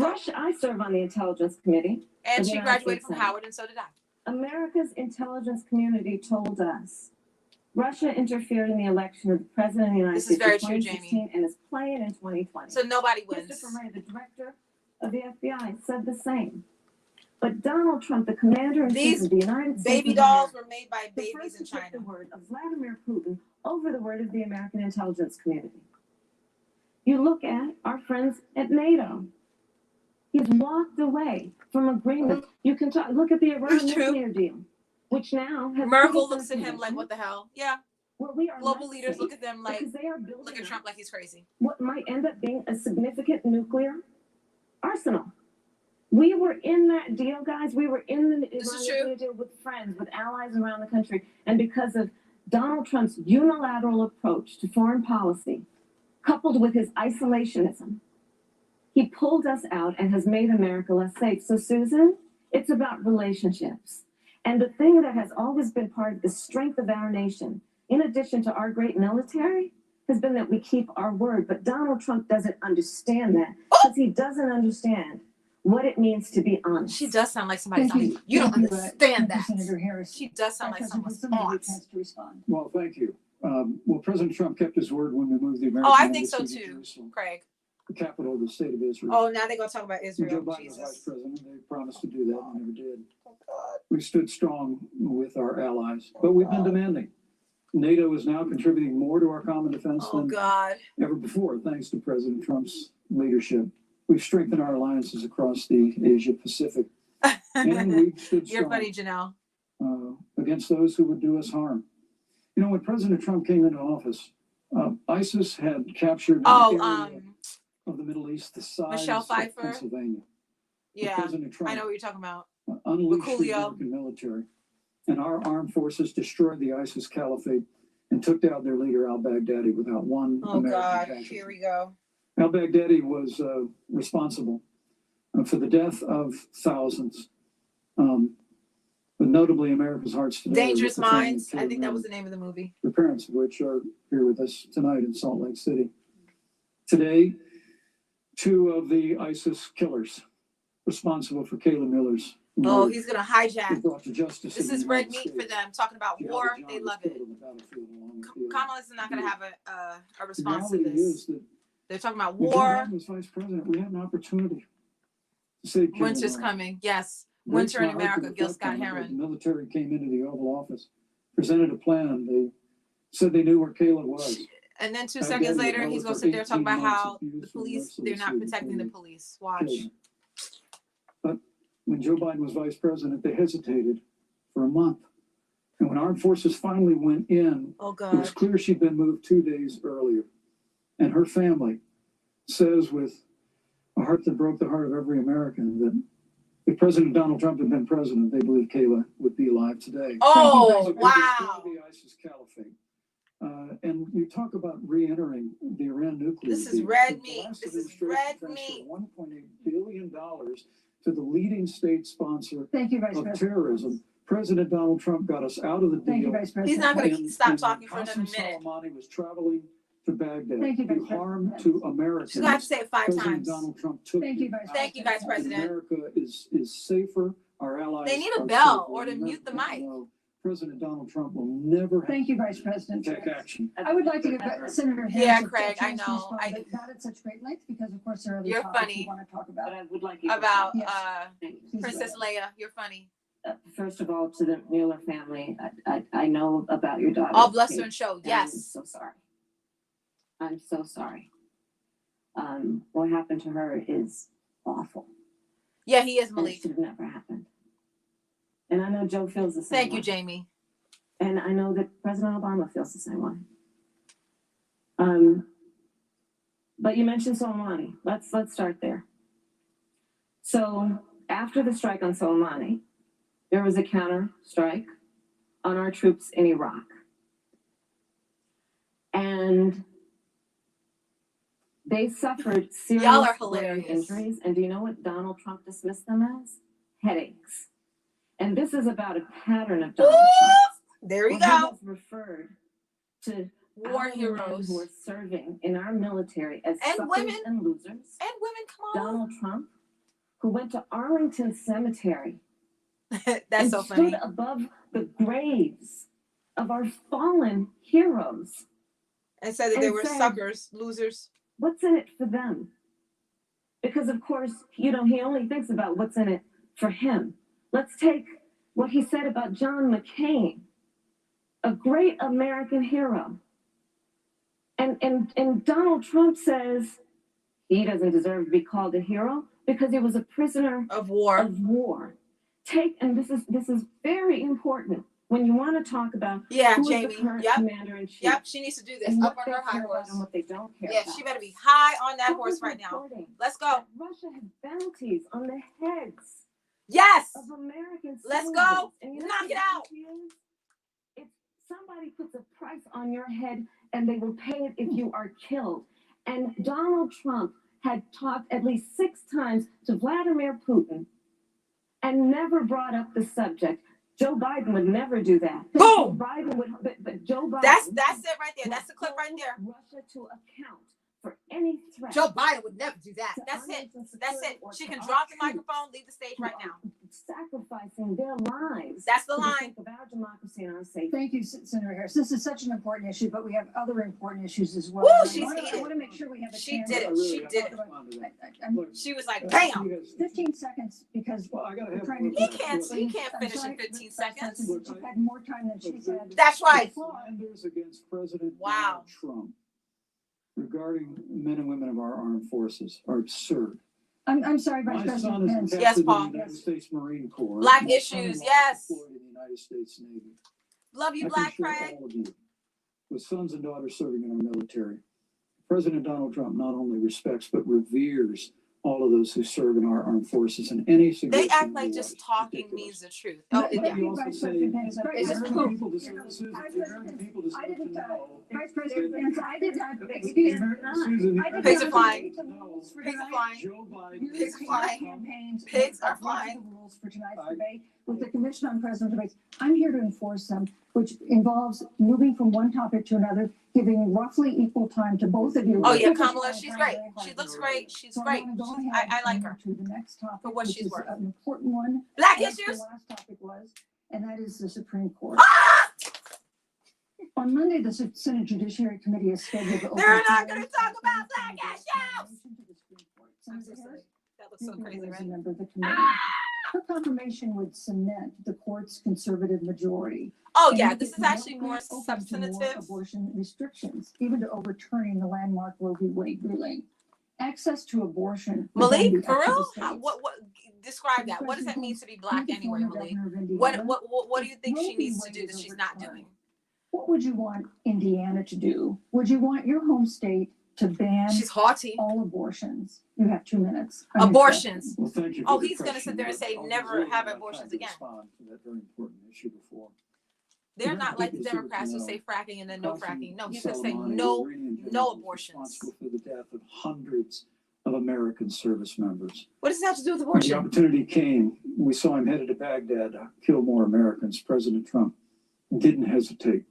Russia, I serve on the Intelligence Committee. And of the she United graduated States from Senate. Howard, and so did I. America's intelligence community told us Russia interfered in the election of the President of the United This is States very in true, 2016 and is playing in 2020. So nobody wins. Christopher Wray, the director of the FBI, said the same. But Donald Trump, the commander-in-chief These of the United States baby of dolls America, were made by the babies first in to take China. the word of Vladimir Putin over the word of the American intelligence community. You look at our friends at NATO. He's walked away from agreement. You can talk, look at the Iran It's true. nuclear deal, which now has Merkel put us looks in at a him like, position what the hell? Yeah. where we are Global less leaders safe look at them like, because they are building look at up Trump like he's crazy. what might end up being a significant nuclear arsenal. We were in that deal, guys. We were in the This is Iran true. nuclear deal with friends, with allies around the country. And because of Donald Trump's unilateral approach to foreign policy, coupled with his isolationism, he pulled us out and has made America less safe. So, Susan, it's about relationships. And the thing that has always been part of the strength of our nation, in addition to our great military, has been that we keep our word. But Donald Trump doesn't understand that because he doesn't understand what it means to be honest. She does sound like somebody's Thank on you. it. You don't Thank you, understand thank you, that. Senator Harris. She does sound like Vice someone's President, somebody aunt. has to respond. Well, thank you. Well, President Trump kept his word when we moved the American Oh, I think so embassy to too, Jerusalem, Craig. the capital of the state of Israel. Oh, now they're going to talk about When Joe Israel. Biden was vice Jesus. president, they promised to do that and never did. We stood strong with our allies, but we've been demanding. NATO is now contributing more to our common defense Oh, than God. ever before, thanks to President Trump's leadership. We've strengthened our alliances across the Asia Pacific, and we've stood You're strong funny, Janelle. against those who would do us harm. You know, when President Trump came into office, ISIS had captured an area of the Middle East the size Michelle of Pfeiffer. Pennsylvania. With Yeah, President Trump I know what you're talking about. unleashed the Coolio. American military, and our armed forces destroyed the ISIS caliphate and took down their leader al-Baghdadi without one Oh, American God. casualty. Here we go. Al-Baghdadi was responsible for the death of thousands. but notably America's Hearts Today. Dangerous with the family Minds. of I think that Caleb was the name of the movie. the parents of which are here with us tonight in Salt Lake City. Today, 2 of the ISIS killers responsible for Kayla Miller's Oh, murder he's gonna were hijack. brought to justice. This in the is red United meat for States. them. Talking about Jihadi war, John they was love killed it. on the battlefield along with the Kamala is not gonna have a The response to reality this. is that They're talking about when Joe war. Biden was vice president, we had an opportunity to save Kayla Winter's Miller. coming. Yes. Breaks Winter my in heart to America. Gil reflect Scott on it, but Heron. The military came into the Oval Office, presented a plan. They said they knew where Kayla was. And then 2 I've seconds gathered later, held he's her gonna for sit there talking 18 about months, how the abused her police, they're not mercilessly protecting the before police. they Watch. killed her. But when Joe Biden was vice president, they hesitated for a month. And when armed forces finally went in, Oh it was God. clear she'd been moved 2 days earlier. And her family says with a heart that broke the heart of every American that if President Donald Trump had been president, they believe Kayla would be alive today. Oh, It would wow. destroy the ISIS caliphate. And you talk about re-entering the Iran nuclear This is deal. red The meat. last This is administration red transferred meat. $1.8 billion to the leading state sponsor Thank you, Vice of President. terrorism. President Donald Trump got us out of the deal. Thank you, Vice President. He's not gonna And- stop and talking for another Qasem minute. Soleimani was traveling to Baghdad. Thank you, Vice Do harm President. to Americans. She's gonna have to say it 5 President times. Donald Trump took Thank you, Vice Thank you, Vice and President. America is safer. Our allies. They need a are bell safer. or to And mute the America mic. know President Donald Trump will never have Thank you, Vice President. to take action. I would like to give Senator Harris Yeah, a Craig, I chance to know. respond, but not at such great length because of course there are other You're topics funny. we want to talk about. But I would like you to About Yes. Please Princess Leia. You're funny. First of all, to the Mueller family, I know about your daughter. All bless her and show. I'm Yes. so sorry. I'm so sorry. What happened to her is awful. Yeah, he is And it Malik. should have never happened. And I know Joe feels the same Thank way. you, Jamie. And I know that President Obama feels the same way. But you mentioned Soleimani. Let's start there. So after the strike on Soleimani, there was a counter strike on our troops in Iraq. And they suffered serious Y'all are brain hilarious. injuries. And do you know what Donald Trump dismissed them as? Headaches. And this is about a pattern of Donald Trump. There we Where he go. has referred to War our men heroes. who are serving in our military as And suckers women. and losers. And women, come on. Donald Trump, who went to Arlington Cemetery That's and so stood funny. above the graves of our fallen heroes. And said that they and were said, suckers, losers. What's in it for them? Because of course, he only thinks about what's in it for him. Let's take what he said about John McCain, a great American hero. And Donald Trump says he doesn't deserve to be called a hero because he was a prisoner of war. And this is very important when you want to talk about Yeah, who is Jamie. the current Yep. commander in chief. Yep, she needs to do this. And Up what on they her high care about horse. and what they don't care Yeah, about. she better be high on that Who horse was right now. reporting Let's go. that Russia had bounties on the heads Yes. of American Let's soldiers. go. And you know Knock what it out. the bounty is? If somebody puts a price on your head and they will pay it if you are killed. And Donald Trump had talked at least 6 times to Vladimir Putin and never brought up the subject. Joe Biden would never do that. Boom! Joe Biden would, but Joe Biden. That's it right there. That's the clip right there. Russia to account for any threat. Joe Biden would never do that. to That's it. American That's security it. or She to can our drop the troops microphone, leave the stage who right are now. Sacrificing their lives. That's the for line. sake of our democracy and our safety. Thank you, Senator Harris. This is such an important issue, but we have other important issues as well. Woo, I she's wanna- I heated. want to make sure we have a She chance. did it. She did it. I'm She was like, bam. 15 seconds because Well, I gotta we're have trying to. one He more. can't I'm finish sorry, in 15 Vice seconds. President, You've had more time than she's had. That's right. Slanders against President Wow. Donald Trump regarding men and women of our armed forces are absurd. I'm sorry, Vice My President son is Pence. a Yes, captain Paul. in the United States Marine Corps. Black My issues, son-in-law yes. deployed in the United States Navy. Love you, I Black can assure Craig. all of you, with sons and daughters serving in our military, President Donald Trump not only respects but reveres all of those who serve in our armed forces, and any They suggestion act like otherwise just is talking ridiculous. means the truth. But- Oh, but yeah. You you, also Vice say President Pence, It's just American poop. people deserve, Susan, Vice American President people Pence, I deserve to didn't, know. Vice President Pence, I did not, Susan, excuse me. Susan, I did Pigs not are flying. agree to rules for Pigs are tonight. flying. Joe Biden You Pigs are cannot flying. campaign James. Pigs are I've read flying. the rules for tonight's debate with the Commission on President Debates. I'm here to enforce them, which involves moving from one topic to another, giving roughly equal time to both of you. Oh yeah, Because Kamala, you're she's trying great. very hard She looks to great. She's So great. I'm gonna go She's- ahead I like and her move to the next topic, for what which she's is worth. an important one. Black as issues? The last topic was, and that is the Supreme Court. Ah! On Monday, the Senate Judiciary Committee is scheduled to open. They're not hearings going to talk on about Senate black President's issues. nomination to the Supreme Court. I'm so Senator sorry. Harris, That looks so you crazy, as a right? member of the committee. Her confirmation would cement the court's conservative majority. Oh and yeah, make this it is actually more open to more substantive. abortion restrictions, even to overturning the landmark Roe v. Wade ruling. Access to abortion. would then Malik, be for up to the real? states. What? Describe that. What does that mean to be black The anyway, former Malik? governor of Indiana, What do you think Roe she v. needs to Wade do that is she's not overturned. doing? What would you want Indiana to do? Would you want your home state to ban She's haughty. all abortions? You have 2 minutes. on your Abortions. Well, thank you. Oh, for the he's going to sit question, there and but say I was never really have not abortions trying to again. respond to that very important issue before. They're Yeah, not I like think the it's Democrats who good to say fracking and then no Councilman fracking. No, he's going to say Soleimani, no, Iranian general, no was abortions. responsible for the death of hundreds of American service members. What does that have to do with When the abortion? opportunity came, we saw him headed to Baghdad to kill more Americans. President Trump didn't hesitate,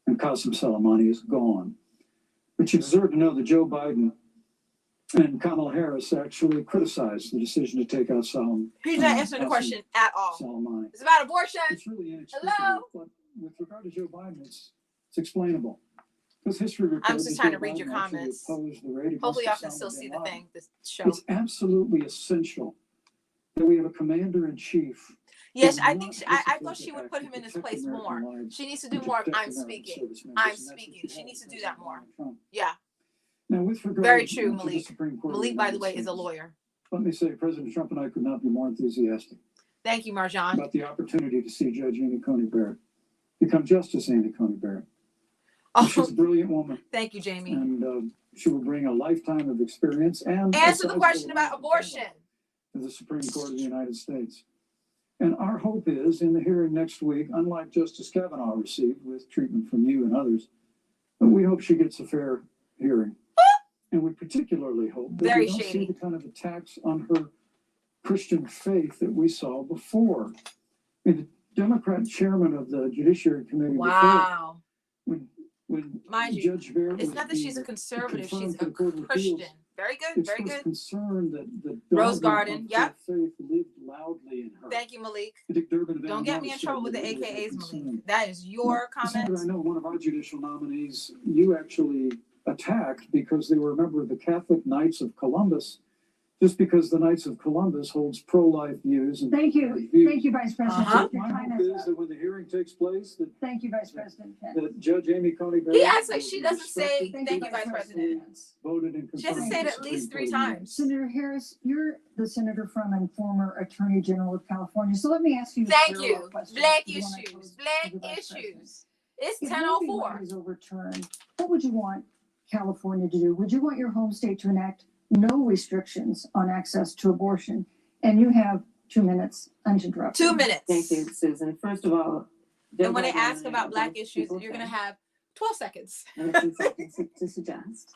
and Qasem Soleimani is gone. But you deserve to know that Joe Biden and Kamala Harris actually criticized the decision to take out Soleimani. He's not answering the question at all. Soleimani. It's about abortion. It's really inexplicable. Hello? But with regard to Joe Biden, it's explainable. Because history records I'm just that trying to Joe read your Biden actually comments. opposed the raid against Hopefully y'all can Osama still bin see the Laden. thing, this show. It's absolutely essential that we have a commander in chief. Yes, who I will think not I thought hesitate she to would act put to him in his protect place American more. lives She needs to and do more of protect I'm American speaking. service members, I'm and that's what speaking. you She have needs to with do that President more. Donald Trump. Yeah, Now, with regard very to true, the Malik. Supreme Court of Malik, by the way, United is a States, lawyer. let me say President Trump and I could not be more enthusiastic Thank you, Marjan. about the opportunity to see Judge Amy Coney Barrett become Justice Amy Coney Barrett. She's a brilliant woman, Thank you, Jamie. and she will bring a lifetime of experience and a Answer the sizable question about amount of abortion. to the Supreme Court of the United States. And our hope is in the hearing next week, unlike Justice Kavanaugh received with treatment from you and others, that we hope she gets a fair hearing. And we particularly hope that Very we don't shady. see the kind of attacks on her Christian faith that we saw before. I mean, the Democrat chairman of the Judiciary Committee Wow. before, when Mind you, Judge Barrett it's was not that she's a being conservative, she's confirmed to a the Court of Christian. Appeals, Very good, very expressed good. concern that the Rose dogma Garden, of yep. faith lived loudly in her. Thank you, Malik. Dick Durbin of Don't get me in Illinois trouble with the said that it AKAs, was a Malik. concern. That is your Senator, comment. I know one of our judicial nominees, you actually attacked because they were a member of the Catholic Knights of Columbus, just because the Knights of Columbus holds pro-life views. And Thank you, Vice President. Uh-huh. Your My time hope is is up. that when the hearing takes place, that, Thank you, Vice President Pence. that Judge Amy Coney Barrett. He acts like will she be doesn't say respected, thank you, Vice President. Voted and She hasn't confirmed said the it at least Supreme 3 Court of the times. Senator Harris, you're the senator from and former Attorney General of California. So let me ask you. a Thank parallel you. question, Black the one I posed issues. to Black the Vice President. issues. It's If Roe v. 10:04. Wade is overturned, what would you want California to do? Would you want your home state to enact no restrictions on access to abortion? And you have 2 minutes uninterrupted. 2 minutes. Thank you, Susan. First of all, And when they Joe Biden ask and I about are black both issues, people you're going to fair. have 12 seconds. And it's insulting to suggest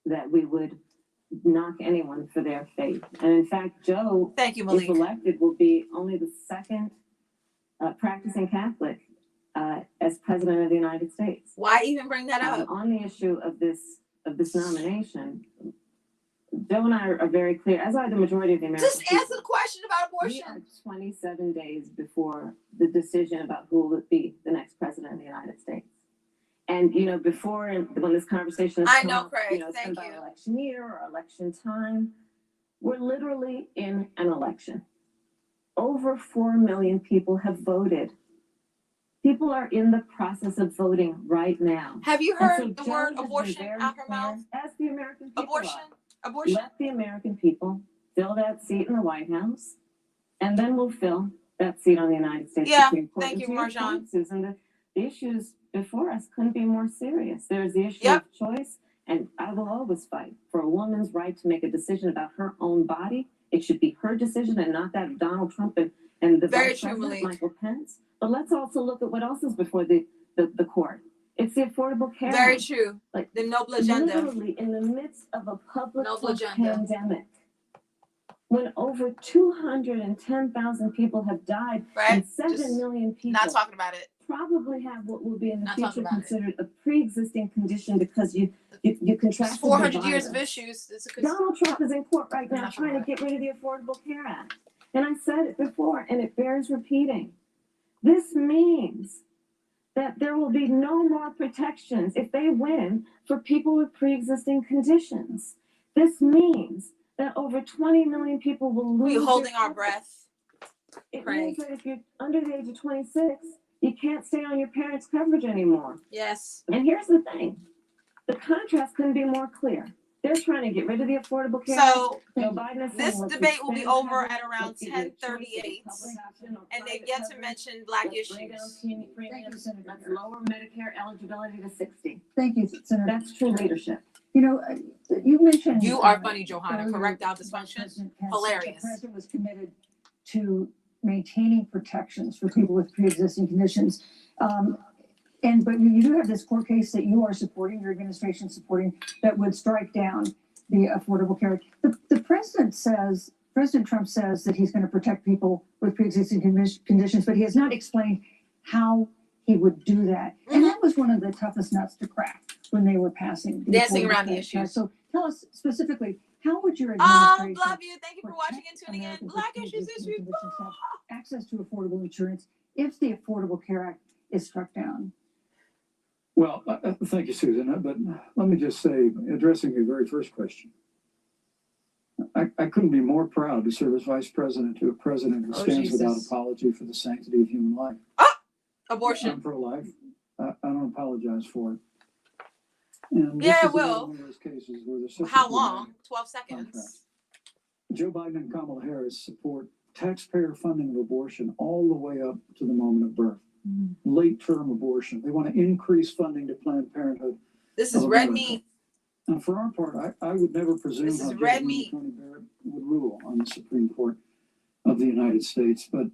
that we would knock anyone for their faith. And in fact, Joe, Thank you, if Malik. elected, will be only the second practicing Catholic as president of the United States. Why even bring that up? On the issue of this nomination, Joe and I are very clear, as are the majority of the American Just answer the question about We abortion. are 27 days before the decision about who will be the next president of the United States. And, you know, before, when this conversation has I come know, up, Craig. you know, it's Thank about you. election year or election time, we're literally in an election. Over 4 million people have voted. People are in the process of voting right now. Have you And heard so the Joe word has been abortion very out her clear, mouth? as the American people Abortion? are. Abortion? Let the American people fill that seat in the White House, and then we'll fill that seat on the United States Yeah, Supreme Court. thank And you, to your Marjan. point, Susan, the issues before us couldn't be more serious. There's the issue Yep. of choice, and I will always fight for a woman's right to make a decision about her own body. It should be her decision and not that of Donald Trump and the Very Vice true, President, Malik. Michael Pence. But let's also look at what else is before the court. It's the Affordable Care Very Act. true. Like The noble agenda. literally in the midst of a public Noble health agenda. pandemic, when over 210,000 people have died and 7 million people Not talking about it. probably have what will be in the Not talking future about it. considered a pre-existing condition because you contracted the 400 years of virus. issues. It's a Donald Trump is in court right now Not trying to right. get rid of the Affordable Care Act. And I said it before, and it bears repeating. This means that there will be no more protections if they win for people with pre-existing conditions. This means that over 20 million people will lose. We're holding their our coverage. breath. It Craig. means that if you're under the age of 26, you can't stay on your parents' coverage anymore. Yes. And here's the thing. The contrast couldn't be more clear. They're trying to get rid of the Affordable Care So Act. Joe Biden is saying, this let's debate will be expand over coverage, at around let's give you a choice of 10:38, public option or and they've private yet to coverage. mention Black Let's bring issues. down premiums. Let's lower Medicare eligibility to 60. Thank you, Senator. That's true leadership. You know, you mentioned. You are funny, Johanna. earlier Correct our that dysfunction. President Pence- Hilarious. The president was committed to maintaining protections for people with pre-existing conditions. But you do have this court case that you are supporting, your administration is supporting, that would strike down the Affordable Care Act. The President Trump says that he's going to protect people with pre-existing conditions, but he has not explained how he would do that. And that was one of the toughest nuts to crack when they were passing. the Dancing Affordable around the Care issues. Act. So tell us specifically, how would your administration Love you. Thank you for watching and tuning in. Americans with Black issues, pre-existing issues. conditions have access to affordable insurance if the Affordable Care Act is struck down? Well, thank you, Susan. But let me just say, addressing your very first question, I couldn't be more proud to serve as vice president to a president who stands without apology for the sanctity of human life. Abortion. I'm pro-life. I don't apologize for it. And Yeah, this it is will. one of those cases where there's such a How dramatic long? 12 seconds. contrast. Joe Biden and Kamala Harris support taxpayer funding of abortion all the way up to the moment of birth. Late-term abortion. They want to increase funding to Planned Parenthood. This is of red America. meat. And for our part, I would never presume This is how red Judge meat. Tony Barrett would rule on the Supreme Court of the United States, but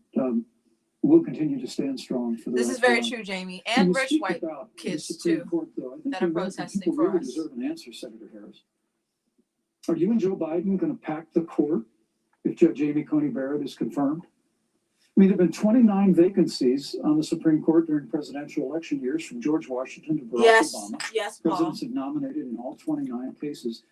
we'll continue to stand strong for the This right is very to life. true, Jamie. When And you rich speak white about the kids Supreme too Court, though, I think that the are American protesting people for really us. deserve an answer, Senator Harris. Are you and Joe Biden going to pack the court if Judge Amy Coney Barrett is confirmed? I mean, there have been 29 vacancies on the Supreme Court during presidential election years, from George Washington to Barack Yes, Obama. yes, Paul. Presidents have nominated in all 29 cases.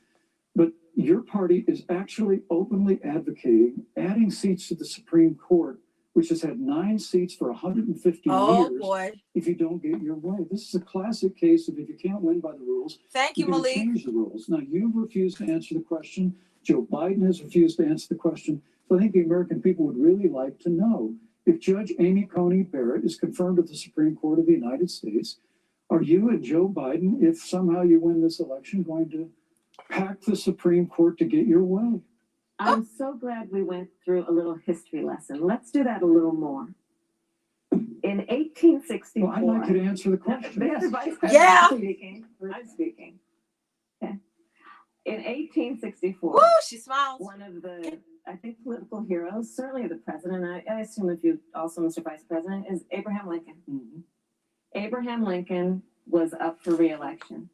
But your party is actually openly advocating adding seats to the Supreme Court, which has had 9 seats for 150 Oh years. boy. If you don't get your way, this is a classic case of if you can't win by the rules, Thank you, you're gonna Malik. change the rules. Now, you've refused to answer the question. Joe Biden has refused to answer the question. So I think the American people would really like to know, if Judge Amy Coney Barrett is confirmed at the Supreme Court of the United States, are you and Joe Biden, if somehow you win this election, going to pack the Supreme Court to get your way? I'm so glad we went through a little history lesson. Let's do that a little more. In 1864. Well, I'd like you to answer the question. Mr. Vice President, Yeah. I'm speaking. Okay. In 1864. Woo, she smiles. One of the, I think, political heroes, certainly the president, I assume if you also, Mr. Vice President, is Abraham Lincoln. Mm-hmm. Abraham Lincoln was up for re-election.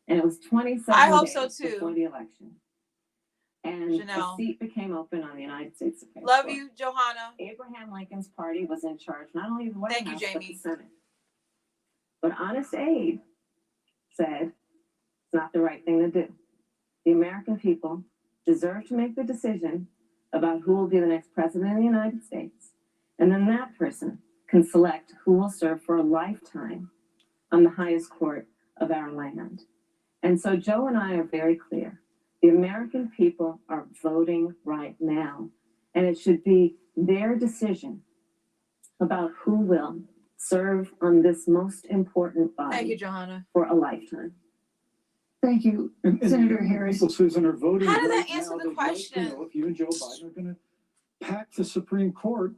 And it was 27 I hope days so, too. before the election. And Janelle. a seat became open on the United States Supreme Love Court. you, Johanna. Abraham Lincoln's party was in charge not only of the White Thank you, House, but Jamie. the Senate. But Honest Abe said it's not the right thing to do. The American people deserve to make the decision about who will be the next president of the United States. And then that person can select who will serve for a lifetime on the highest court of our land. And so Joe and I are very clear. The American people are voting right now, and it should be their decision about who will serve on this most important Thank you, body Johanna. for a lifetime. Thank you, And Senator the Harris. people, Susan, are voting. How did right that answer now. the They'd like to question? know if you and Joe Biden are going to pack the Supreme Court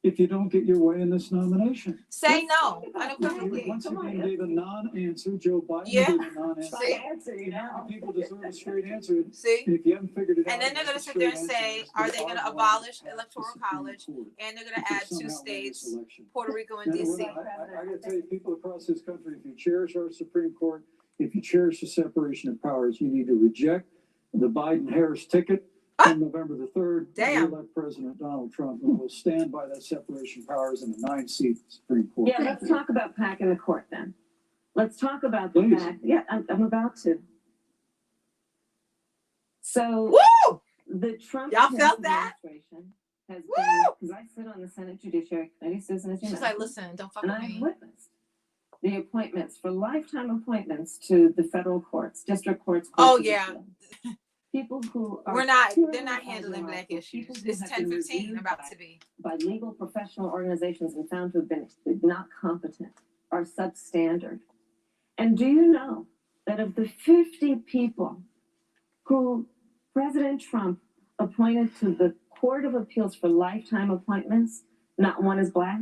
if you don't get your way in this nomination. Say no. You Unequivocally. once again gave a non-answer. Joe Biden Yeah. gave a non-answer. See? The American people deserve a straight answer. See? And if you haven't figured it out, And then they're that's gonna a sit there and straight say, answer. are they gonna Our abolish vote electoral at the Supreme college? Court And they're if gonna they add 2 somehow win this states, election. Puerto Rico and Now, DC. I gotta tell you, people across this country, if you cherish our Supreme Court, if you cherish the separation of powers, you need to reject the Biden-Harris ticket on November the 3rd, Damn. re-elect President Donald Trump, and will stand by that separation of powers in the 9-seat Supreme Court. Yeah, let's talk about packing the court then. Let's talk about the Please. fact. Yeah, I'm about to. So Woo! the Trump Y'all felt that? administration has Woo! been, because I sit on the Senate Judiciary Committee, Susan, as you She's know, like, listen, don't fuck and with I've me. witnessed the appointments for lifetime appointments to the federal courts, district courts. Oh, courts of yeah. appeal. People who are They're not purely handling black ideological, issues. people who It's have been 10:15 reviewed about by- to be. by legal professional organizations and found to have been not competent are substandard. And do you know that of the 50 people who President Trump appointed to the Court of Appeals for lifetime appointments, not one is black?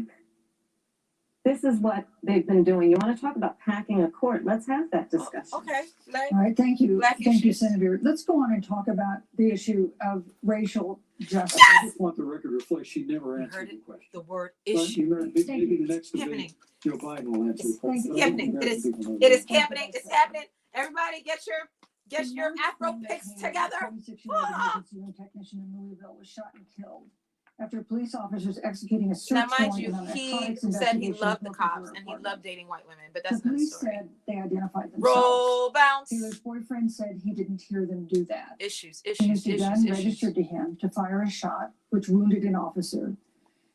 This is what they've been doing. You want to talk about packing a court? Let's have that discussion. Okay. Like, All right, thank you. Black Thank you, issues. Senator. Let's go on and talk about the issue of racial justice. I just want the record to reflect she never you answered heard the it. question. The word But issue. maybe the next Happening. debate, Joe Biden will answer the Thank question. you. But I think Happening. the It American is. people know It is that. happening. It's happening. Everybody, get your Afro picks together. 46-year-old emergency room technician in Louisville was shot and killed after police officers executing a search Now, mind warrant you, in a he narcotics said he investigation loved the looking for her cops and he apartment. loved dating white women, but The that's another police story. said they identified themselves. Roll bounce. Taylor's boyfriend said he didn't hear them do that. Issues. He used a gun Issues. registered to him to fire a shot, which wounded an officer.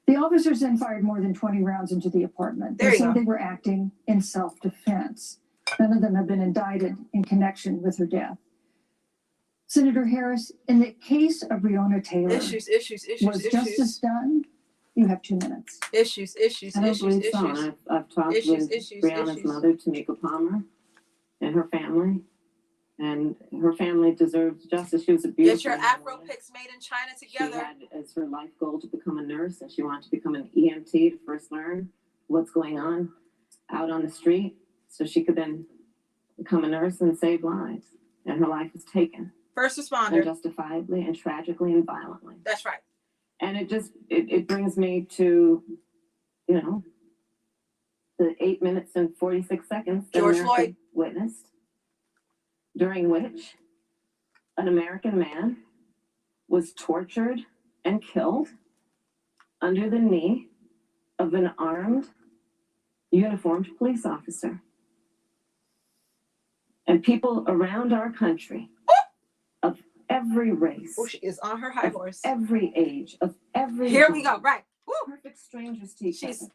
The officers then fired more than 20 rounds into the apartment. There They you say go. they were acting in self-defense. None of them have been indicted in connection with her death. Senator Harris, in the case of Breonna Taylor, Issues. was justice done? You have 2 minutes. Issues. I don't believe so. And I've talked with Breonna's mother, Tamika Palmer, and her family. And her family deserves justice. She was a beautiful Get your young Afro woman. picks made in China She together. had as her life goal to become a nurse, and she wanted to become an EMT to first learn what's going on out on the street, so she could then become a nurse and save lives. And her life was taken First responder. unjustifiably and tragically and violently. That's right. And it brings me to, the 8 minutes and 46 seconds that George America Floyd. witnessed, during which an American man was tortured and killed under the knee of an armed, uniformed police officer. And people around our country of every race, Oh, she is on her high of horse. every age, of every Here we gender, go. Right. Woo. perfect strangers to each She's other,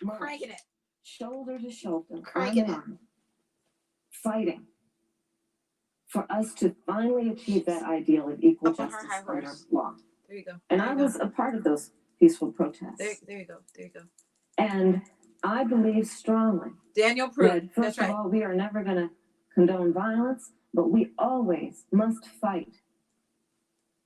woo, cranking it. shoulder to shoulder, Cranking arm in arm, fighting for us to finally achieve that ideal of equal Up on her justice high under horse. law. There you go. And There I you go. was a part of those peaceful protests. There you go. There you go. And I believe strongly Daniel that, Pruitt. first That's right. of all, we are never going to condone violence, but we always must fight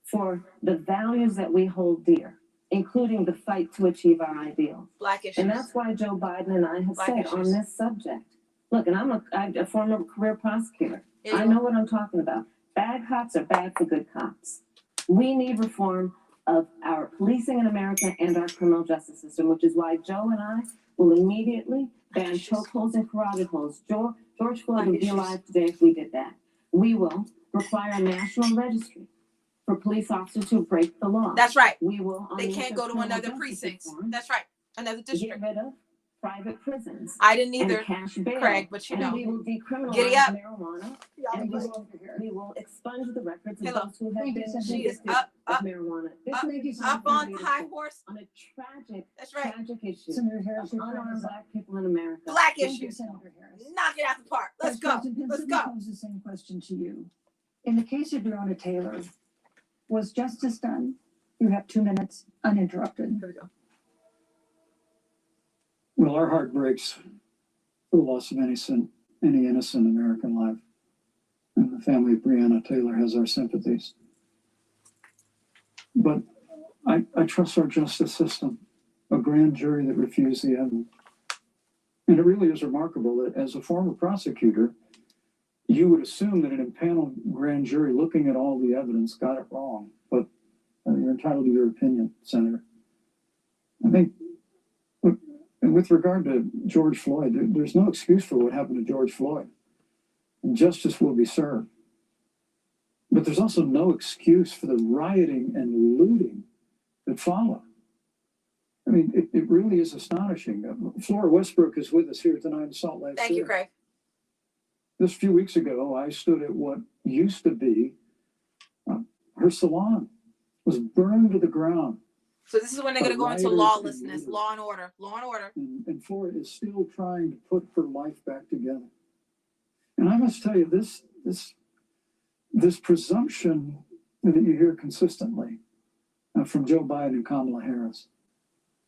for the values that we hold dear, including the fight to achieve our ideals. Black issues. And that's why Joe Biden and I have Black said on issues. this subject, look, and I'm a former career prosecutor. Yeah, I you know what I'm talking about. Bad cops are bad for good cops. We need reform of our policing in America and our criminal justice system, which is why Joe and I will immediately ban chokeholds and carotid holds. George Floyd would be alive today if we did that. We will require a national registry for police officers who break the law. That's right. We will. on They the can't issue go of to criminal another justice precinct. reform, That's right. Another get district. rid of private prisons. I didn't and either, cash bail. Craig, but you And know. we will decriminalize Giddy up. marijuana. And we will expunge the records of Hello. those who have Thank you, been Senator. She is convicted up, of up, marijuana. This up, may be up on something high horse. on a tragic, That's right. tragic issue Senator Harris, of your time unarmed is up. black people in America. Black Thank you, issues. Senator Harris. Knock it out the park. Let's Vice go. President Let's Pence, go. let me pose the same question to you. In the case of Breonna Taylor, was justice done? You have 2 minutes uninterrupted. Here we go. Well, our heart breaks for the loss of any innocent American life. And the family of Breonna Taylor has our sympathies. But I trust our justice system, a grand jury that refused the evidence. And it really is remarkable that as a former prosecutor, you would assume that an impaneled grand jury looking at all the evidence got it wrong. But you're entitled to your opinion, Senator. I think, look, and with regard to George Floyd, there's no excuse for what happened to George Floyd. And justice will be served. But there's also no excuse for the rioting and looting that follow. I mean, it really is astonishing. Flora Westbrook is with us here tonight in Salt Lake City. Thank you, Craig. Just a few weeks ago, I stood at what used to be her salon, was burned to the ground. So this is when they're going to go into lawlessness, law and order. And Flora is still trying to put her life back together. And I must tell you, this presumption that you hear consistently from Joe Biden and Kamala Harris,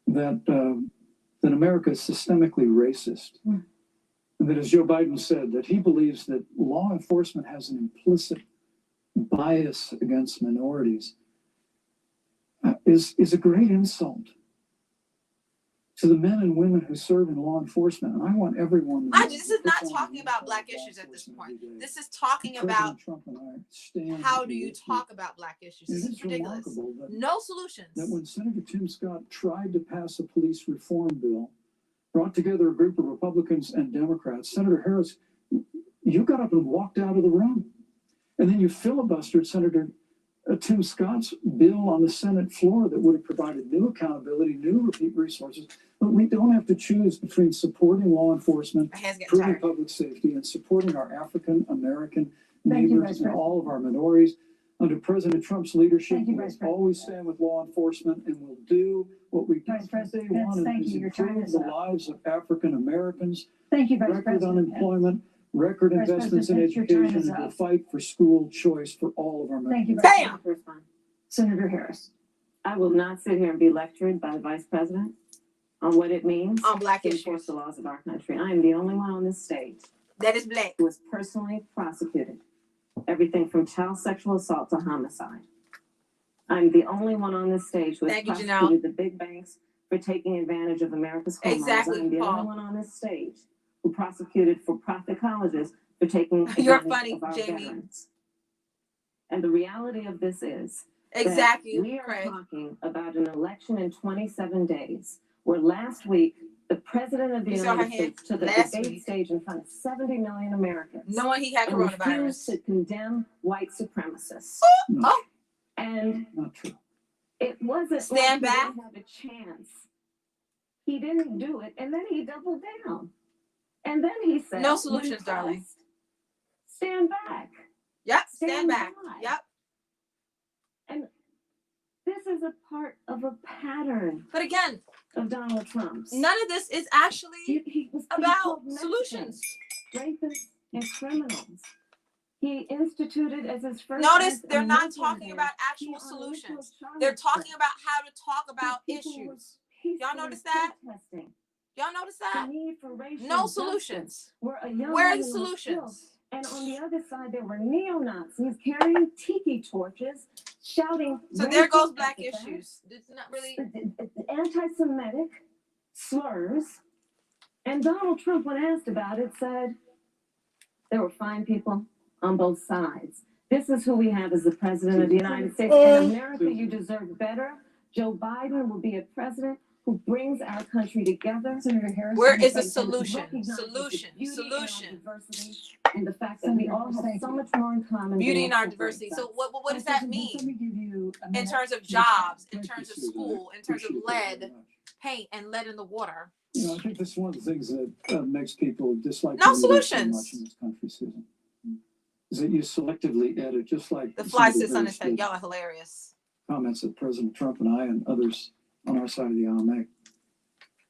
that America is systemically racist, and that, as Joe Biden said, that he believes that law enforcement has an implicit bias against minorities, is a great insult to the men and women who serve in law enforcement. And I want everyone to This is not talking about black issues at this point. This is talking about how do you talk about black issues. This is ridiculous. No solutions. That when Senator Tim Scott tried to pass a police reform bill, brought together a group of Republicans and Democrats, Senator Harris, you got up and walked out of the room. And then you filibustered Senator Tim Scott's bill on the Senate floor that would have provided new accountability, new repeat resources. But we don't have to choose between supporting law enforcement, improving public safety, and supporting our African American neighbors and all of our minorities. Under President Trump's leadership, we'll always stand with law enforcement and we'll do what we want to improve the lives of African Americans. Record unemployment, record investments in education, and we'll fight for school choice for all of our members. Bam! Senator Harris. I will not sit here and be lectured by the Vice President on what it means on black to issues. enforce the laws of our country. I am the only one on this stage that is black who was personally prosecuted. Everything from child sexual assault to homicide. I'm the only one on this stage who has prosecuted the big banks for taking advantage of America's homeowners. Exactly, I'm the only one on this stage who prosecuted for-profit colleges for taking You're advantage funny, of our Jamie. veterans. And the reality of this is exactly that we are talking about an election in 27 days, where last week the President of the United States took a debate stage in front of 70 million Americans, knowing he had and coronavirus, refused to condemn white supremacists. And it wasn't Stand like back. He didn't have a chance. He didn't do it, and then he doubled down. And then he said, no solutions, darling. Stand back. Yep, stand back. by. Yep. And this is a part of a pattern. But again, of Donald Trump's. None of this is actually he about solutions. Rapists and criminals. He instituted as his first. Notice they're not talking about actual solutions. They're talking about how to talk about issues. Y'all notice that? Y'all notice that? No solutions. Where are the solutions? And on the other side, there were neo-Nazis carrying tiki torches, shouting. So there goes black issues. It's not really anti-Semitic slurs. And Donald Trump, when asked about it, said there were fine people on both sides. This is who we have as the president of the United States. In America, you deserve better. Joe Biden will be a president who brings our country together. Senator Harris. Where is the solution? Solution. And the fact that we all have so much more in common. Beauty and our diversity. So what does that mean? In terms of jobs, in terms of school, in terms of lead, paint, and lead in the water. You know, I think this is one of the things that makes people dislike no the media so solutions much in this country, Susan. Is that you selectively edit, just like the fly sits on his head. Y'all are hilarious. Comments that President Trump and I and others on our side of the aisle make.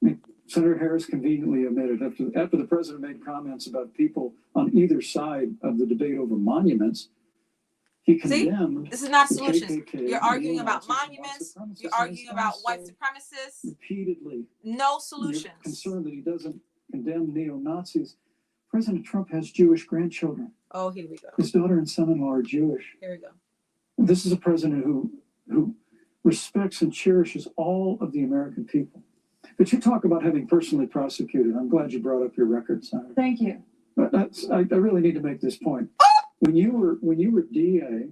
I mean, Senator Harris conveniently admitted after the president made comments about people on either side of the debate over monuments, he condemned. This is not the solutions. KKK, You're arguing about neo-Nazis, monuments. white supremacists, You're and arguing about white supremacists. Repeatedly. No solutions. You're concerned that he doesn't condemn neo-Nazis. President Trump has Jewish grandchildren. Oh, here we go. His daughter and son-in-law are Jewish. Here we go. This is a president who respects and cherishes all of the American people. But you talk about having personally prosecuted. I'm glad you brought up your record, Senator. Thank you. But I really need to make this point. When you were DA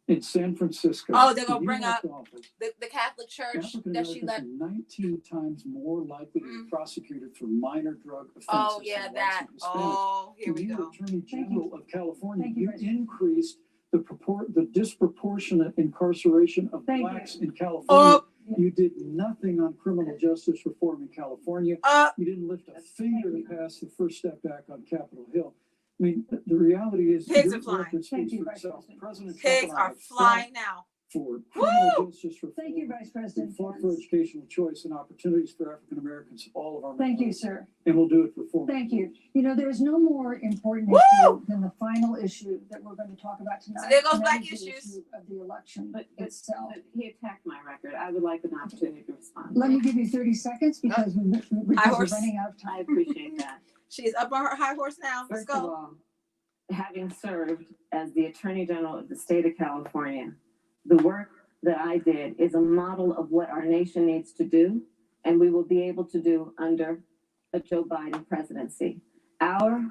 in San Francisco, Oh, they're gonna you bring left up office, the Catholic Church African that she Americans left. are 19 times more likely to be prosecuted for minor drug offenses. Oh yeah, than that. whites and Hispanics. Oh, here When we you were go. Attorney General of California, Thank you, you President. increased the disproportionate incarceration of Thank blacks in California. You did nothing on criminal justice reform in California. You didn't lift a finger to pass the First Step Back on Capitol Hill. I mean, the reality is, Pigs your are flying. record speaks for itself. President Trump Pigs and I are have flying now. for criminal justice reform. Thank you, Vice President. We fought for educational choice and opportunities for African Americans, all of our. Thank you, minorities. sir. And we'll do it for 4 Thank you. You know, there is no more important issue than the final issue that we're going to talk about tonight. So there goes and that black is the issues. issue of the election But itself. he attacked my record. I would like an opportunity to respond. Let me give you 30 seconds because we're horse. running out of I time. appreciate that. She's up on her high horse now. Let's First of go. all, having served as the Attorney General of the state of California, the work that I did is a model of what our nation needs to do, and we will be able to do under a Joe Biden presidency. Our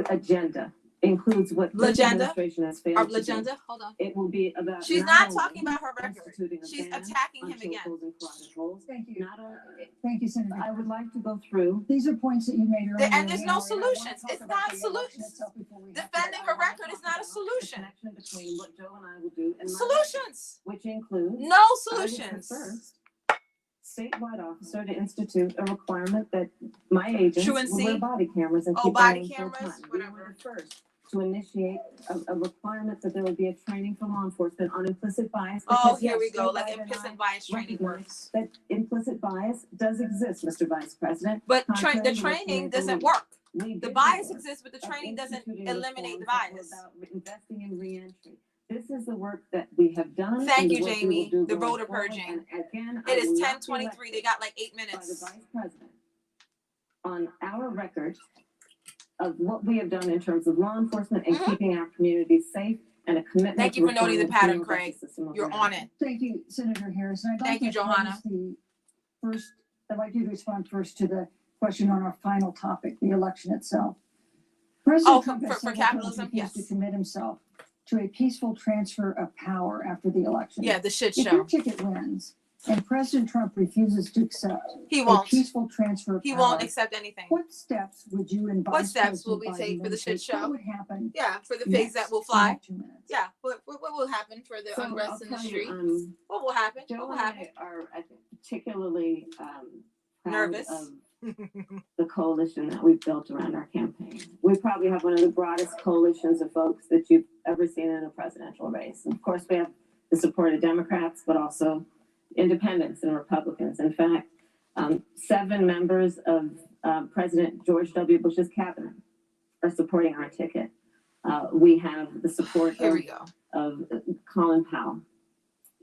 agenda includes what this Legenda? administration has failed Our to do. legenda? Hold on. It will be about. She's not only talking about her record. instituting a She's ban attacking on him again. chokeholds and carotid holds. Thank you. Not only, Thank you, Senator. I would like to go through. These are points that you made earlier. And there's in no the hour, and I wanna solutions. talk It's about not the election solutions. itself before we have to Defending go. her record is not a The solution. connection between what Joe and I will do and my Solutions. record, which includes No I was the solutions. first statewide officer to institute a requirement that my agents will Truancy? wear body cameras and Oh, keep body them in full cameras? time. We were Whatever. the first to initiate a requirement that there would be a training for law enforcement on implicit bias. Oh, because, here yes, we go. Joe Like Biden and implicit I bias training recognize works. that implicit bias does exist, Mr. Vice President. But contrary the to what you training may doesn't believe. work. We The did bias the work exists, but the of training doesn't instituting eliminate the reforms that were bias. about investing in reentry. This is the work that we have done. Thank and you, the work we Jamie. will do The going voter forward. purging. And again, It is I will not be 10:23. They elected got like 8 by the minutes. Vice President on our record of what we have done in terms of law enforcement and keeping our communities safe and a commitment. Thank to you for noting the reforming pattern, criminal Craig. justice system of You're America. on it. Thank you, Senator Harrison. I'd like Thank you, to pose Johanna. the first, I'd like you to respond first to the question on our final topic, the election itself. President Oh, Trump has for several capitalism? times refused Yes. to commit himself to a peaceful transfer of power after the election. Yeah, the shit If your show. ticket wins and President Trump refuses to accept He a won't. peaceful transfer of He power, won't accept anything. what steps would you and What Vice steps will President we Biden take for the then shit take? What show? would happen? Yeah, for the pigs next that will in fly. the 2 minutes? Yeah, what will happen for the So unrest I'll in the tell you, street? What will happen? Joe What will and happen? I are, I think, particularly proud Nervous. of the coalition that we've built around our campaign. We probably have one of the broadest coalitions of folks that you've ever seen in a presidential race. And of course, we have the support of Democrats, but also independents and Republicans. In fact, 7 members of President George W. Bush's cabinet are supporting our ticket. We have the support Here we go. of Colin Powell,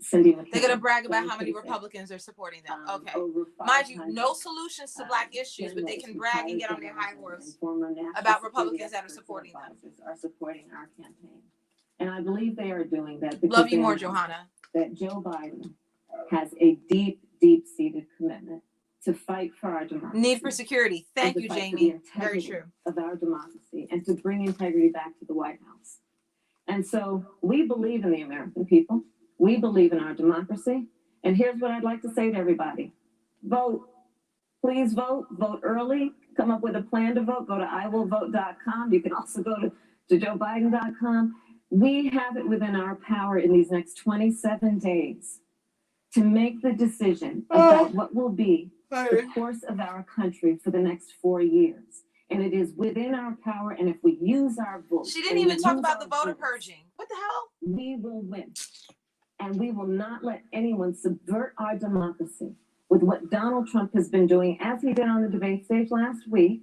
Cindy McCain. They're gonna brag about John how many Kasich, Republicans are supporting them. Okay. over Mind you, 500, no solutions to black issues, but they can brag and get on their high horse about Republicans that are supporting them. Are supporting our campaign. And I believe they are doing that. Love you they more, know Johanna. That Joe Biden has a deep, deep-seated commitment to fight for our democracy. Need for security. and Thank to you, fight for Jamie. the Very integrity true. Of our democracy and to bring integrity back to the White House. And so we believe in the American people. We believe in our democracy. And here's what I'd like to say to everybody. Vote. Please vote. Vote early. Come up with a plan to vote. Go to iwillvote.com. You can also go to joebiden.com. We have it within our power in these next 27 days to make the decision about what will be the course of our country for the next 4 years. And it is within our power. And if we use our vote. She didn't even talk about the voter purging. What the hell? We will win. And we will not let anyone subvert our democracy with what Donald Trump has been doing, as he did on the debate stage last week,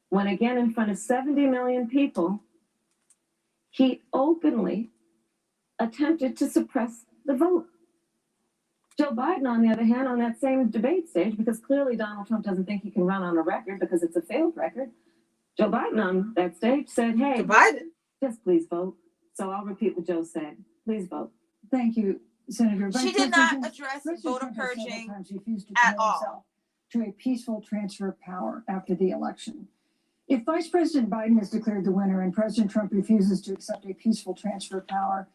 when again in front of 70 million people, he openly attempted to suppress the vote. Joe Biden, on the other hand, on that same debate stage, because clearly Donald Trump doesn't think he can run on a record because it's a failed record, Joe Biden on that stage said, hey, Joe Biden, just please vote. So I'll repeat what Joe said. Please vote. Thank you, Senator. She Vice did not President, address President voter Trump has several purging times refused to at commit all. himself to a peaceful transfer of power after the election. If Vice President Biden is declared the winner and President Trump refuses to accept a peaceful transfer of power,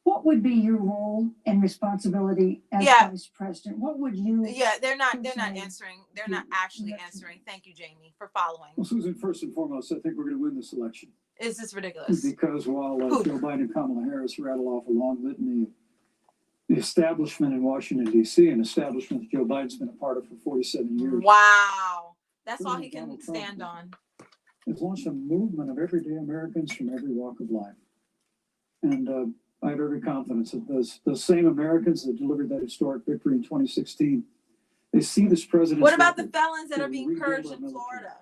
what would be your role and responsibility as Vice President? What would you? Yeah, they're not personally answering. They're not actually answering. Thank you, Jamie, for following. Well, Susan, first and foremost, I think we're going to win this election. It's just ridiculous. Because while Joe Biden and Kamala Harris rattle off a long litany of the establishment in Washington, D.C., an establishment that Joe Biden's been a part of for 47 years. Wow. That's all he can stand on. Has launched a movement of everyday Americans from every walk of life. And I have every confidence that those same Americans that delivered that historic victory in 2016, they see this president. What about the felons that are being purged in Florida?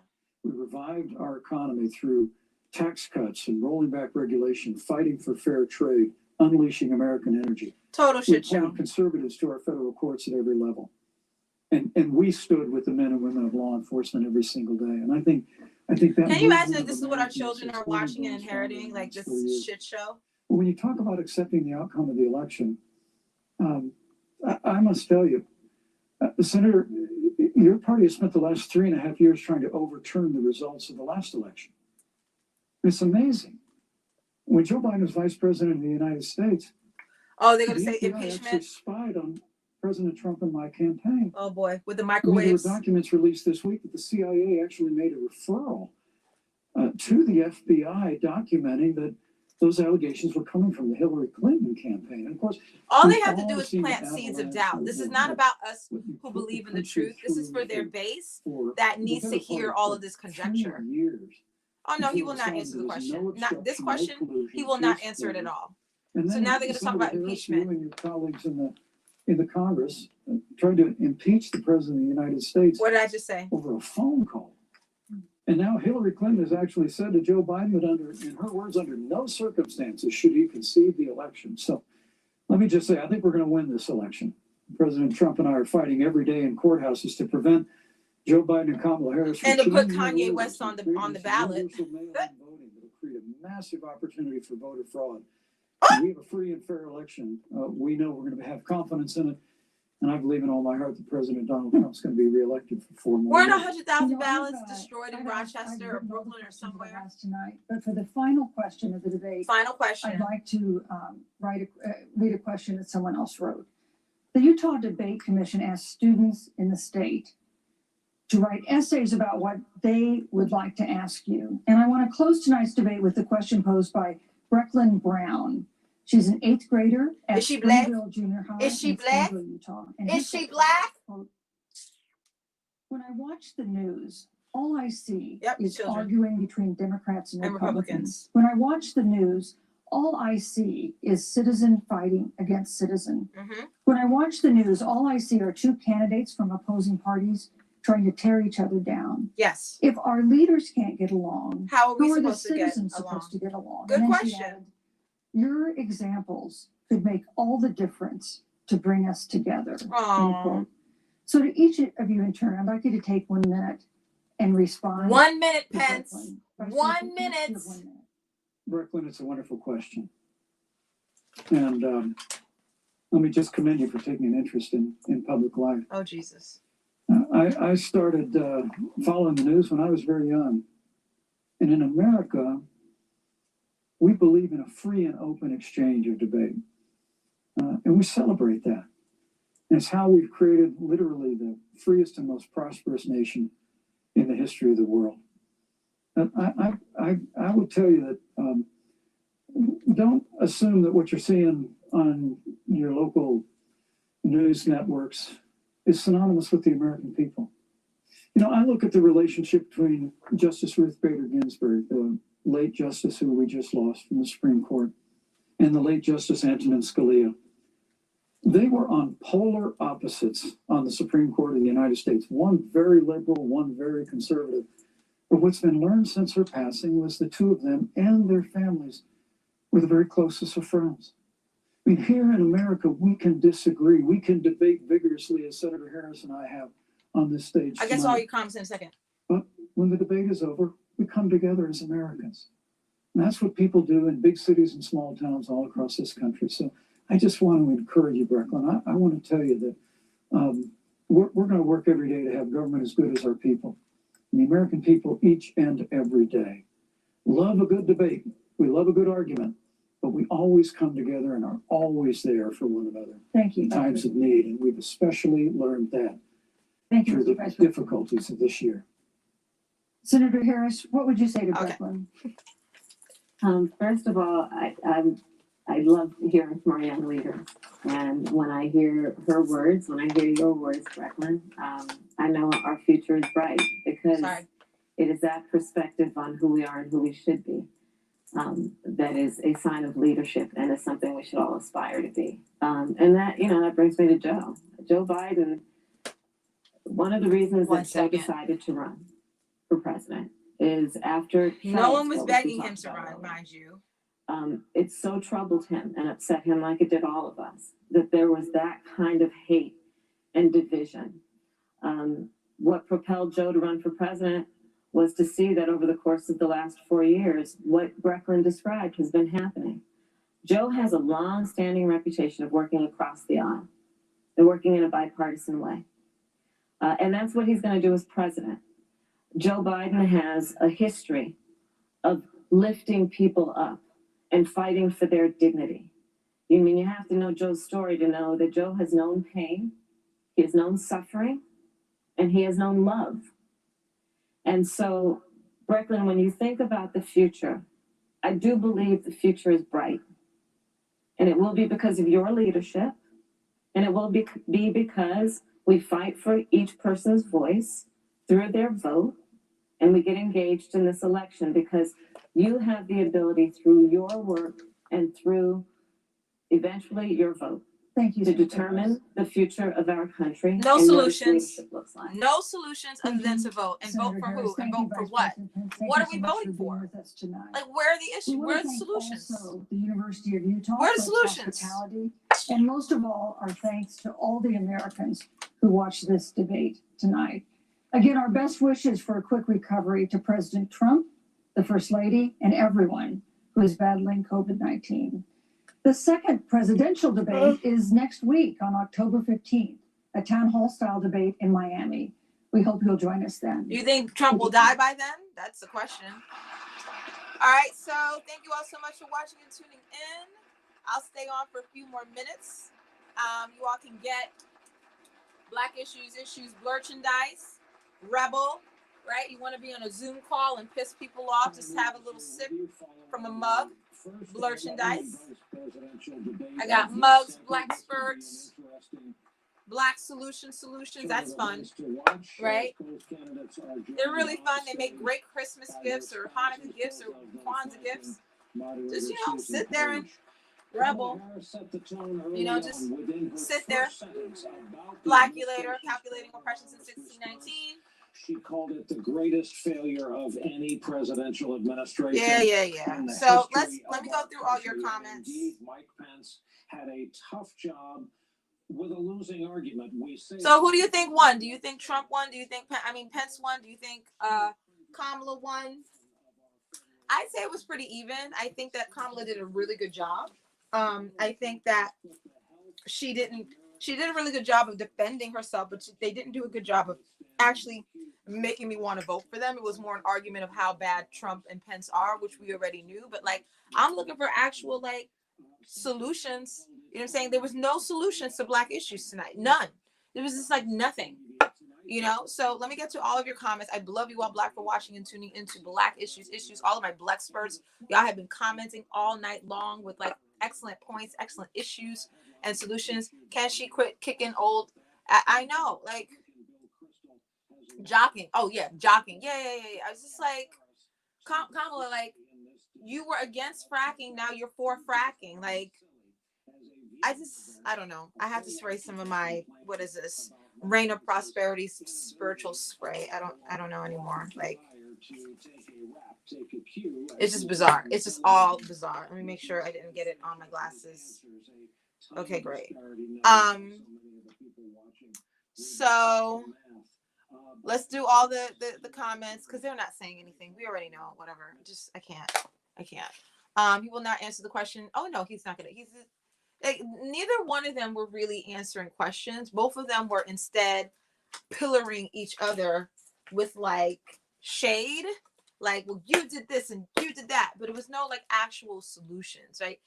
We revived our economy through tax cuts and rolling back regulation, fighting for fair trade, unleashing American energy. Total shit show. We appointed conservatives to our federal courts at every level. And we stood with the men and women of law enforcement every single day. And I think that. Can you imagine that this is what our children are watching and inheriting, like this shit show? When you talk about accepting the outcome of the election, I must tell you, Senator, your party has spent the last 3.5 years trying to overturn the results of the last election. It's amazing. When Joe Biden was vice president of the United States, oh, they're going to the say FBI impeachment. actually spied on President Trump and my campaign. Oh boy, with the There microwaves. were documents released this week that the CIA actually made a referral to the FBI documenting that those allegations were coming from the Hillary Clinton campaign. And of course, All they we've have to all do is seen the plant seeds of avalanche doubt. This is not about us who believe in the truth. This is for their base for that the needs to better hear part all of this 2 conjecture. years. Oh no, he until will not decided answer there the was question. no Not this obstruction, no question. collusion, He will not case answer it at closed. all. And So then now they're going to talk about Senator Harris, impeachment. You and your colleagues in the Congress tried to impeach the president of the United States What did I just say? over a phone call. And now Hillary Clinton has actually said to Joe Biden that in her words, under no circumstances should he concede the election. So let me just say, I think we're going to win this election. President Trump and I are fighting every day in courthouses to prevent Joe Biden and Kamala Harris from And to put changing the Kanye rules West on and the creating ballot. this universal mail-in voting that'll create a massive opportunity for voter fraud. Ah! We have a free and fair election. We know we're going to have confidence in it. And I believe in all my heart that President Donald Trump's going to be reelected for 4 more Weren't years. 100,000 You know, ballots I've, destroyed in I've Rochester or written Brooklyn or questions I've somewhere? asked tonight, but for the final question of the debate, Final question. I'd like to read a question that someone else wrote. The Utah Debate Commission asked students in the state to write essays about what they would like to ask you. And I want to close tonight's debate with the question posed by Brecklin Brown. She's an 8th grader at Is she black? Springville Junior High Is she in black? Springville, Utah. And Is her she black? quote, when I watch the news, all I see Yep, is children. arguing between Democrats and And Republicans. When I watch the news, all I see is citizen fighting against citizen. Mm-hmm. When I watch the news, all I see are 2 candidates from opposing parties trying to tear each other down. Yes. If our leaders can't get along, How are we who are the supposed to get citizens along? supposed to get along? Good And then she question. added, your examples could make all the difference to bring us together. End Aw. quote. So to each of you in turn, I'd like you to take 1 minute and respond. 1 minute, to Pence. Brecklin. Vice 1 President, you minute. have 1 minute. Brecklin, it's a wonderful question. And let me just commend you for taking an interest in public life. Oh, Jesus. I started following the news when I was very young. And in America, we believe in a free and open exchange of debate. And we celebrate that. And it's how we've created literally the freest and most prosperous nation in the history of the world. And I would tell you that don't assume that what you're seeing on your local news networks is synonymous with the American people. You know, I look at the relationship between Justice Ruth Bader Ginsburg, the late justice who we just lost from the Supreme Court, and the late Justice Antonin Scalia. They were on polar opposites on the Supreme Court of the United States, one very liberal, one very conservative. But what's been learned since her passing was the 2 of them and their families were the very closest of friends. I mean, here in America, we can disagree. We can debate vigorously, as Senator Harris and I have on this stage I guess tonight. all your comments in a second. But when the debate is over, we come together as Americans. And that's what people do in big cities and small towns all across this country. So I just want to encourage you, Brecklin. I want to tell you that we're going to work every day to have government as good as our people. And the American people, each and every day, love a good debate. We love a good argument. But we always come together and are always there for one another. Thank you. In times of need. And we've especially learned that Thank you, through Mr. the Vice President. difficulties of this year. Senator Harris, what would you say to Brecklin? First of all, I love hearing from our young leaders. And when I hear her words, when I hear your words, Brecklin, I know our future is bright because it is that perspective on who we are and who we should be. That is a sign of leadership and is something we should all aspire to be. And that, that brings me to Joe. Joe Biden, one of the reasons that Joe decided to run for president is after no one was begging him to run, mind you. It so troubled him and upset him, like it did all of us, that there was that kind of hate and division. What propelled Joe to run for president was to see that over the course of the last 4 years, what Brecklin described has been happening. Joe has a long-standing reputation of working across the aisle and working in a bipartisan way. And that's what he's going to do as president. Joe Biden has a history of lifting people up and fighting for their dignity. You have to know Joe's story to know that Joe has known pain, he has known suffering, and he has known love. And so, Brecklin, when you think about the future, I do believe the future is bright. And it will be because of your leadership, and it will be because we fight for each person's voice through their vote, and we get engaged in this election because you have the ability through your work and through eventually your vote to determine the future of our country. No and solutions. What this looks like. No solutions other than to vote. And vote for who? And vote for what? What are we voting for? Like, where are the issues? Where are the solutions? Also, the University of Utah. Where are the for its solutions? hospitality. And most of all, our thanks to all the Americans who watched this debate tonight. Again, our best wishes for a quick recovery to President Trump, the First Lady, and everyone who is battling COVID-19. The second presidential debate is next week on October 15th, a town hall style debate in Miami. We hope you'll join us then. Do you think Trump will die by then? That's the question. All right, so thank you all so much for watching and tuning in. I'll stay on for a few more minutes. You all can get Black Issues merchandise, Rebel, right? You want to be on a Zoom call and piss people off, just have a little sip from a mug, merchandise. I got mugs, Black Spurts, Black Solutions, that's fun, right? They're really fun. They make great Christmas gifts or Hanukkah gifts or Kwanzaa gifts. Just, sit there and Rebel, just sit there. Blackulator, calculating oppressions in 1619. She called it the greatest failure of any presidential administration. Yeah. So let me go through all your comments. Indeed, Mike Pence had a tough job with a losing argument. So who do you think won? Do you think Trump won? Do you think Pence won? Do you think Kamala won? I'd say it was pretty even. I think that Kamala did a really good job. I think that she did a really good job of defending herself, but they didn't do a good job of actually making me want to vote for them. It was more an argument of how bad Trump and Pence are, which we already knew. But I'm looking for actual solutions. You know what I'm saying? There was no solutions to Black issues tonight. None. There was just nothing. So let me get to all of your comments. I love you all Black for watching and tuning into Black Issues. All of my Black Spurts. Y'all have been commenting all night long with excellent points, excellent issues and solutions. Can she quit kicking old? I know, jogging. Oh yeah, jogging. Yeah. I was just Kamala, you were against fracking, now you're for fracking. I don't know. I have to spray some of my, what is this? Rain of Prosperity spiritual spray. I don't know anymore. It's just bizarre. It's just all bizarre. Let me make sure I didn't get it on my glasses. Okay, great. So let's do all the comments because they're not saying anything. We already know. Whatever. I can't. He will not answer the question. Oh no, he's not gonna. Neither one of them were really answering questions. Both of them were instead pillaring each other with shade. Well, you did this and you did that, but it was no actual solutions, right?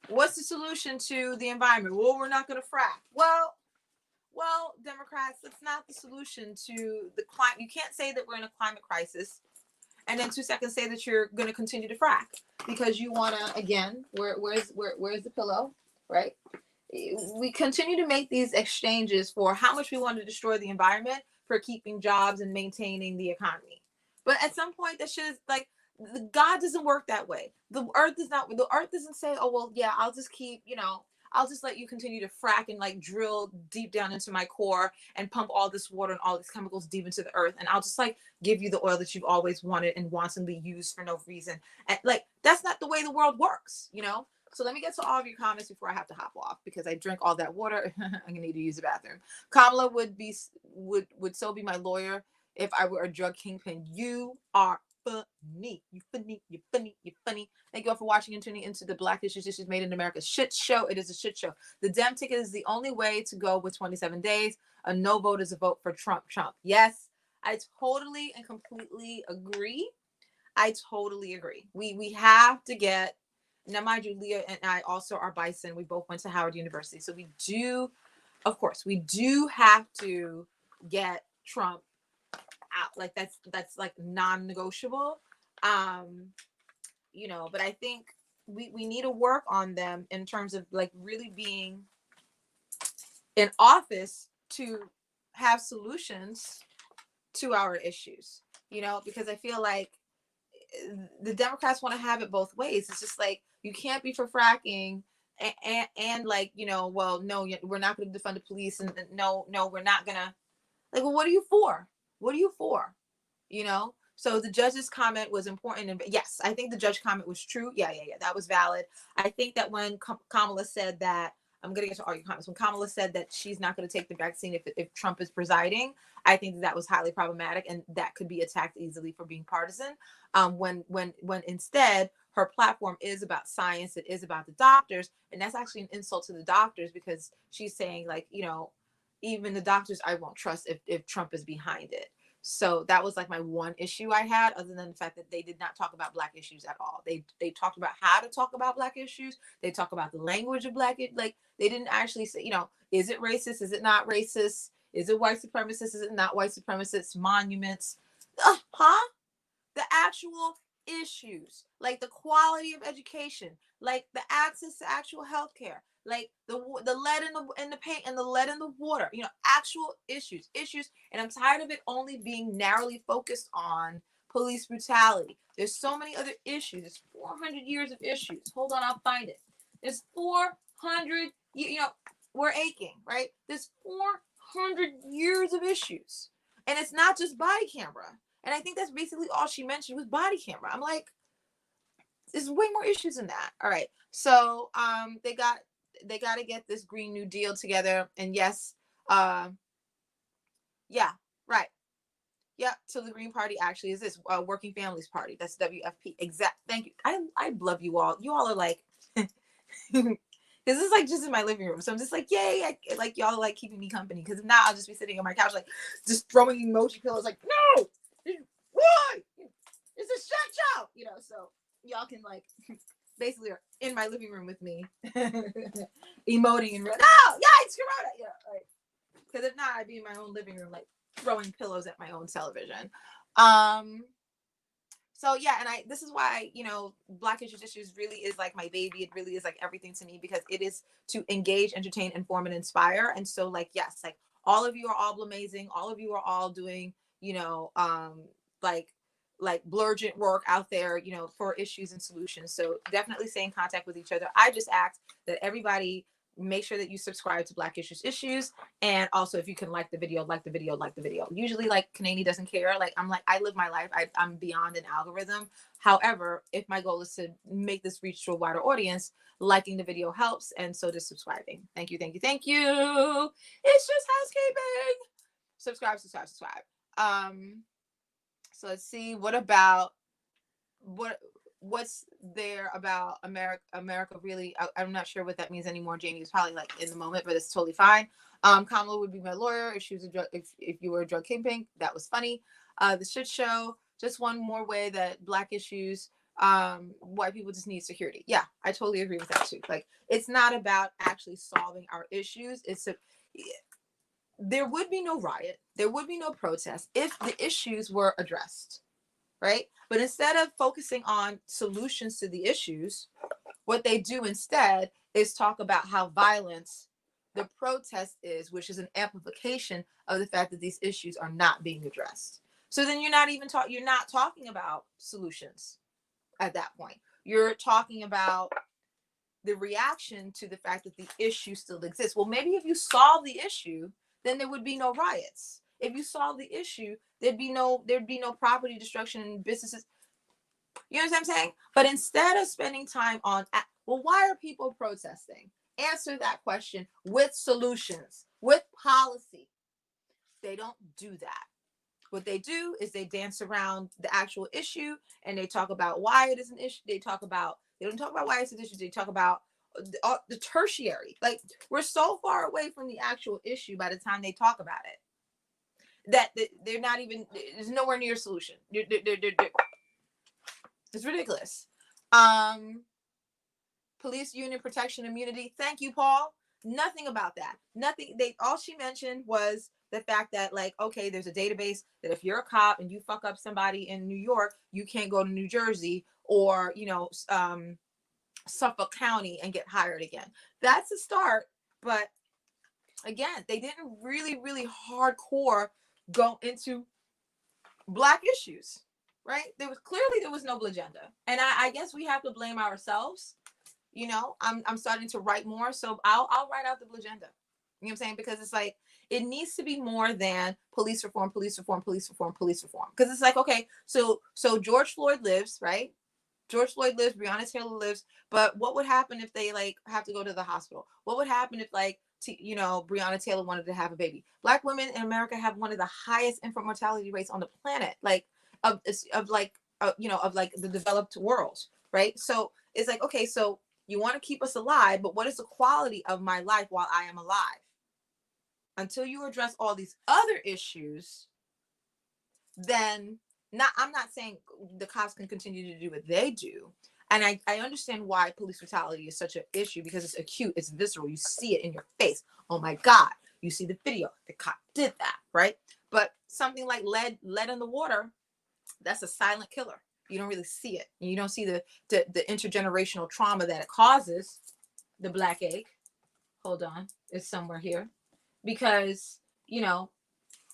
What's the solution to the environment? Well, we're not going to frack. Well, Democrats, that's not the solution to the climate. You can't say that we're in a climate crisis and then 2 seconds say that you're going to continue to frack because you want to, again, where's the pillow, right? We continue to make these exchanges for how much we want to destroy the environment for keeping jobs and maintaining the economy. But at some point, that shit is like, God doesn't work that way. The earth doesn't say, oh, well, yeah, I'll just keep, I'll just let you continue to frack and like drill deep down into my core and pump all this water and all these chemicals deep into the earth. And I'll just like give you the oil that you've always wanted and wantonly used for no reason. And like, that's not the way the world works, So let me get to all of your comments before I have to hop off because I drank all that water. I'm gonna need to use the bathroom. Kamala would so be my lawyer if I were a drug kingpin. You are funny. You funny. You funny. You funny. Thank you all for watching and tuning into the Black Issues Made in America shit show. It is a shit show. The Dem ticket is the only way to go with 27 days. A no vote is a vote for Trump. Yes, I totally and completely agree. I totally agree. We have to get. Now, mind you, Leah and I also are Bison. We both went to Howard University. So we do have to get Trump out. Like that's like non-negotiable. But I think we need to work on them in terms of like really being in office to have solutions to our issues, because I feel like the Democrats want to have it both ways. It's just like, you can't be for fracking and like, well, no, we're not going to defund the police. And no, we're not going to like, well, what are you for? What are you for? So the judge's comment was important. And yes, I think the judge comment was true. Yeah. That was valid. I think that when Kamala said that, I'm going to get to all your comments. When Kamala said that she's not going to take the vaccine if Trump is presiding, I think that was highly problematic and that could be attacked easily for being partisan. When instead her platform is about science, it is about the doctors. And that's actually an insult to the doctors because she's saying like, even the doctors I won't trust if Trump is behind it. So that was like my one issue I had, other than the fact that they did not talk about Black issues at all. They talked about how to talk about Black issues. They talk about the language of Black, like they didn't actually say, is it racist? Is it not racist? Is it white supremacist? Is it not white supremacist? Monuments, the actual issues, like the quality of education, like the access to actual healthcare, like the lead in the paint and the lead in the water, actual issues. And I'm tired of it only being narrowly focused on police brutality. There's so many other issues. There's 400 years of issues. Hold on, I'll find it. There's 400, we're aching, right? There's 400 years of issues. And it's not just body camera. And I think that's basically all she mentioned was body camera. I'm like, there's way more issues than that. All right. So they got to get this Green New Deal together. And yes, yeah, right. Yeah. So the Green Party actually is this Working Families Party. That's WFP. Thank you. I love you all. You all are like, because this is like just in my living room. So I'm just like, yay. Like y'all are like keeping me company. Because if not, I'll just be sitting on my couch, like just throwing emoji pillows like, no, why? It's a shit show. So y'all can like basically are in my living room with me emoting and no, yikes, Corona. Like, because if not, I'd be in my own living room like throwing pillows at my own television. So yeah, and this is why Black Issues really is like my baby. It really is like everything to me because it is to engage, entertain, inform, and inspire. And so like yes, like all of you are all amazing. All of you are all doing like blurgent work out there, for issues and solutions. So definitely stay in contact with each other. I just ask that everybody make sure that you subscribe to Black Issues. And also if you can like the video. Usually like Kanani doesn't care. Like I'm like, I live my life. I'm beyond an algorithm. However, if my goal is to make this reach to a wider audience, liking the video helps. And so does subscribing. Thank you. It's just housekeeping. Subscribe. So let's see, what's there about America really? I'm not sure what that means anymore. Jamie is probably like in the moment, but it's totally fine. Kamala would be my lawyer if she was if you were a drug kingpin. That was funny. The shit show, just one more way that Black issues, white people just need security. Yeah, I totally agree with that too. Like it's not about actually solving our issues. There would be no riot. There would be no protest if the issues were addressed. right? But instead of focusing on solutions to the issues, what they do instead is talk about how violence the protest is, which is an amplification of the fact that these issues are not being addressed. So then you're not talking about solutions at that point. You're talking about the reaction to the fact that the issue still exists. Well, maybe if you solve the issue, then there would be no riots. If you solve the issue, there'd be no property destruction and businesses. You know what I'm saying? But instead of spending time on, well, why are people protesting? Answer that question with solutions, with policy. They don't do that. What they do is they dance around the actual issue and they talk about why it is an issue. They don't talk about why it's an issue. They talk about the tertiary. Like, we're so far away from the actual issue by the time they talk about it that they're not even, there's nowhere near a solution. It's ridiculous. Police union protection immunity. Thank you, Paul. Nothing about that. Nothing. All she mentioned was the fact that, like, okay, there's a database that if you're a cop and you fuck up somebody in New York, you can't go to New Jersey or, Suffolk County and get hired again. That's a start. But again, they didn't really, really hardcore go into Black issues, right? There was no agenda. And I guess we have to blame ourselves. I'm starting to write more, so I'll write out the agenda. You know what I'm saying? Because it's like, it needs to be more than police reform, police reform, police reform, police reform. Because it's like, okay, so George Floyd lives, right? George Floyd lives, Breonna Taylor lives, but what would happen if they have to go to the hospital? What would happen if Breonna Taylor wanted to have a baby? Black women in America have one of the highest infant mortality rates on the planet, of the developed world, right? So it's like, okay, so you want to keep us alive, but what is the quality of my life while I am alive? Until you address all these other issues, then I'm not saying the cops can continue to do what they do. And I understand why police brutality is such an issue, because it's acute, it's visceral. You see it in your face. Oh my God. You see the video. The cop did that, right? But something like lead in the water, that's a silent killer. You don't really see it. You don't see the intergenerational trauma that it causes. The black egg. Hold on. It's somewhere here. Because,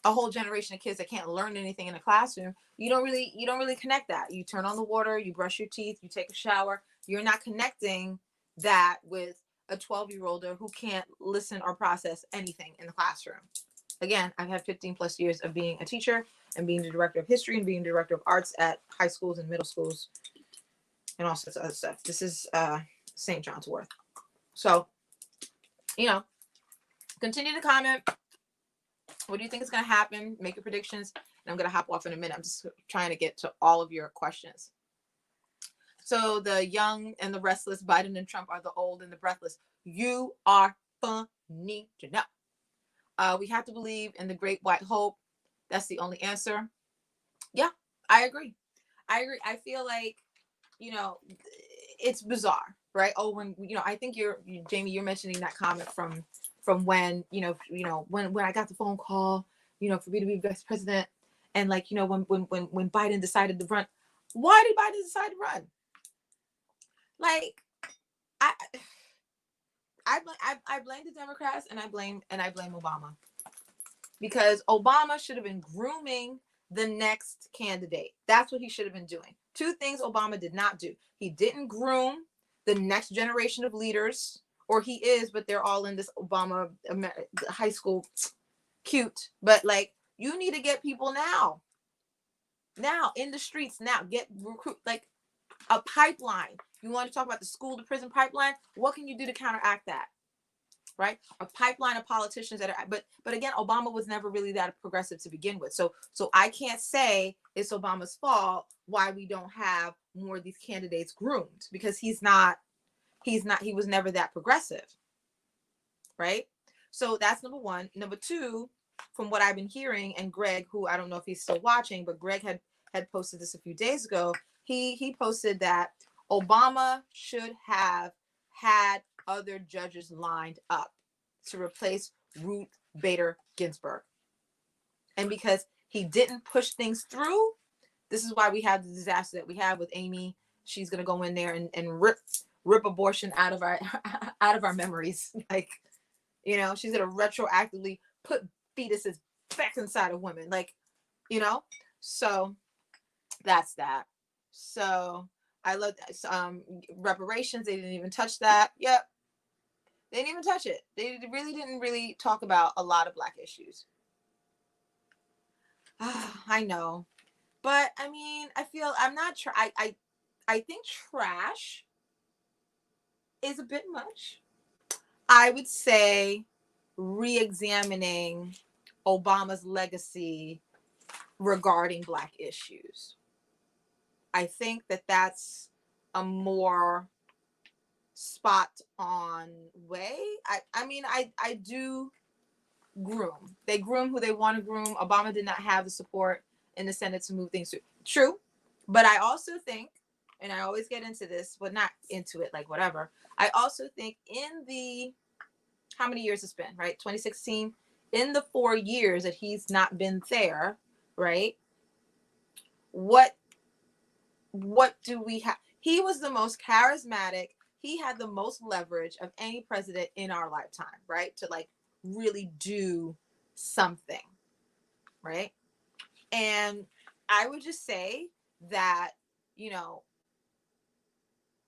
a whole generation of kids that can't learn anything in a classroom, you don't really connect that. You turn on the water, you brush your teeth, you take a shower. You're not connecting that with a 12-year-older who can't listen or process anything in the classroom. Again, I've had 15 plus years of being a teacher and being the director of history and being the director of arts at high schools and middle schools and all sorts of other stuff. This is St. John's Wort. So, continue to comment. What do you think is going to happen? Make your predictions. And I'm going to hop off in a minute. I'm just trying to get to all of your questions. So the young and the restless, Biden and Trump are the old and the breathless. You are funny to know. We have to believe in the great white hope. That's the only answer. Yeah, I agree. I feel like, it's bizarre, right? Oh, when, I think Jamie, you're mentioning that comment from when, when I got the phone call, for me to be vice president, and when Biden decided to run. Why did Biden decide to run? Like, I blame the Democrats and I blame Obama, because Obama should have been grooming the next candidate. That's what he should have been doing. Two things Obama did not do. He didn't groom the next generation of leaders, or he is, but they're all in this Obama high school. Cute, but you need to get people now in the streets now. Get recruit a pipeline. You want to talk about the school to prison pipeline? What can you do to counteract that? Right? A pipeline of politicians that are, but again, Obama was never really that progressive to begin with. So I can't say it's Obama's fault why we don't have more of these candidates groomed, because he was never that progressive. Right? So that's number one. Number two, from what I've been hearing, and Greg, who I don't know if he's still watching, but Greg had posted this a few days ago. He posted that Obama should have had other judges lined up to replace Ruth Bader Ginsburg. And because he didn't push things through, This is why we have the disaster that we have with Amy. She's gonna go in there and rip abortion out of our memories. Like, you know, she's gonna retroactively put fetuses back inside of women. Like, you know, so that's that. So I love reparations. They didn't even touch that. Yep. They didn't even touch it. They didn't really talk about a lot of Black issues. I know. But I mean, I feel I'm not I think trash is a bit much. I would say re-examining Obama's legacy regarding Black issues. I think that that's a more spot on way. I mean, I do groom. They groom who they want to groom. Obama did not have the support in the Senate to move things through. True. But I also think, and I always get into this, but not into it, like whatever. I also think in the, how many years it's been, right? 2016, in the 4 years that he's not been there, right? What do we have? He was the most charismatic. He had the most leverage of any president in our lifetime, right? To like really do something, right? And I would just say that, you know,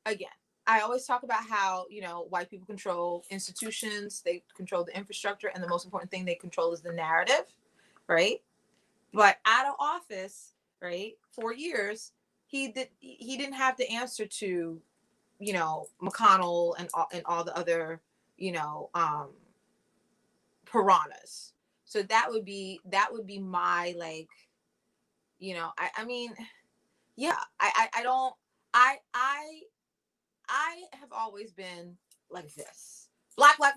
again, I always talk about how, you know, white people control institutions, they control the infrastructure, and the most important thing they control is the narrative, right? But out of office, right, 4 years, he didn't have to answer to, you know, McConnell and all the other, you know, piranhas. So that would be my, like, you know, I mean, yeah, I have always been like this. Black. Like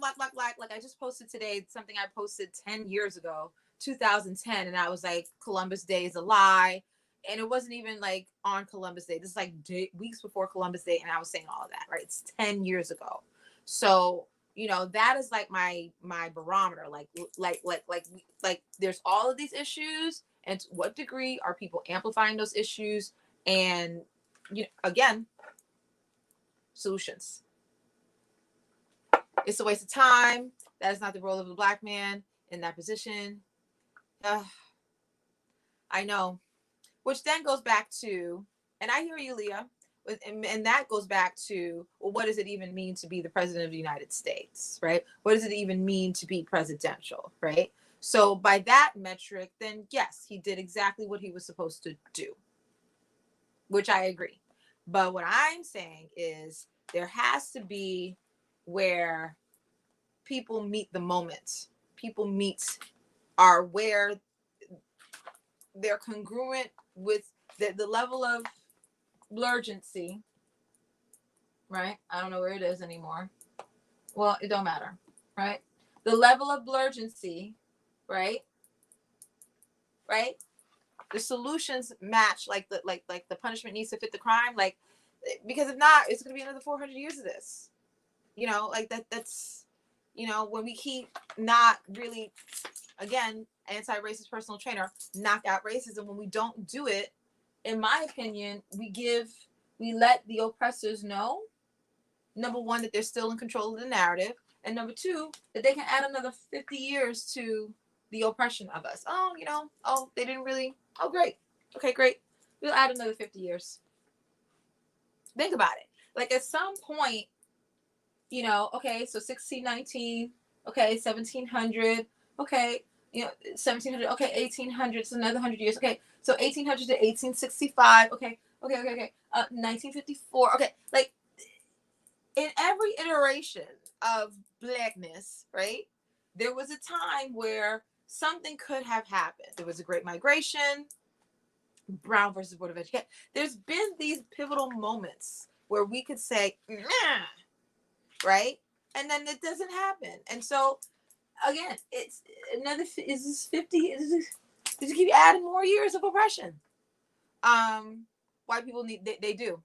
I just posted today something I posted 10 years ago, 2010, and I was like, Columbus Day is a lie. And it wasn't even like on Columbus Day. This is like weeks before Columbus Day, and I was saying all of that, right? It's 10 years ago. So, you know, that is like my barometer. Like there's all of these issues, and to what degree are people amplifying those issues? And, you know, again, solutions. It's a waste of time. That is not the role of a Black man in that position. I know. Which then goes back to, and I hear you, Leah, and that goes back to, well, what does it even mean to be the president of the United States, right? What does it even mean to be presidential, right? So by that metric, then yes, he did exactly what he was supposed to do, which I agree. But what I'm saying is there has to be where people meet the moment. People are where they're congruent with the level of blurgency, right? I don't know where it is anymore. Well, it don't matter, right? The level of blurgency, right? Right? The solutions match, like the punishment needs to fit the crime, like, because if not, it's going to be another 400 years of this. You know, like that's, you know, when we keep not really, again, anti-racist personal trainer, knock out racism. When we don't do it, in my opinion, we let the oppressors know, number one, that they're still in control of the narrative, and number two, that they can add another 50 years to the oppression of us. Oh, you know, oh, they didn't really, oh, great. Okay, great. We'll add another 50 years. Think about it. Like at some point, you know, okay, so 1619, okay, 1700, okay, you know, 1700, okay, 1800, so another 100 years, okay, so 1800 to 1865, okay, 1954, okay, like in every iteration of Blackness, right, there was a time where something could have happened. There was a Great Migration, Brown versus Board of Education. There's been these pivotal moments where we could say, nah, right? And then it doesn't happen. And so, again, it's another, is this 50? Is this, did you keep adding more years of oppression? White people need, they do.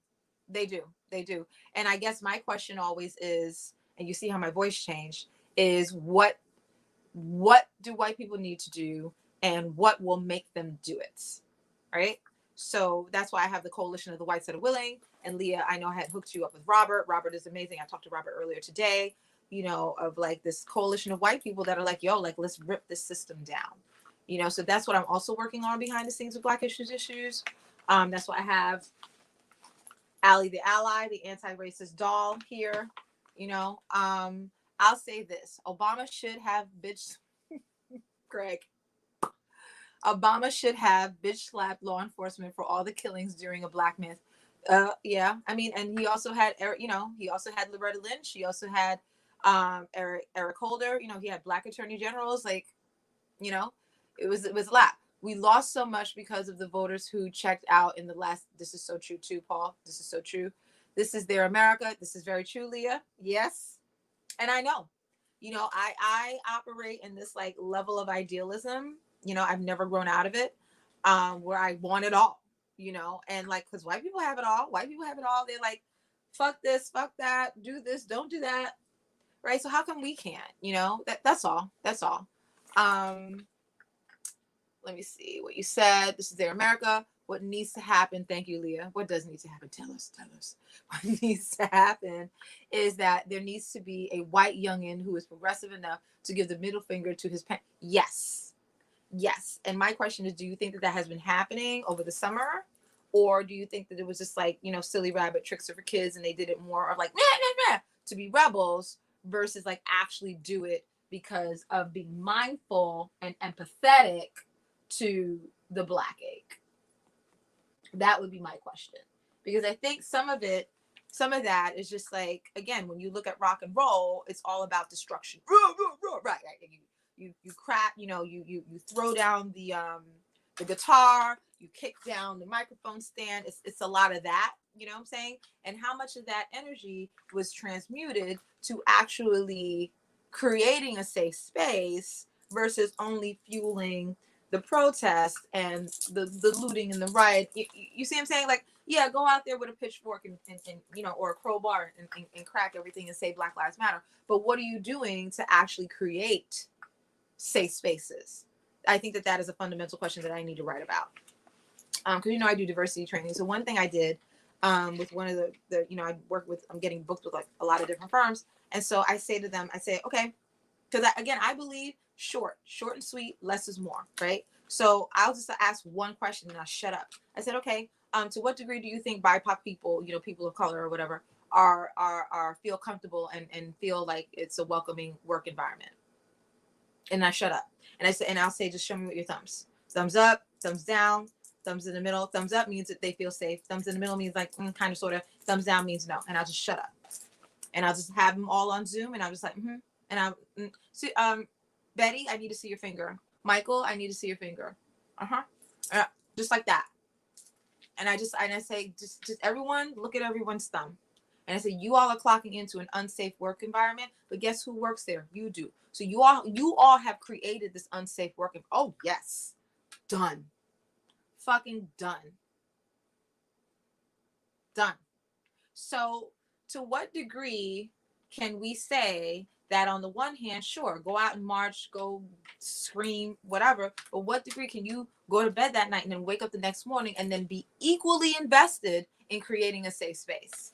And I guess my question always is, and you see how my voice changed, is what do white people need to do, and what will make them do it, right? So that's why I have the coalition of the whites that are willing. And Leah, I know I had hooked you up with Robert. Robert is amazing. I talked to Robert earlier today, of like this coalition of white people that are like, yo, like, let's rip this system down. So that's what I'm also working on behind the scenes with Black Issues. That's why I have Allie the Ally, the anti-racist doll here. I'll say this. Obama should have Greg. Obama should have bitch slapped law enforcement for all the killings during a Black Myth. Yeah. I mean, and he also had, he also had Loretta Lynch. He also had Eric Holder. He had Black attorney generals. Like, it was a lot. We lost so much because of the voters who checked out in the last. This is so true too, Paul. This is so true. This is their America. This is very true, Leah. Yes. And I know, I operate in this like level of idealism. I've never grown out of it, where I want it all, and like, cause white people have it all. They're like, fuck this, fuck that, do this, don't do that. Right. So how come we can't, that's all. Let me see what you said. This is their America. What needs to happen? Thank you, Leah. What does need to happen? Tell us. What needs to happen is that there needs to be a white youngin who is progressive enough to give the middle finger to his parents. Yes. And my question is, do you think that has been happening over the summer? Or do you think that it was just like, silly rabbit tricks for kids and they did it more of like, to be rebels versus like actually do it because of being mindful and empathetic to the Black ache? That would be my question. Because I think some of that is just like, again, when you look at rock and roll, it's all about destruction. Right. You crack, you throw down the guitar, you kick down the microphone stand. It's a lot of that, you know what I'm saying? And how much of that energy was transmuted to actually creating a safe space versus only fueling the protest and the looting and the riot. You see what I'm saying? Like, yeah, go out there with a pitchfork and or a crowbar and crack everything and say Black Lives Matter. But what are you doing to actually create safe spaces? I think that is a fundamental question that I need to write about. Because, I do diversity training. So one thing I did with one of the I work with, I'm getting booked with like a lot of different firms. And so I say to them, okay, because I believe short and sweet, less is more, right? So I'll just ask one question and I'll shut up. I said, okay, to what degree do you think BIPOC people, people of color or whatever, are feel comfortable and feel like it's a welcoming work environment? And I shut up. And I say, and I'll say, just show me with your thumbs. Thumbs up, thumbs down, thumbs in the middle. Thumbs up means that they feel safe. Thumbs in the middle means like kind of sort of. Thumbs down means no. And I'll just shut up. And I'll just have them all on Zoom. And I'm just like, And I'll see, Betty, I need to see your finger. Michael, I need to see your finger. Just like that. And I say, just everyone, look at everyone's thumb. And I say, you all are clocking into an unsafe work environment, but guess who works there? You do. So you all have created this unsafe work. Oh yes, done. Fucking done. So to what degree can we say that on the one hand, sure, go out and march, go scream, whatever, but what degree can you go to bed that night and then wake up the next morning and then be equally invested in creating a safe space?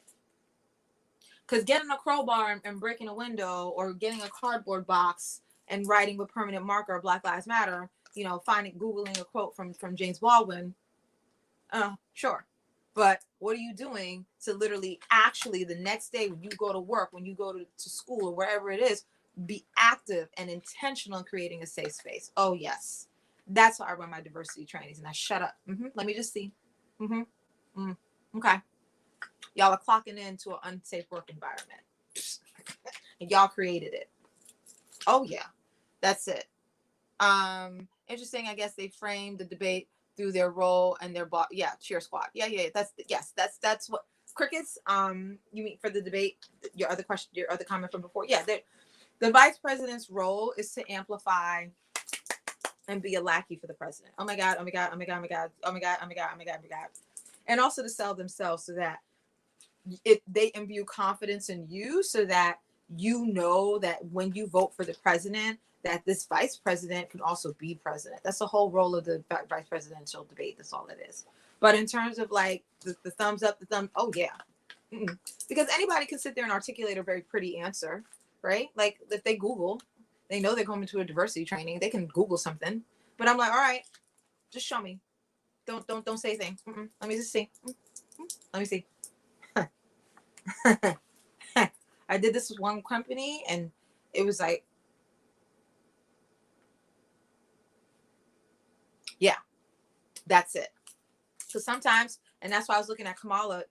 Because getting a crowbar and breaking a window or getting a cardboard box and writing with permanent marker Black Lives Matter, Googling a quote from James Baldwin, sure. But what are you doing to literally actually the next day when you go to work, when you go to school or wherever it is, be active and intentional in creating a safe space? Oh, yes. That's how I run my diversity trainings. And I shut up. Let me just see. Okay. Y'all are clocking into an unsafe work environment. And y'all created it. Oh, yeah. That's it. Interesting. I guess they framed the debate through their role and their cheer squad. Yeah. That's what crickets. You mean for the debate? Your other comment from before. Yeah. The vice president's role is to amplify and be a lackey for the president. Oh my God. And also to sell themselves so that they imbue confidence in you, so that that when you vote for the president, that this vice president can also be president. That's the whole role of the vice presidential debate. That's all it is. But in terms of like the thumbs up, oh yeah. Mm-mm. Because anybody can sit there and articulate a very pretty answer, right? Like if they Google, they know they're going to a diversity training, they can Google something. But I'm like, all right, just show me. Don't say anything. Let me just see. Let me see. I did this with one company, and it was like, yeah, that's it. So sometimes, and that's why I was looking at Kamala,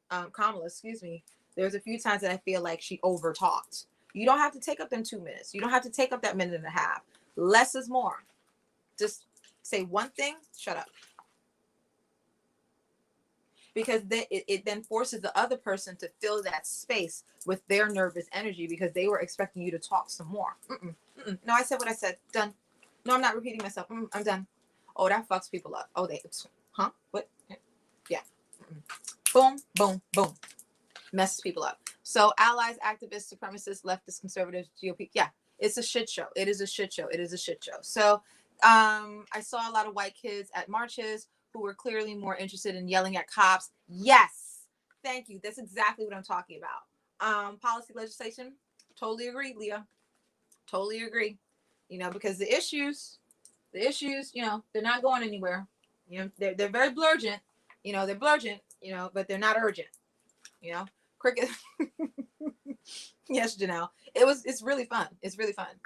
excuse me. There's a few times that I feel like she over talked. You don't have to take up them 2 minutes. You don't have to take up that minute and a half. Less is more. Just say one thing, shut up. Because then it then forces the other person to fill that space with their nervous energy because they were expecting you to talk some more. No, I said what I said. Done. No, I'm not repeating myself. I'm done. Oh, that fucks people up. Oh, huh? What? Yeah. Boom, boom, boom. Messes people up. So allies, activists, supremacists, leftists, conservatives, GOP. Yeah, it's a shit show. It is a shit show. It is a shit show. So I saw a lot of white kids at marches who were clearly more interested in yelling at cops. Yes. Thank you. That's exactly what I'm talking about. Policy legislation. Totally agree, Leah. Totally agree. You know, because the issues, you know, they're not going anywhere. You know, they're very blurgent. You know, they're blurgent, you know, but they're not urgent. You know, cricket. Yes, Janelle. It's really fun. It's really fun.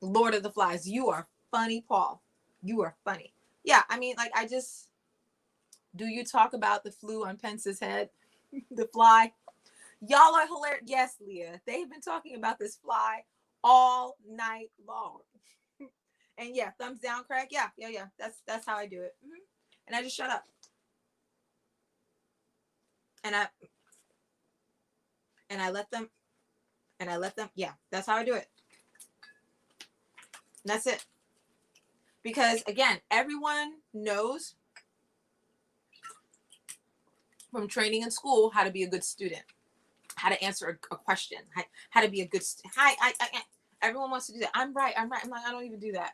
Lord of the Flies. You are funny, Paul. You are funny. Yeah, I mean, like, do you talk about the flu on Pence's head? The fly? Y'all are hilarious. Yes, Leah. They've been talking about this fly all night long. And yeah, thumbs down, Craig. Yeah. That's how I do it. And I just shut up. And I let them, yeah, that's how I do it. And that's it. Because again, everyone knows from training in school how to be a good student, how to answer a question, how to be a good everyone wants to do that. I'm right. I'm like, I don't even do that.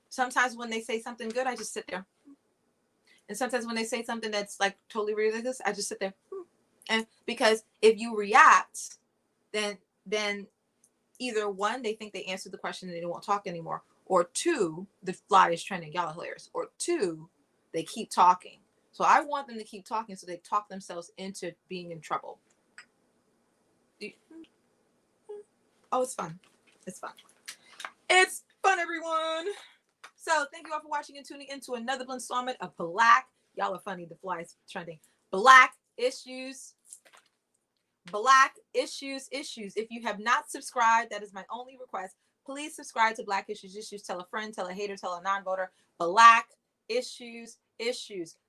Sometimes when they say something good, I just sit there. And sometimes when they say something that's like totally ridiculous, I just sit there. And because if you react, then either one, they think they answered the question and they won't talk anymore. Or two, the fly is trending, y'all are hilarious. Or two, they keep talking. So I want them to keep talking so they talk themselves into being in trouble. Oh, it's fun. It's fun. It's fun, everyone. So thank you all for watching and tuning into another installment of Black. Y'all are funny. The fly is trending. Black issues. Black issues. If you have not subscribed, that is my only request. Please subscribe to Black Issues. Tell a friend, tell a hater, tell a non-voter. Black issues.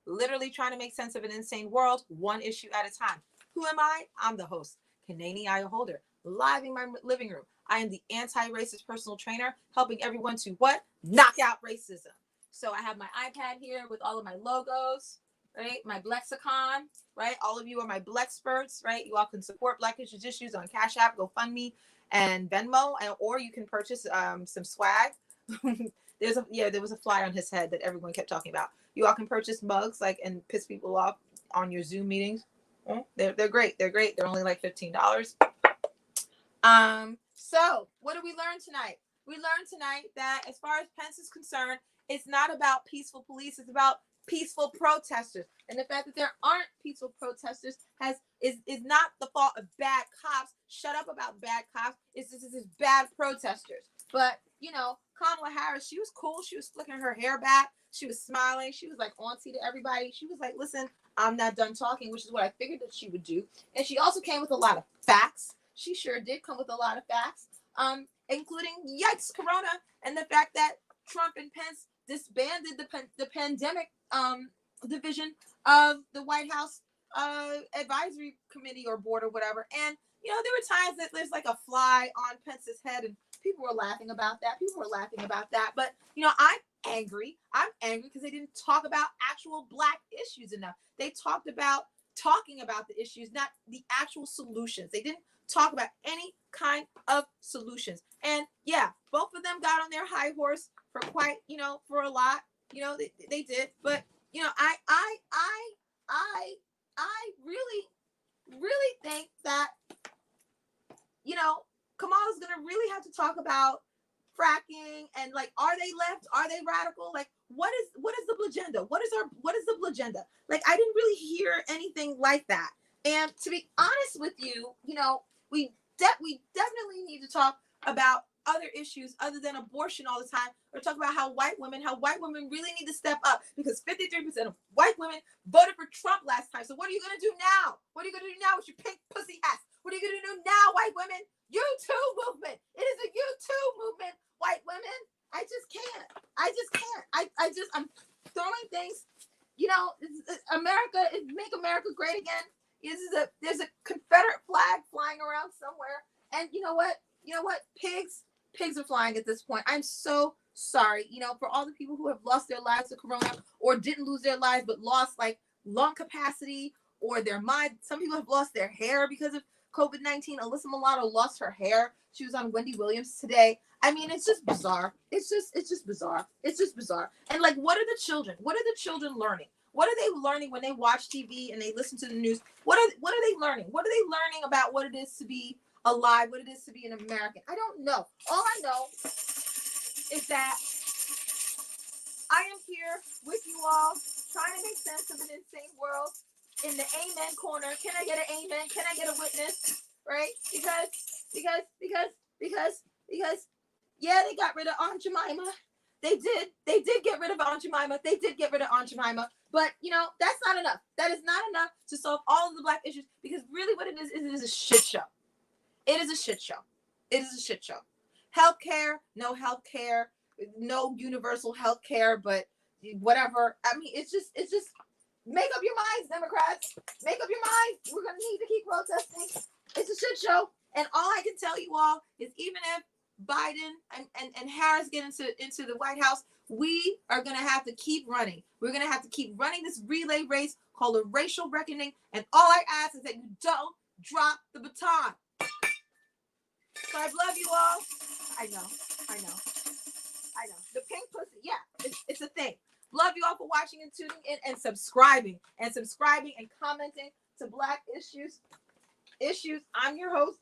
Literally trying to make sense of an insane world, one issue at a time. Who am I? I'm the host, Kanani Aya Holder, live in my living room. I am the anti-racist personal trainer, helping everyone to what? Knock out racism. So I have my iPad here with all of my logos, right? My Blexicon, right? All of you are my Blexperts, right? You all can support Black Issues on Cash App, GoFundMe, and Venmo, or you can purchase some swag. There was a fly on his head that everyone kept talking about. You all can purchase mugs and piss people off on your Zoom meetings. They're great. They're only like $15. So what did we learn tonight? We learned tonight that as far as Pence is concerned, it's not about peaceful police. It's about peaceful protesters. And the fact that there aren't peaceful protesters is not the fault of bad cops. Shut up about bad cops. It's bad protesters. But, you know, Kamala Harris, she was cool. She was flicking her hair back. She was smiling. She was like auntie to everybody. She was like, listen, I'm not done talking, which is what I figured that she would do. And she also came with a lot of facts. She sure did come with a lot of facts, including, yikes, Corona, and the fact that Trump and Pence disbanded the pandemic division of the White House advisory committee or board or whatever. And, you know, there were times that there's like a fly on Pence's head and people were laughing about that. But, you know, I'm angry because they didn't talk about actual Black issues enough. They talked about talking about the issues, not the actual solutions. They didn't talk about any kind of solutions. And yeah, both of them got on their high horse for for a lot. You know, they did. But you know, I really think that, you know, Kamala's gonna really have to talk about fracking and like, are they left? Are they radical? Like, what is the agenda? What is the agenda? Like, I didn't really hear anything like that. And to be honest with you, you know, we definitely need to talk about other issues other than abortion all the time, or talk about how white women really need to step up, because 53% of white women voted for Trump last time. So what are you gonna do now? What are you gonna do now with your pink pussy hats? What are you gonna do now, white women? You Too movement. It is a You Too movement, white women. I just can't. I'm throwing things. You know, America, make America great again. There's a Confederate flag flying around somewhere, and you know what? Pigs are flying at this point. I'm so sorry, you know, for all the people who have lost their lives to corona, or didn't lose their lives but lost like lung capacity or their mind. Some people have lost their hair because of COVID-19. Alyssa Milano lost her hair. She was on Wendy Williams today. I mean, it's just bizarre. It's just bizarre. It's just bizarre. And like, what are the children? What are the children learning? What are they learning when they watch TV and they listen to the news? What are they learning? What are they learning about what it is to be alive, what it is to be an American? I don't know. All I know is that I am here with you all, trying to make sense of an insane world, in the amen corner. Can I get an amen? Can I get a witness? Right? Because yeah, they got rid of Aunt Jemima. They did get rid of Aunt Jemima. But you know, that's not enough. That is not enough to solve all of the Black issues, because really what it is a shit show. It is a shit show. Healthcare, no healthcare, no universal healthcare, but whatever. I mean, it's just make up your minds, Democrats. Make up your minds. We're gonna need to keep protesting. It's a shit show. And all I can tell you all is, even if Biden and Harris get into the White House, we are gonna have to keep running. We're gonna have to keep running this relay race called a racial reckoning. And all I ask is that you don't drop the baton. So I love you all. I know. The pink pussy, yeah, it's a thing. Love you all for watching and tuning in and subscribing and commenting to Black Issues. I'm your host,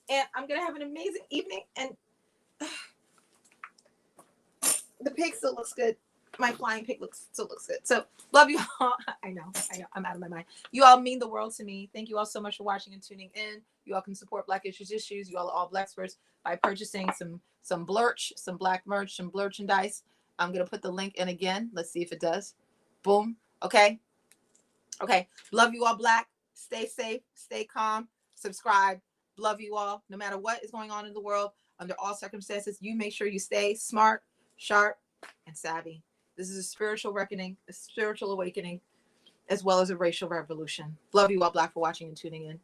and I'm gonna have an amazing evening. And the pig still looks good. My flying pig still looks good. So love you all. I know. I'm out of my mind. You all mean the world to me. Thank you all so much for watching and tuning in. You all can support Black Issues. You all are all Blacks first by purchasing some blurch, some Black merch, some blurchandise. I'm gonna put the link in again. Let's see if it does. Boom. Okay. Love you all, Black. Stay safe. Stay calm. Subscribe. Love you all. No matter what is going on in the world, under all circumstances, you make sure you stay smart, sharp, and savvy. This is a spiritual reckoning, a spiritual awakening, as well as a racial revolution. Love you all, Black, for watching and tuning in.